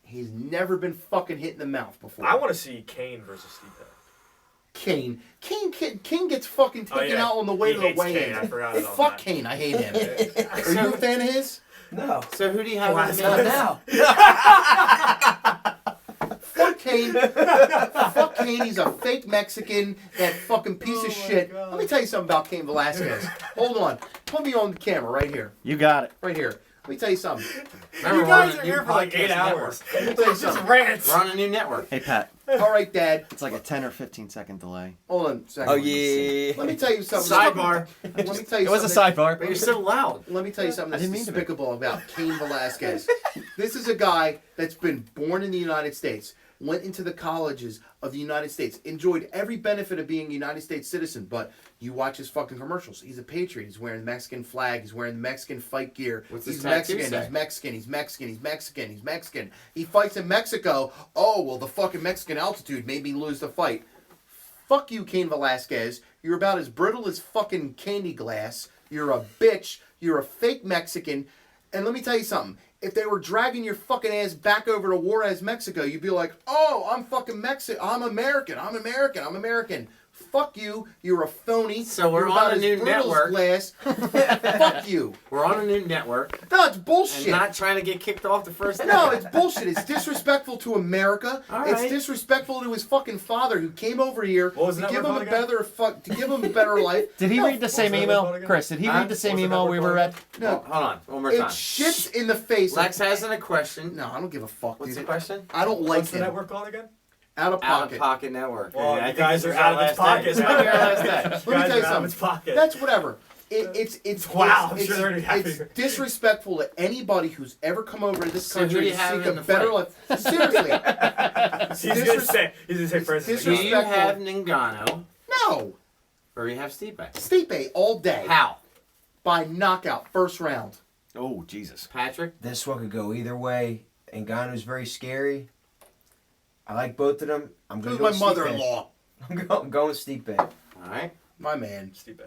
He's never been fucking hit in the mouth before. I want to see Kane versus Stipe. Kane gets fucking taken out on the way to the weigh-in. I forgot about Fuck that. Kane, I hate him. Are you a fan of his? No. So who do you have in the Not middle? now. Fuck Kane. Fuck Kane. He's a fake Mexican. That fucking piece of shit. God. Let me tell you something about Cain Velasquez. Hold on. Put me on the camera right here. You got it. Right here. Let me tell you something. Remember, You guys are here for like 8 hours. Let me tell you Just something. rants. We're on a new network. Hey, Pat. All right, Dad. It's like a 10 or 15 second delay. Hold on a second. Oh yeah. Let me tell you something. Sidebar. Let me tell you It was a something. sidebar. But you're so loud. Let me tell you something I that's didn't mean to be. despicable about Cain Velasquez. This is a guy that's been born in the United States, went into the colleges of the United States, enjoyed every benefit of being a United States citizen, but you watch his fucking commercials. He's a patriot. He's wearing the Mexican flag. He's wearing the Mexican fight gear. What's his He's tattoo Mexican. say? He's Mexican. He's Mexican. He's Mexican. He's Mexican. He fights in Mexico. Oh, well, the fucking Mexican altitude made me lose the fight. Fuck you, Cain Velasquez. You're about as brittle as fucking candy glass. You're a bitch. You're a fake Mexican. And let me tell you something. If they were dragging your fucking ass back over to Juarez, Mexico, you'd be like, oh, I'm fucking Mexican. I'm American. I'm American. I'm American. Fuck you. You're a phony. So we're You're on about a as new brittle as network. glass. Fuck you. We're on a new network. No, it's bullshit. And not trying to get kicked off the first No, network. it's bullshit. It's disrespectful to America. All It's right. disrespectful to his fucking father who came over here What was to the give him network a called better life. Did he No, read the same was that email? called again? Chris, did he read the same What's the email we network were at? No, Hold on. One more it time. shits in the face. Lex has a question. No, I don't give a fuck, What's the dude. question? I don't like What's the him. network called again? Out of Out pocket. of pocket network. Well, I you think guys this are is our out of its last pocket. day. This might be our last day. Let me Guys tell you are out of something. its pocket. That's whatever. It's Wow, I'm it's, sure they're already happy. it's disrespectful to anybody who's ever come over to this So who do country you to have seek in a the better life. Seriously, He's gonna say Francis. Do McDormand. you have Ngannou no. or you have Stipe? Stipe all day How? by knockout, first round. Oh, Jesus. Patrick? This one could go either way. Ngannou's very scary. I like both of them. I'm Who's going to my go with Stipe. mother-in-law? I'm going with Stipe. All right. My man. Stipe.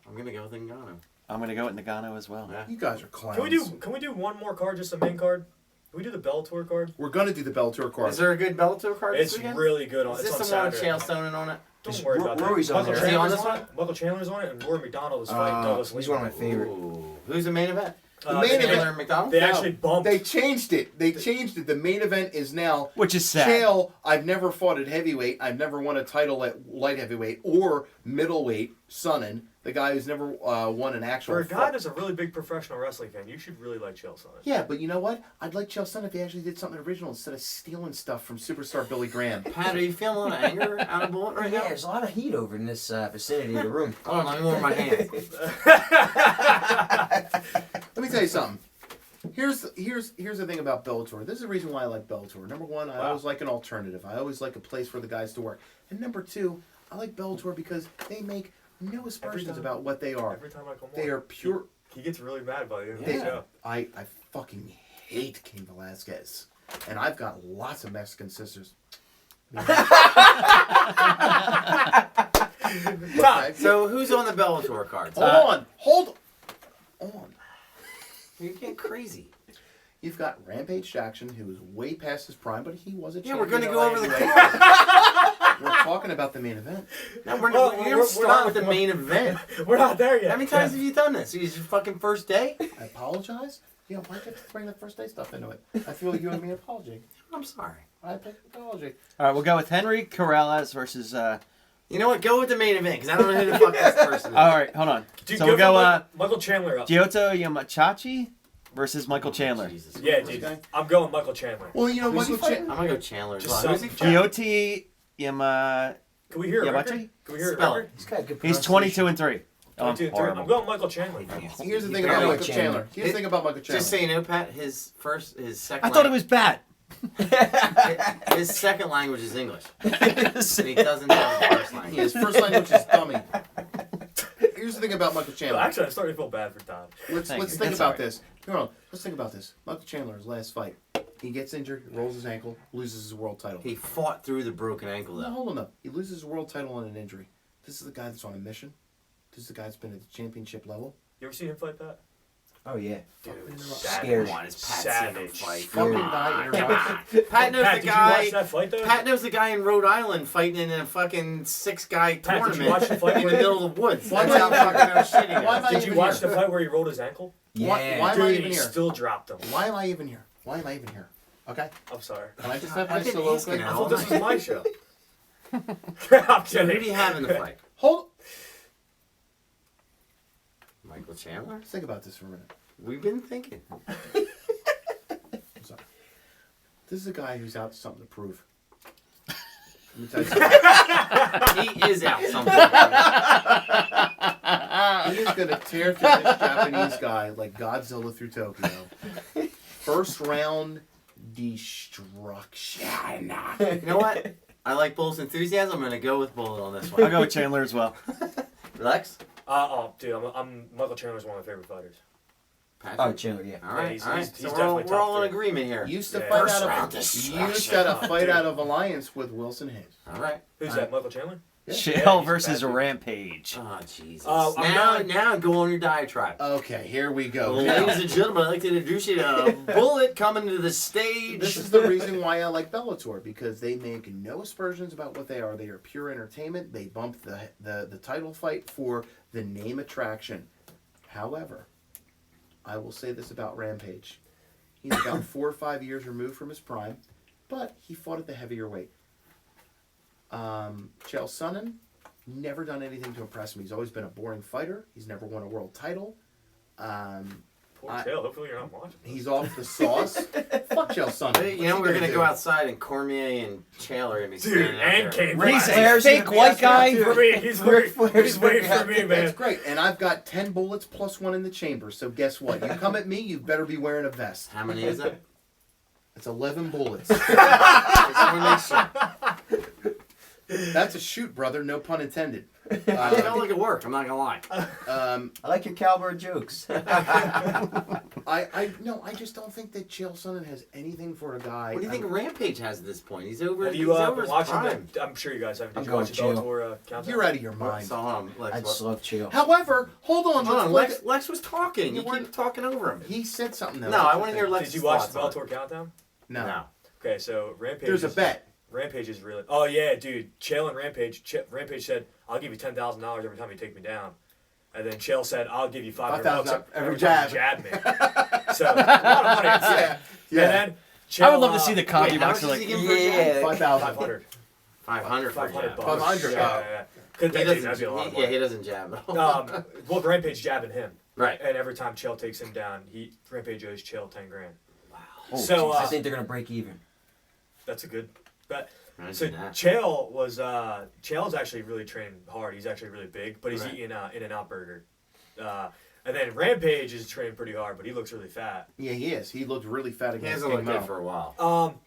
I'm going to go with Ngannou. I'm going to go with Nagano as well. Yeah. You guys are clowns. Can we do one more card, just a main card? Can we do the Bellator card? We're gonna do the Bellator card. Is there a good Bellator card It's this weekend? really good on. Is It's this on the one with Saturday. Chael Sonnen on it? Don't worry about that. Rory's on Michael there. Is he on Chandler's this on one? it. Michael Chandler's on it, and Rory McDonald is fighting Douglas He's Lima. one of my favorite. Ooh. Who's the main event? The main they- Taylor McDonald? They No, actually bumped. They changed it. The main event is now Which is sad. Chael. I've never fought at heavyweight. I've never won a title at light heavyweight or middleweight. Sonnen, the guy who's never won an actual. For a guy fight. that's a really big professional wrestling fan, you should really like Chael Sonnen. Yeah, but you know what? I'd like Chael Sonnen if he actually did something original instead of stealing stuff from superstar Billy Graham. Pat, are you feeling a lot of anger out of bullet right Yeah, now? there's a lot of heat over in this vicinity of the room. Hold on, let me warm my hands. Let me tell you something. Here's the thing about Bellator. This is the reason why I like Bellator. Number one, I always like an alternative. I always like a place for the guys to work. And number two, I like Bellator because they make no aspersions about what they are. Every time I come on, They are pure. He gets really mad by the end of They, the show. I fucking hate Cain Velasquez. And I've got lots of Mexican sisters. Okay. So who's on the Bellator cards? Hold on. You're getting crazy. You've got Rampage Jackson, who is way past his prime, but he was a Yeah, champion. we're going to in go over the heavyweight. card. We're talking about the main event. No, we're We're going to start not- with the main event. We're not there yet. How many times have you done this? Is your fucking first day? I apologize. Yeah, why did you have to bring the first day stuff into it? I feel like you owe me an apology. I'm sorry. I take an apology. All right, we'll go with Henry Corrales versus You know what? Go with the main event because I don't know who the fuck this person is. All right, hold on. Dude, So we'll go Michael Chandler up. Kyoto Yamachachi versus Michael Chandler. Jesus. Yeah, Who's dude. the guy? I'm going Michael Chandler. Well, you know, Who's he Michael fighting? I'm gonna go Chandler as Just well. some- Who's he fighting? Kyoto Yama. Can we hear a Yamachi? record? Can we hear a Spell record? He's got good He's pronunciation. 22-3. Oh, 22 and 3. I'm going Michael Chandler. Here's the thing barely about Michael Chandler. Chandler. Here's the thing about Michael Chandler. Just so you know, Pat, his second. I thought it was bad. His second language is English. And he doesn't have a first language. His first language is dummy. Here's the thing about Michael Well, Chandler. actually, I'm starting to feel bad for Todd. Let's Thank you. think That's about all right. this. Hold on. Let's think about this. Michael Chandler's last fight. He gets injured, rolls his ankle, loses his world title. He fought through the broken ankle No, though. hold on though. He loses his world title on an injury. This is the guy that's on a mission. This is the guy that's been at the championship level. You ever seen him fight that? Oh yeah. Dude, Scared. Come on, it's Pat Savage. seen him fight. Fucking Come guy on. interrupts. Pat knows Pat, the did you guy. watch that fight though? Pat knows the guy in Rhode Island fighting in a fucking 6-guy Pat, did you tournament watch the fight in the where- middle of the woods. Why That's am how I- fucking our shit he why am knows. I Did you even watch here? the fight where he rolled his ankle? Yeah. Why am I Dude, even he here? still dropped him. Why am I even here? Why am I even here? Okay. I'm sorry. Can I just have I've my been solo asking quick? now. I thought this was my show. I'm So who do kidding. you have in the fight? Hold. Michael Chandler? Let's think about this for a minute. We've been thinking. I'm sorry. This is a guy who's out something to prove. Let me tell you something. He is out something. He is going to tear through this Japanese guy like Godzilla through Tokyo. First round destruction. You know what? I like Bull's enthusiasm. I'm going to go with Bull on this one. I'll go with Chandler as well. Lex? Dude, I'm Michael Chandler's one of my favorite fighters. Patrick? Oh, Chandler, yeah. All right, he's- all right. he's So definitely we're all top in three. agreement here. Used to Yeah. fight First out round of. destruction. Used got a fight Dude. out of alliance with Wilson Hayes. All right. Who's that? Michael Chandler? Yeah. Shale he's versus bad, dude. Rampage. Oh, Jesus. I'm now go on your diatribe. Okay, here we go. Well, Now, ladies and gentlemen, I'd like to introduce you to Bullet coming to the stage. this is the reason why I like Bellator, because they make no aspersions about what they are. They are pure entertainment. They bump the title fight for the name attraction. However, I will say this about Rampage. He's about 4 or 5 years removed from his prime, but he fought at the heavier weight. Chael Sonnen, never done anything to impress me. He's always been a boring fighter. He's never won a world title. Poor Chael. Hopefully you're not watching. He's off the sauce. Fuck Chael Sonnen. Hey, you know, we're going to go outside and Cormier and Chael are going to be Dude, standing out and there. Kane. What do you say? Flair's Fake gonna be white out there, guy? too. For me, he's waiting for me, man. That's great. And I've got 10 bullets plus 1 in the chamber. So guess what? You come at me, you better be wearing a vest. How many is it? It's 11 bullets. Just wanna make sure. That's a shoot, brother. No pun intended. I felt like it worked. I'm not going to lie. I like your cowboy jokes. I just don't think that Chael Sonnen has anything for a guy. What do you think Rampage has at this point? He's over. Have he's you over been his watching prime. them? I'm sure you guys have. Did I'm you going watch the Chael. Bellator countdown? You're out of your What? mind. So, hold on, Lex, I just love Chael. However, hold on. hold on, let's look Lex was talking. You You weren't- keep talking over him. at- He said something though. No, I want to hear Lex's Did you watch thoughts the on it. Bellator countdown? No. Okay, so Rampage. There's a is- bet. Rampage is really. Oh yeah, dude. Chael and Rampage. Rampage said, "I'll give you $10,000 every time you take me down," and then Chael said, "I'll give you $500 every time you jab me." So a lot of money. Yeah. And then Chael, I would love to see the Wait, comedy how box. much is Like, he getting for a jab? Yeah. 5,000. 500. 500 for a jab. $500. 500, Yeah. Could He that'd doesn't, be a lot of yeah, money. he doesn't jab at all. Well, Rampage jabbing him, Right. and every time Chael takes him down, Rampage owes Chael $10,000. oh, So I think they're gonna break even. that's a good bet. Imagine So that. Chael's actually really trained hard. He's actually really big, but he's Right. eating In-N-Out burger. And then Rampage is trained pretty hard, but he looks really fat. Yeah, he is. He looked really fat He against hasn't King looked good Mo. for a while.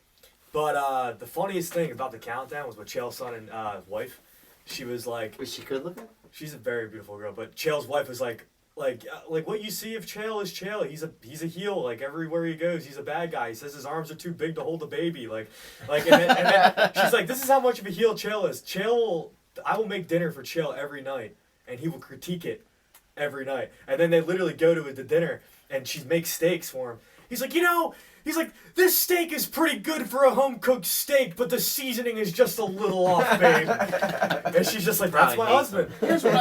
But the funniest thing about the countdown was with Chael's son and his wife. She was like, Was she good looking? she's a very beautiful girl, but Chael's wife was like what you see of Chael is Chael. He's a heel. Like everywhere he goes, he's a bad guy. He says his arms are too big to hold the baby. And then she's like, this is how much of a heel Chael is. I will make dinner for Chael every night, and he will critique it every night. And then they literally go to the dinner, and she makes steaks for him. He's like, this steak is pretty good for a home-cooked steak, but the seasoning is just a little off, babe. And she's just like, that's my husband. Here's what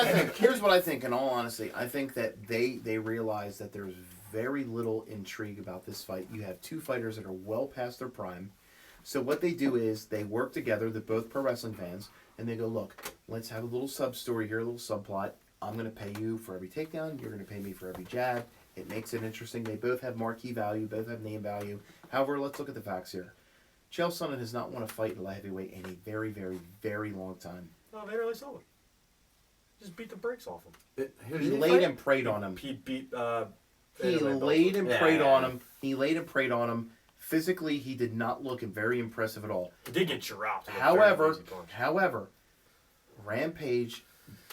I think. In all honesty, I think that they realize that there's very little intrigue about this fight. You have two fighters that are well past their prime. So what they do is they work together. They're both pro wrestling fans, and they go, look, let's have a little sub story here, a little subplot. I'm gonna pay you for every takedown. You're gonna pay me for every jab. It makes it interesting. They both have marquee value. Both have name value. However, let's look at the facts here. Chael Sonnen has not won a fight in light heavyweight in a very, very, very long time. No, they really saw him. Just beat the brakes off him. He laid and preyed on him. He beat. He laid and preyed on him. He laid and preyed on him. Physically, he did not look very impressive at all. He did get dropped. However, Rampage,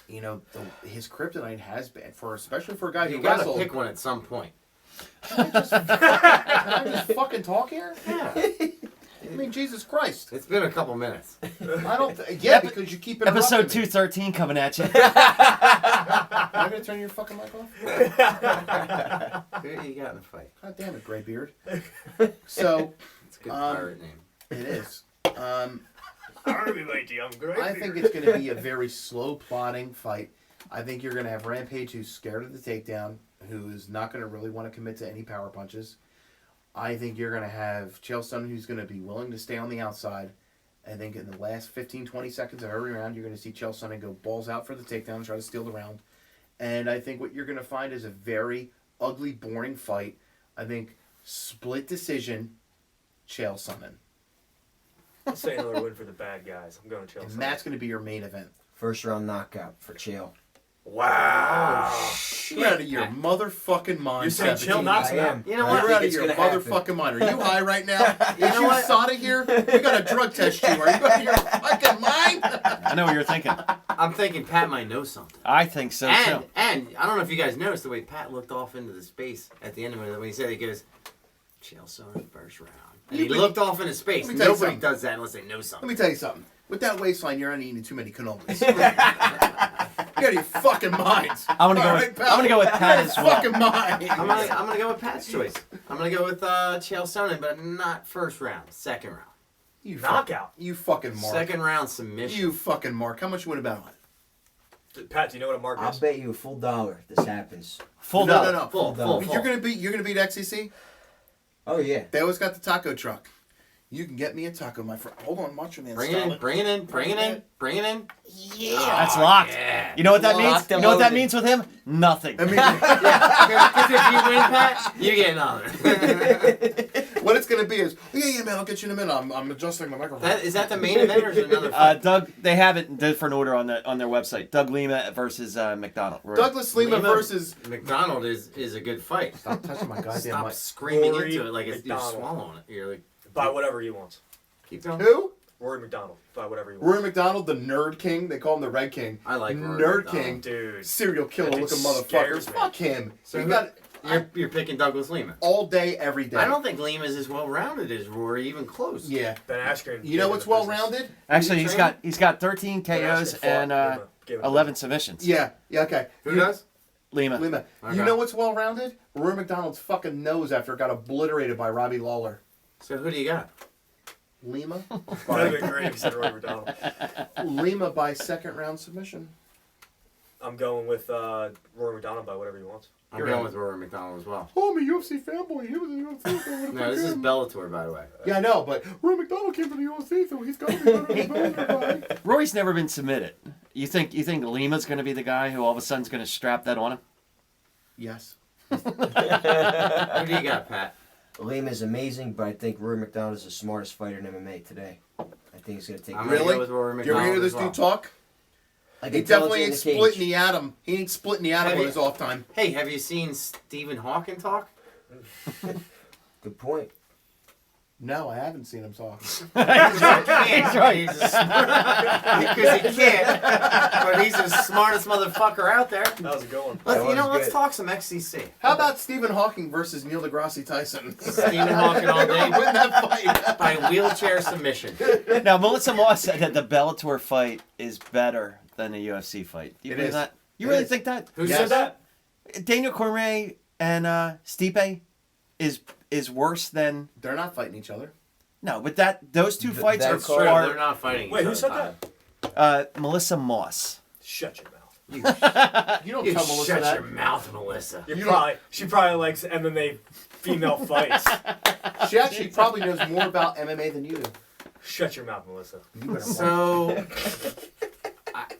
you know, his kryptonite has been especially for a guy who gotta wrestled. pick one at some point. Can I just fucking talk here? Yeah. I mean, Jesus Christ. It's been a couple minutes. I don't. Because you keep interrupting Episode me. 213 coming at you. Am I gonna turn your fucking mic off? Who you got in the fight? God damn it, Graybeard. So It's a good pirate name. it is. Heavyweight, young great. I think it's going to be a very slow plotting fight. I think you're going to have Rampage, who's scared of the takedown, who is not going to really want to commit to any power punches. I think you're going to have Chael Sonnen, who's going to be willing to stay on the outside. I think in the last 15, 20 seconds of every round, you're going to see Chael Sonnen go balls out for the takedown, try to steal the round. And I think what you're going to find is a very ugly, boring fight. I think split decision, Chael Sonnen. Let's say another win for the bad guys. I'm going to Chelsea. And that's going to be your main event. First round knockout for Chael. Wow. You're out of your motherfucking mind. You're saying Sabatini. Chael knocks him I out? am. You know I what? You're think out of it's your gonna happen. motherfucking mind. Are you high right now? Is know you what? Sada here? We got to drug test you. Are you out of your fucking mind? I know what you're thinking. I'm thinking Pat might know something. I think so too. And I don't know if you guys noticed the way Pat looked off into the space at the end of it when he said, he goes, Chael Sonnen first round. And he looked off into space. Let me tell you Nobody something. does that unless they know Let something. me tell you something. With that waistline, you're not eating too many cannolis. You're out of your fucking minds. I'm gonna go with Pat as well. Fucking mind. I'm gonna go with Pat's choice. I'm gonna go with Chael Sonnen, but not first round, second round. You Knockout. You fucking mark. Second round submission. You fucking mark. How much you want to bet on it? Pat, do you know what a mark I'll is? bet you a full $1 this happens. Full No, dollar. no, no. Full. You're gonna beat XCC. Oh yeah. They always got the taco truck. You can get me a taco, my friend. Hold on, Macho Man. Bring it in, bring it in, bring it in, bring it in. Yeah. That's locked. Yeah. You know what that means? Locked You and know what that loaded. means with him? Nothing. I mean, Because if you win, Pat, you get another. what it's gonna be is, yeah, man, I'll get you in a minute. I'm adjusting my microphone. Is that the main event or is it another fight? Doug, they have it in different order on their website. Doug Lima versus McDonald. Douglas Lima versus. McDonald is a good fight. Stop touching my goddamn Stop mic. screaming Rory into it like it's, you're McDonald. swallowing it. You're like, Buy whatever he wants. keep going. Who? Rory McDonald. Buy whatever he wants. Rory McDonald, the Nerd King. They call him the Red King. I like Rory Nerd McDonald. King. Dude. Serial killer That looking dude motherfucker. scares me. Fuck him. So you who- got You're picking Douglas Lima. all day, every day. I don't think Lima's as well rounded as Rory, even close. Yeah. Ben Askren. You know what's well rounded? Actually, he's got 13 KOs and 11 submissions. Yeah. Yeah. Okay. Who does? Lima. Lima. Okay. You know what's well rounded? Rory McDonald's fucking nose after it got obliterated by Robbie Lawler. So who do you got? Lima. That'd be great if you said Rory McDonald. Lima by second round submission. I'm going with Rory McDonald. Buy whatever he wants. I'm going with Rory McDonald as well. Oh, I'm a UFC fanboy. He was a UFC fan. No, this is Bellator, by the way. Yeah, I know, but Rory McDonald came from the UFC, so he's got to be better than Bellator. Rory's never been submitted. You think Lima's going to be the guy who all of a sudden's going to strap that on him? Yes. Who do you got, Pat? Lima's amazing, but I think Rory McDonald is the smartest fighter in MMA today. I think he's gonna take. I'm gonna Really? go with Rory Do you ever McDonald hear this as well. dude talk? I He can tell definitely ain't it's in the splitting cage. the atom. He ain't splitting the atom Have on you- his off time. Hey, have you seen Stephen Hawking talk? Good point. No, I haven't seen him talk. He's right. Because he can't. But he's the smartest motherfucker out there. That was a good one. Let's, That you know, was let's good. talk some XCC. How about Stephen Hawking versus Neil deGrasse Tyson? Stephen Hawking all day Win that fight. by wheelchair submission. Now, Melissa Moss said that the Bellator fight is better than the UFC fight. Do you It believe is. that? You It really is. think that? Who Yes. said that? Daniel Cormier and Stipe is worse than They're not fighting each other. no, but those two fights are that's True, they're far. not fighting Wait, each who other. said that? Melissa Moss. Shut your mouth. You don't You tell Melissa shut that. your mouth, Melissa. She probably likes MMA female fights. She actually probably knows more about MMA than you do. Shut your mouth, Melissa. You better watch. So,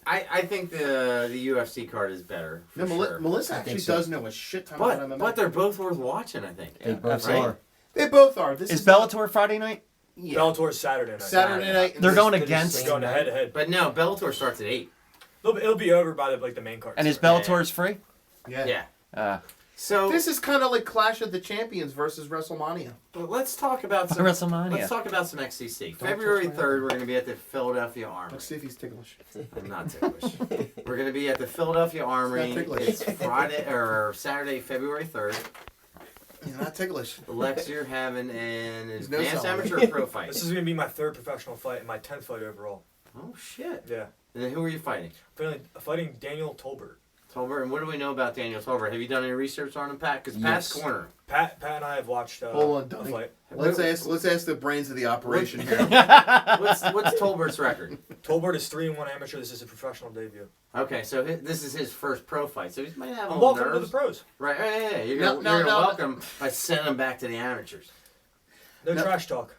I think the UFC card is better. For No, sure. Melissa I think actually so. does know a shit ton about MMA. But they're both worth watching, I think. They both right? are. They both are. This Is is Bellator Friday night? yeah. Bellator's Saturday night. Saturday night. and They're this- going They're against. just Going head to head. But no, Bellator starts at 8. It'll be over by the main card. And is Yeah. Bellator's free? Yeah. Yeah. So This is kind of like Clash of the Champions versus WrestleMania. but let's talk about some WrestleMania. Let's talk about some XCC. Don't February touch my 3rd, we're going to be at the Philadelphia Armory. Let's see if he's ticklish. I'm not ticklish. We're going to be at the Philadelphia Armory. ticklish. It's Friday or Saturday, February 3rd. He's not ticklish. Lex, you're having an There's no advanced salary. amateur pro fight. This is gonna be my 3rd professional fight and my 10th fight overall. Oh shit! Yeah. And then who are you fighting? Fighting Daniel Tolbert. Tolbert. And what do we know about Daniel Tolbert? Have you done any research on him, Pat? Because Pat's Yes. corner. Pat and I have watched Hold on, the Donnie. fight. Let's ask the brains of the operation here. What's Tolbert's record? Tolbert is 3-1 amateur. This is a professional debut. Okay, so this is his first pro fight, so he might have a I'm little welcome to the nerves. pros. Right, yeah. You're No, gonna, no, you're gonna no. welcome by sending him back to the amateurs. No, No. trash talk.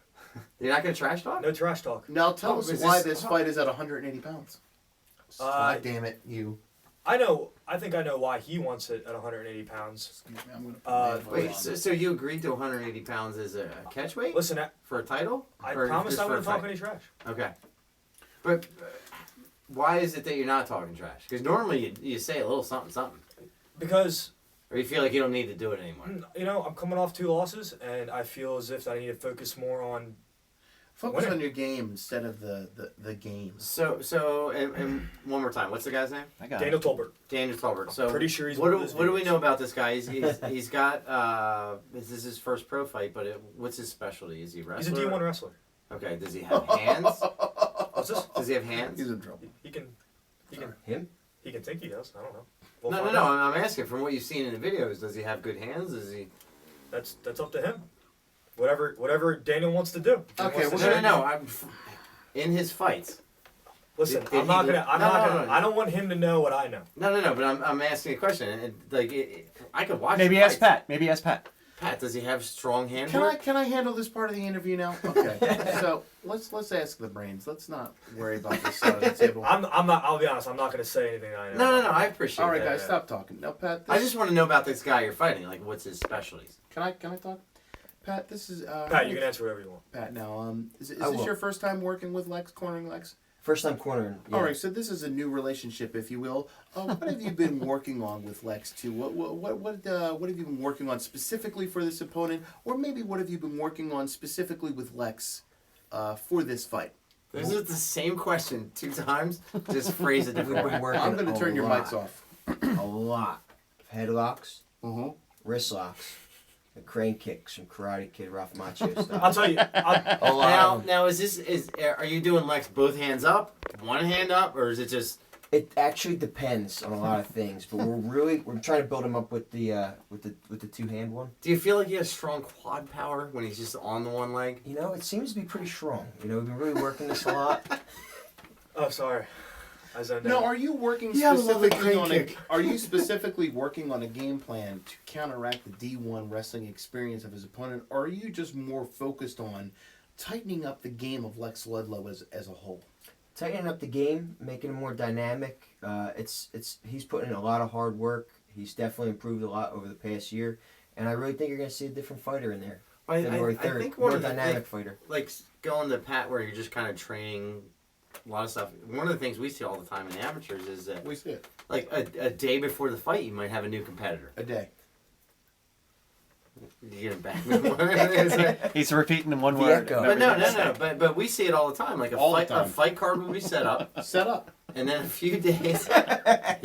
You're not gonna trash talk? No trash talk. Now tell Oh, us is why this- this fight is at 180 pounds. God damn it, you. I know. I think I know why he wants it at 180 pounds. Excuse me, I'm gonna put Uh, my Wait, headphones on. so you agreed to 180 pounds as a catch weight Listen, for a title? I Or promise just I for a wouldn't talk fight? any trash. Okay. But why is it that you're not talking trash? Because normally you say a little something. Because, Or you feel like you don't need to do it anymore. you know, I'm coming off 2 losses, and I feel as if I need to focus more on... Focus winner. on your game instead of the games. So and one more time. What's the guy's name? I got Daniel it. Tolbert. Daniel Tolbert. So Pretty sure he's what one do, of his what do we videos. know about this guy? He's got this is his first pro fight, but what's his specialty? Is he a He's wrestler? a D1 wrestler. Okay. Does he have hands? What's this? Does he have hands? He's in trouble. He can Him? think he does. I don't know. We'll No. find out. I'm asking from what you've seen in the videos. Does he have good hands? Is he? That's up to him. Whatever Daniel wants to do. He Okay, wants to we're do. No. I'm in his fights. Listen, Did I'm not he- gonna. No. I don't want him to know what I know. No. But I'm asking a question. I could watch. Maybe the ask fights. Pat. Pat, does he have strong hand Can work? I handle this part of the interview now? Okay. So let's ask the brains. Let's not worry about this side of the table. I'm not. I'll be honest. I'm not gonna say anything I know. No. I appreciate All right, that. guys, stop talking. Now, Pat. This, I just want to know about this guy you're fighting. Like, what's his specialties? can I talk? Pat, this is Pat, you can answer whatever you want. Pat, now, is I this will. your first time working with Lex, cornering Lex? First time cornering. Yeah. All right, so this is a new relationship, if you will. What have you been working on with Lex too? What have you been working on specifically for this opponent, or maybe what have you been working on specifically with Lex for this fight? This is the same question 2 times. Just phrase it We've different been way. working I'm going to a turn your lot, mics off. A lot. Headlocks, Mm-hmm. wrist locks, and crane kicks from Karate Kid Ralph Macchio I'll stuff. tell you. A lot. of them. Now are you doing Lex both hands up, one hand up, or is it just? It actually depends on a lot of things, but we're trying to build him up with the 2-hand one. Do you feel like he has strong quad power when he's just on the one leg? You know, it seems to be pretty strong. You know, we've been really working this a lot. Oh, sorry. I zoned Now, out. are you working Yeah, I love the specifically crane on kick. Are you specifically working on a game plan to counteract the D1 wrestling experience of his opponent, or are you just more focused on tightening up the game of Lex Ludlow as a whole? Tightening up the game, making it more dynamic. He's putting in a lot of hard work. He's definitely improved a lot over the past year, and I really think you're going to see a different fighter in there. February 3rd, I think one more of the dynamic fighter. like going to Pat where you're just kind of training a lot of stuff. One of the things we see all the time in the amateurs is that We see it like a day before the fight you might have a new competitor. a day. You get back. He's repeating in one The word. echo. But no. But we see it all the time. Like All the a time. fight card will be set up, Set up. and then a few days,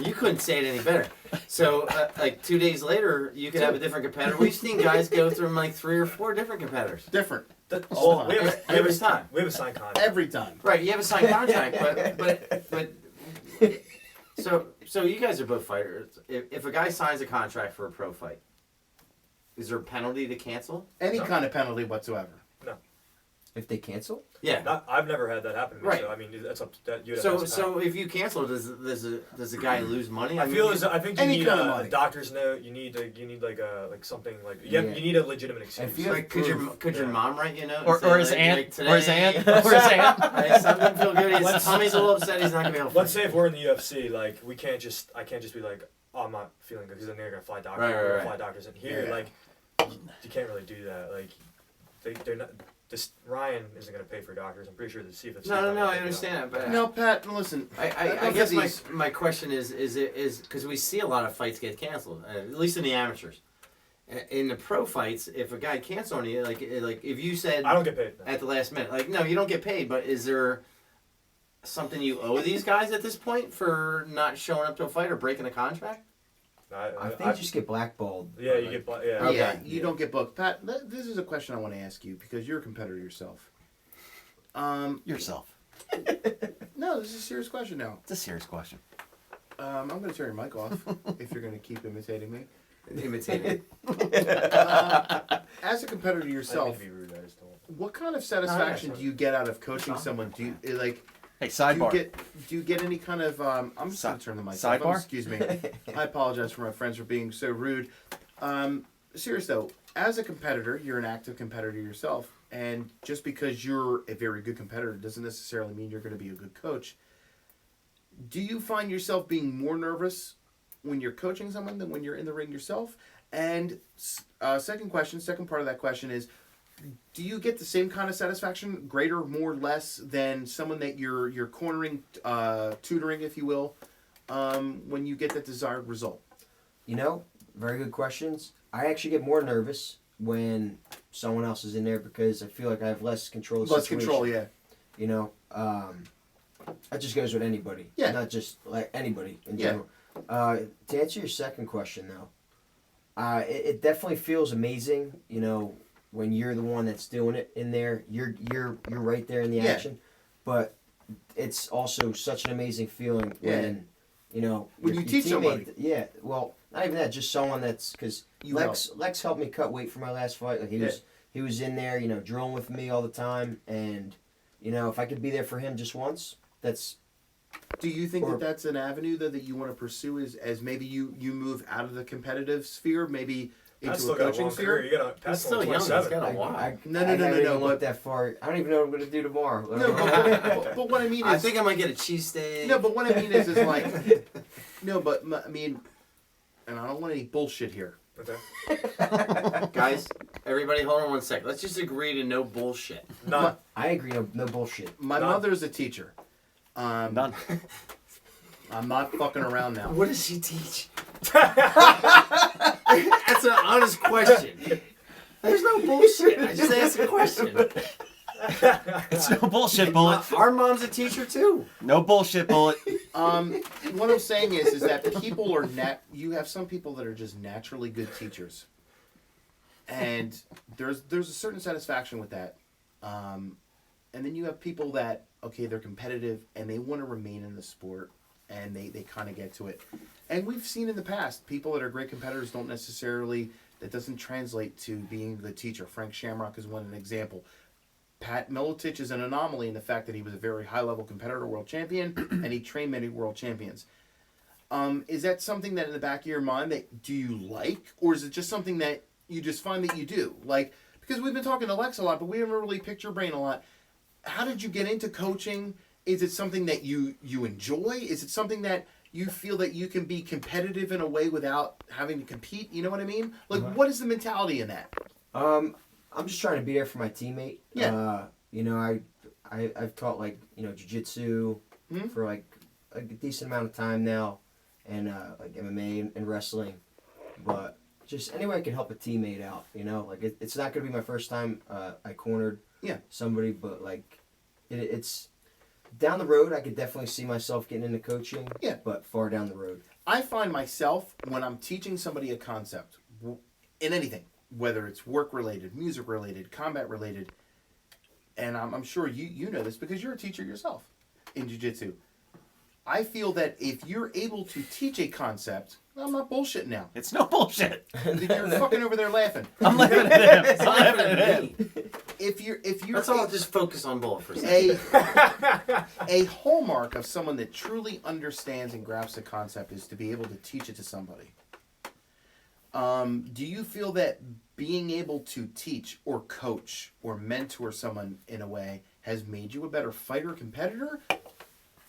you couldn't say it any better. So like 2 days later, you could have a different competitor. We've seen guys go through like 3 or 4 different competitors. Different. Well, All we the have, time. we, have Every a, time. we have a signed contract. Every time. Right, you have a signed contract, but so you guys are both fighters. If a guy signs a contract for a pro fight, is there a penalty to cancel? Any No. kind of penalty whatsoever. If they cancel? Yeah. I've never had that happen to me. Right. So I mean, that's up. You'd have So to ask so if you cancel, does the guy lose money? I think you Any need kind of a money. doctor's note. You need like something like Yeah. you need a legitimate excuse. If you have Like, could your Yeah. mom write you a note? Or and say, his like, aunt. like, Or his today- aunt. Or his aunt. Hey, son doesn't feel good. His Let's- tummy's a little upset. He's not gonna be able to. Let's say if we're in the UFC, like I can't just be like, oh, I'm not feeling good because then they're gonna fly doctors. Right. Fly doctors in here. Yeah. Like you can't really do that. Like they're not. This Ryan isn't gonna pay for doctors. I'm pretty sure the CFFC. No, I understand that, but No, Pat, listen. I guess my question is because we see a lot of fights get canceled, at least in the amateurs. In the pro fights, if a guy cancels on you, like if you said I don't get paid. at the last minute, like no, you don't get paid, but is there something you owe these guys at this point for not showing up to a fight or breaking a contract? I think you just get blackballed. Yeah, you get. Yeah. Okay. Yeah, you don't get booked. Pat, this is a question I want to ask you because you're a competitor yourself. Yourself. No, this is a serious question now. It's a serious question. I'm going to turn your mic off if you're going to keep imitating me. Imitating. As a competitor I didn't yourself, mean to be rude. I just don't. what kind of satisfaction sorry. do you get out of coaching someone? Do you like? Hey, Do sidebar. you get any kind of? I'm just going to turn the mic off. Sidebar? Excuse me. I apologize for my friends for being so rude. Serious though, as a competitor, you're an active competitor yourself, and just because you're a very good competitor doesn't necessarily mean you're going to be a good coach. Do you find yourself being more nervous when you're coaching someone than when you're in the ring yourself? And second part of that question is, do you get the same kind of satisfaction, greater, more, less, than someone that you're cornering, tutoring, if you will, when you get that desired result? You know, very good questions. I actually get more nervous when someone else is in there because I feel like I have less control of the Less situation. control, yeah. You know, that just goes with anybody. Yeah. Not just like anybody in Yeah. general. To answer your second question though, it definitely feels amazing. You know, when you're the one that's doing it in there, you're right there in the Yeah. action. But it's also such an amazing feeling Yeah. when you know When you teach somebody. Yeah, well, not even that, just someone that's because You Lex helped me cut weight for my last fight. Like Yeah. he was in there, you know, drilling with me all the time, and you know, if I could be there for him just once, that's Do you think Or- that that's an avenue though that you want to pursue as maybe you move out of the competitive sphere, maybe Pat's into still a got a coaching long career. sphere? You got He's Pat's still only young. He's 27. got a while. No, I no, haven't even no. looked that far. I don't even know what I'm gonna do tomorrow. No, but what I mean is, I think I might get a cheesesteak. no, but what I mean is like, no, but I mean, and I don't want any bullshit here. Okay. Guys, everybody, hold on one sec. Let's just agree to no bullshit. None. I agree. No bullshit. My None. mother's a teacher. None. I'm not fucking around now. What does she teach? That's an honest question. There's no bullshit. I just asked a question. It's no bullshit, Bullet. Our mom's a teacher too. No bullshit, Bullet. What I'm saying is that people are you have some people that are just naturally good teachers, and there's a certain satisfaction with that, and then you have people that they're competitive and they want to remain in the sport, and they kind of get to it, and we've seen in the past people that are great competitors don't necessarily, that doesn't translate to being the teacher. Frank Shamrock is an example. Pat Miletich is an anomaly in the fact that he was a very high-level competitor, world champion, and he trained many world champions. Is that something that in the back of your mind that do you like, or is it just something that you just find that you do? Like, because we've been talking to Lex a lot, but we haven't really picked your brain a lot. How did you get into coaching? Is it something that you enjoy? Is it something that you feel that you can be competitive in a way without having to compete? You know what I mean? Like, what is the mentality in that? I'm just trying to be there for my teammate. Yeah. You know, I've taught like, you know, jiu-jitsu for like a decent amount of time now, and like MMA and wrestling, but just any way I can help a teammate out, you know, like it's not gonna be my first time I cornered somebody, but like it's down the road I could definitely see myself getting into coaching. Yeah. But far down the road. I find myself, when I'm teaching somebody a concept, in anything, whether it's work-related, music-related, combat-related, and I'm sure you know this because you're a teacher yourself in jiu-jitsu, I feel that if you're able to teach a concept, I'm not bullshitting now. It's no bullshit. You're fucking over there laughing. I'm laughing at him. I'm laughing at him. if you're Let's all just focus on Bull for a second. a hallmark of someone that truly understands and grasps the concept is to be able to teach it to somebody. Do you feel that being able to teach or coach or mentor someone in a way has made you a better fighter competitor?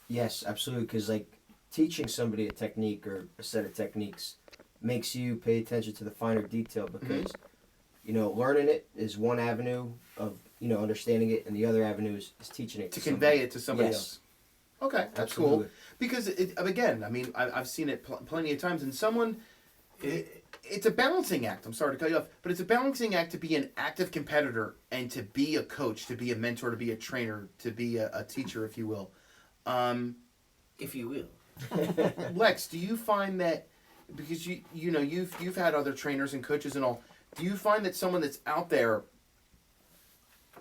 Yes, absolutely. Because like teaching somebody a technique or a set of techniques makes you pay attention to the finer detail. Because learning it is one avenue of understanding it, and the other avenue is teaching it to convey it to somebody Yes. else. Okay, that's Absolutely. cool. Because again, I mean, I've seen it plenty of times, and someone. It's a balancing act. I'm sorry to cut you off, but it's a balancing act to be an active competitor and to be a coach, to be a mentor, to be a trainer, to be a teacher, if you will. If you will. Lex, do you find that because you've had other trainers and coaches and all, do you find that someone that's out there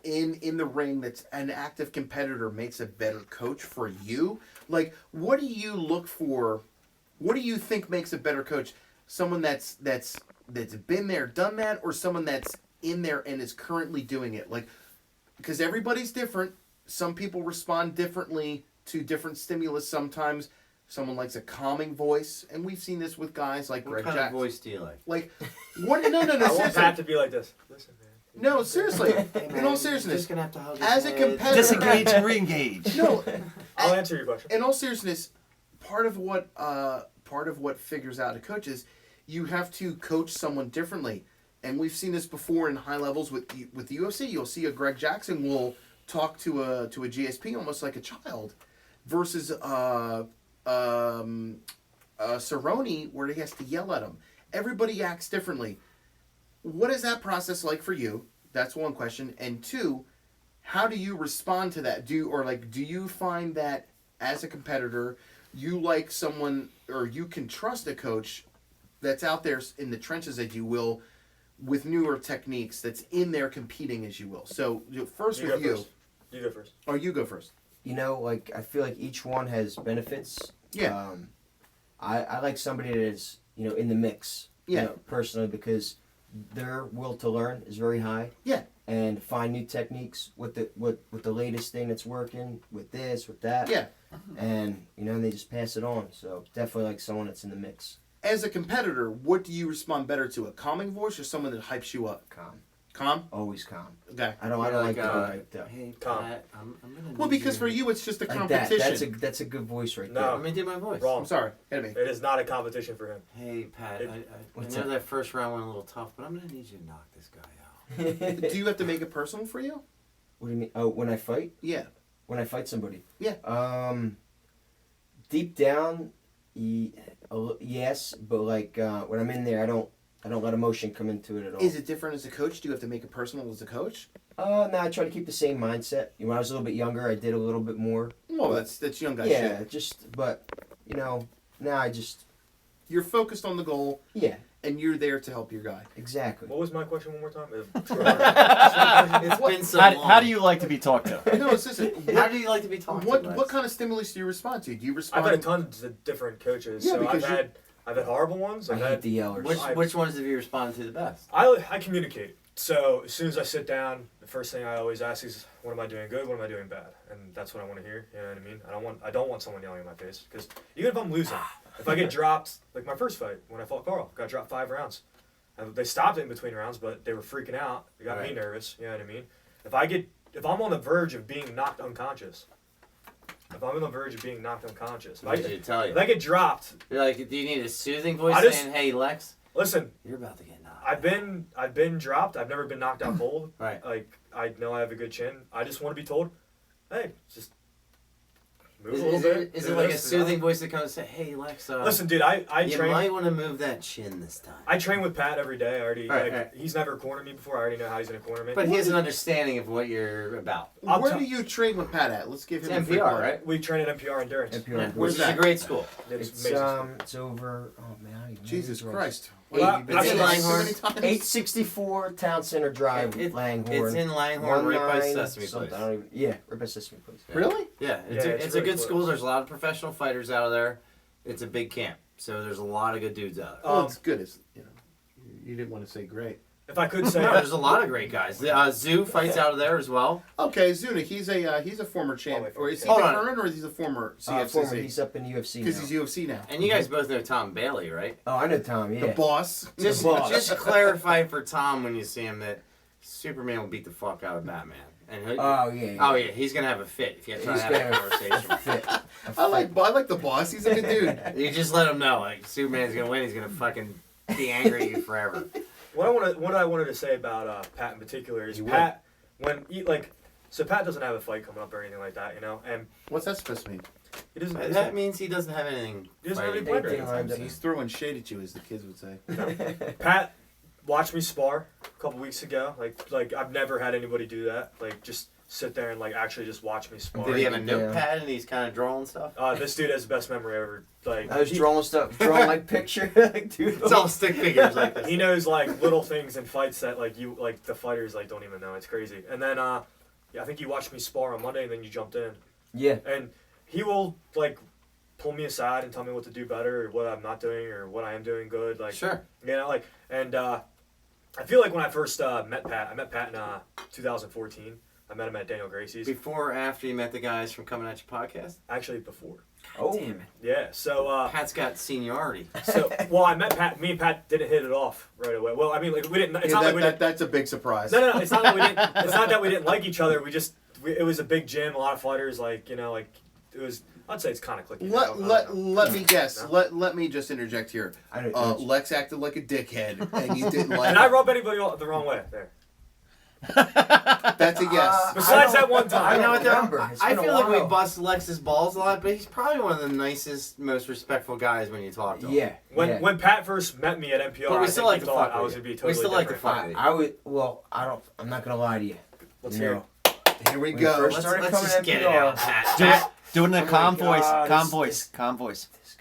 in the ring that's an active competitor makes a better coach for you? Like, what do you look for? What do you think makes a better coach? Someone that's been there, done that, or someone that's in there and is currently doing it? Like, because everybody's different. Some people respond differently to different stimulus sometimes. Someone likes a calming voice, and we've seen this with guys like What Greg kind Jackson. of voice do you like? Like, what? No, I want seriously. Pat to be like this. Listen, man. No, seriously. Hey, man, In all you're seriousness, just gonna have to hug his as a head. competitor- Disengage and re-engage. no. I'll answer your question. In all seriousness, part of what figures out a coach is you have to coach someone differently, and we've seen this before in high levels with the UFC. You'll see a Greg Jackson will talk to a GSP almost like a child, versus Cerrone where he has to yell at him. Everybody acts differently. What is that process like for you? That's one question. And two, how do you respond to that? Do you find that as a competitor, you like someone, or you can trust a coach that's out there in the trenches, as you will, with newer techniques, that's in there competing, as you will? So first You with go you. first. You go first. Or you go first. I feel like each one has benefits. Yeah. I like somebody that is in the mix. Yeah. Personally, because their will to learn is very high. Yeah. And find new techniques with the latest thing that's working, with this, with that. Yeah. And they just pass it on. So definitely like someone that's in the mix. As a competitor, what do you respond better to? A calming voice or someone that hypes you up? Calm. Calm? Always calm. Okay. I don't like to go hyped up. Hey, Calm. Pat, I'm gonna Well, need because you- for you, it's just a Like that. competition. That's a good voice right No. there. Let me do my voice. Wrong. I'm sorry. Hit me. It is not a competition for him. Hey, Pat, It- I What's know up? that first round went a little tough, but I'm gonna need you to knock this guy out. Do you have to make it personal for you? What do you mean? Oh, when I fight? Yeah. When I fight somebody? Yeah. Deep down, yes, but when I'm in there, I don't let emotion come into it at all. Is it different as a coach? Do you have to make it personal as a coach? No, I try to keep the same mindset. When I was a little bit younger, I did a little bit more. Well, that's young guy Yeah, shit. but now I just You're focused on the goal, yeah, and you're there to help your guy. exactly. What was my question one more time? It's been so long. How do you like to be talked to? No, it's listen. How do you like to be talked to? What Lex? kind of stimulus do you respond to? Do you I've respond? had tons of different coaches. Yeah, So because I've had horrible ones. I I've hate had the yellers. Which ones have you responded to the best? I communicate. So as soon as I sit down, the first thing I always ask is, "What am I doing good? What am I doing bad?" And that's what I want to hear. You know what I mean? I don't want someone yelling in my face, because even if I'm losing, if I get dropped, like my first fight when I fought Carl, got dropped 5 rounds. And they stopped it in between rounds, but they were freaking out. It got me Right. nervous. You know what I mean? If I'm on the verge of being knocked unconscious, if What did you tell if you? I get dropped, You're like, do you need a soothing voice I just- saying, "Hey, Lex, listen. you're about to get knocked"? I've been dropped. I've never been knocked out cold. Right. Like, I know I have a good chin. I just want to be told, hey, just move Is a little bit. it do like a this, do soothing that. voice that comes and say, "Hey, Lex, Listen, dude, I you train. might want to move that chin this time"? I train with Pat every day. I already Right. he's never cornered me before. I already know how he's gonna corner me. But he has an understanding of what you're about. I'll Where tell- do you train with Pat at? Let's give It's him a free NPR, plug. right? We train at NPR Endurance. NPR. Yeah, Where's which is a that? great school. It's It's amazing. it's over. Oh man, I don't even know Jesus the address. Christ. Well, You've been I've saying been it so Langhorne. many times. 864 Town Center Drive, Langhorne. It's in Langhorne, right by 19 Sesame something, Place. I don't even, yeah, right by Sesame Place. Really? Yeah, Yeah, it's it's a really good school. close. There's a lot of professional fighters out of there. It's a big camp, so there's a lot of good dudes out there. Well, Um, it's good. It's you didn't want to say great. if I could say, No, there's a lot of great guys. Zoo fights out of there as well. Okay, Zuna, he's a former champ. Or is he Hold the on. current, or is he a former CFFC? Former, he's up in UFC now. Because he's UFC now. And you guys both know Tom Bailey, right? Oh, I know Tom, yeah. The boss. Just clarify for Tom when you see him that Superman will beat the fuck out of Batman. And Oh, yeah. oh yeah, he's gonna have a fit if you try to have a conversation. Fit. I like the boss. He's a good dude. You just let him know, like Superman's gonna win. He's gonna fucking be angry at you forever. what I wanted to say about Pat in particular is Pat so Pat doesn't have a fight coming up or anything like that, you know, and What's that supposed to mean? he doesn't. That means he doesn't have anything. He doesn't have any fighting. planned or anything. He's throwing shade at you, as the kids would say. Pat watched me spar a couple weeks ago. Like I've never had anybody do that. Like just sit there and like actually just watch me spar. Did he have a notepad and he's kind of drawing stuff? This dude has the best memory ever. Like I was drawing like picture, like dude. It's all stick figures like this. he knows like little things in fights that like the fighters like don't even know. It's crazy. And then I think you watched me spar on Monday and then you jumped in. Yeah. And he will like pull me aside and tell me what to do better or what I'm not doing or what I am doing good. Like Sure. You know, like and I feel like when I first met Pat, I met Pat in 2014. I met him at Daniel Gracie's. Before or after you met the guys from Coming At Your Podcast? Actually, before. Oh. Damn it. Yeah, so... Pat's got seniority. Well, I met Pat. Me and Pat didn't hit it off right away. Well, I mean, like, we didn't... It's not like we didn't... That's a big surprise. No, it's not that we didn't... It's not that we didn't like each other. It was a big gym, a lot of fighters, like, you know, like, it was... I'd say it's kind of clicky. Let me guess. No? Let me just interject here. I don't Lex acted like a dickhead, and you didn't like And I rub anybody the wrong way there. That's a yes. Besides that one time. I know what remember. I feel like we bust Lex's balls a lot, but he's probably one of the nicest, most respectful guys when you talk to him. Yeah. When Pat first met me at NPR, But we still like to fuck I was with gonna you. be totally We still like to different. fuck with you. I would. Well, I'm not gonna lie to you. Let's You hear know, it. Here we when go. first Let's started coming just at get it NPR, out, Pat. Do it in a Oh my calm voice. God, Calm this- voice. Calm voice. This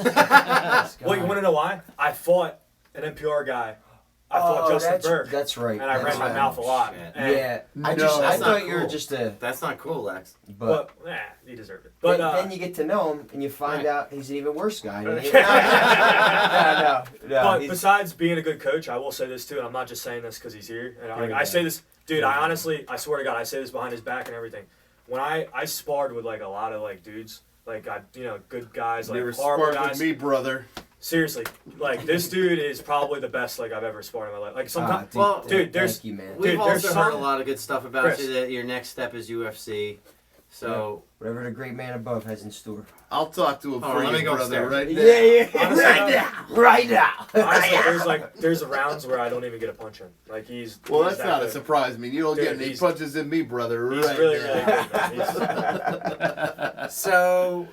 guy. Well, you want to know why? I fought an NPR guy. I fought Justin Burke. That's right. And I that's ran my right. mouth a lot. Shit. And, Yeah. I No, I that's not thought you were cool. just a. That's not cool, Lex. But he deserved it. But then you get to know him and you find out he's an even worse guy. No. but he's- besides being a good coach, I will say this too, and I'm not just saying this because he's here. And I say this, dude. I swear to God, I say this behind his back and everything. When I sparred with like a lot of like dudes, like good guys, like You were horrible sparring guys. with me, brother. Seriously, like this dude is probably the best like I've ever sparred in my life. Like sometimes, Well, dude, there's thank you, man. We've Dude, there's also heard a some- lot of good stuff about Chris. you, that your next step is UFC. So, Whatever the great man above has in store. I'll talk to him Hold for on, let you, me go brother. upstairs. Right now. Honestly, Right now. honestly, there's rounds where I don't even get a punch in. Like he's Well, he's that's not a good. surprise. I mean, you don't Dude, get any he's- punches in me, brother. He's right really, now. really good, man. so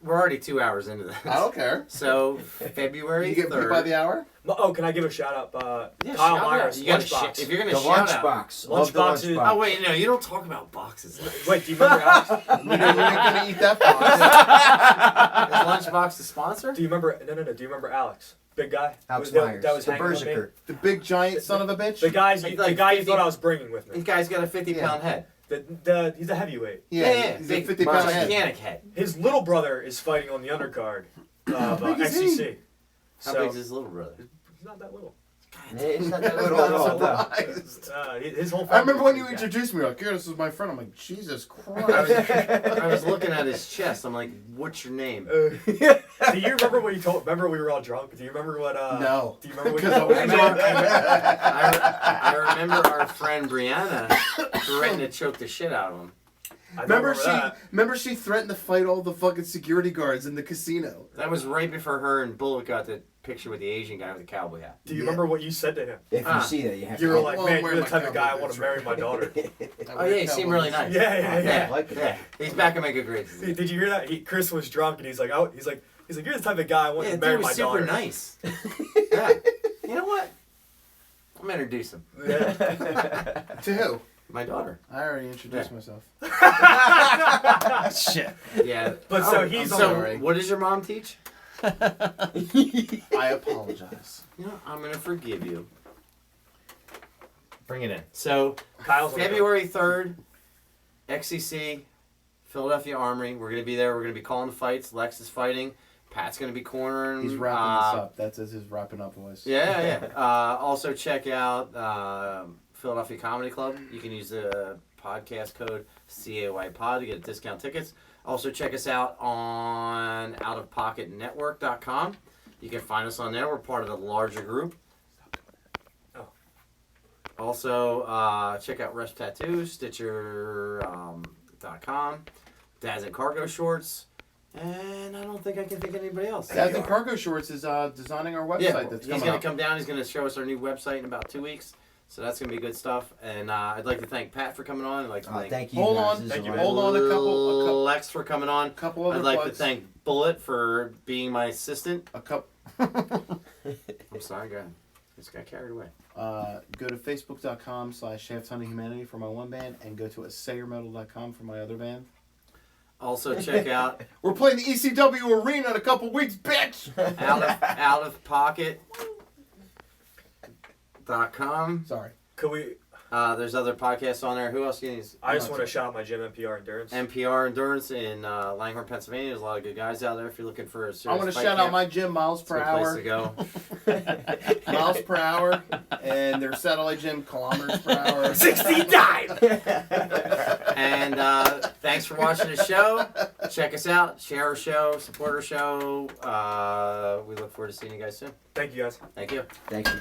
we're already 2 hours into this. I don't care. So February You get paid 3rd. by the hour? Oh, can I give a shout out? Yeah, Kyle shout out. Myers, You gotta Lunchbox. if you're gonna The shout out. lunchbox. Love the Lunchbox is- lunchbox. Oh wait, no, you don't talk about boxes. Wait, do you remember Alex? You know, you ain't gonna eat that box. Is Lunchbox the sponsor? Do you remember? No. Do you remember Alex? Big guy. Alex that, Myers. That was the hanging with me. Berserker. The big giant son of a bitch? The guys, Like the guy you 50 thought I was bringing with This me. guy's got a 50-pound head. He's a heavyweight. Yeah, he's big a 50-pound head. gigantic head. His little brother is fighting on the undercard of big is he? XCC. How So big's his little brother? he's not that little. It's not that I'm little not at all. no. surprised. His whole. I remember when you family- introduced me, like, here, this is my friend. I'm like, Jesus I Christ. was looking at his chest. I'm like, what's your name? Do you remember what you told? Remember we were all drunk. Do you remember what? No. Do you remember what you Because I told was me? drunk. I remember our friend Brianna threatened to choke the shit out of him. I don't Remember she threatened to fight all the fucking security guards in the casino. That was right before her and Bullock got the picture with the Asian guy with the cowboy hat. Do you remember what you said to him? If Ah. you see that, you have You to. were like, well, man, where you're the my type of guy I cowboy want to boots marry my daughter. Oh yeah, he seemed really nice. Yeah. like it. Yeah, he's back in my good grades. Did you hear that? Chris was drunk and he's like, you're the type of guy I want Yeah, to marry dude was my super daughter. nice. Yeah. You know what? I'm gonna introduce him. Yeah. To who? My daughter. I already introduced myself. Shit. Yeah. But so he's so sorry. what does your mom teach? I apologize. You know, I'm gonna forgive you. Bring it in. So Kyle's on the February 3rd, XCC, Philadelphia Armory. We're gonna be there. We're gonna be calling the fights. Lex is fighting. Pat's going to be cornering. He's wrapping this up. That's his wrapping up voice. Yeah. Also check out Philadelphia Comedy Club. You can use the podcast code CAYPOD to get discount tickets. Also check us out on outofpocketnetwork.com. You can find us on there. We're part of the larger group. Also, check out Rest Tattoos, Stitcher.com, Dads and Cargo Shorts, and I don't think I can think of anybody else. Dads and Cargo Shorts is designing our website. That's he's going to come down. He's going to show us our new website in about 2 weeks. So that's going to be good stuff. And I'd like to thank Pat for coming on. I'd like to thank you. Hold guys. on. This is Hold on. A couple. Lex for coming on. Couple other I'd like plugs. to thank Bullet for being my assistant. A couple. I'm sorry, go ahead. Just got carried away. Go to facebook.com/ShaftHuntingHumanity for my one band, and go to assayermetal.com for my other band. Also check out We're playing the ECW Arena in a couple weeks, bitch. outofpocket.com. Sorry. Could we? There's other podcasts on there. Who else can you use? I just want to shout out my gym, NPR Endurance. NPR Endurance in Langhorne, Pennsylvania. There's a lot of good guys out there if you're looking for a serious I want to fight shout camp. out my gym, miles per It's a hour. good place to go. Miles per hour, and their satellite gym, kilometers per hour. 69! And thanks for watching the show. Check us out. Share our show. Support our show. We look forward to seeing you guys soon. Thank you, guys. Thank you. Thank you.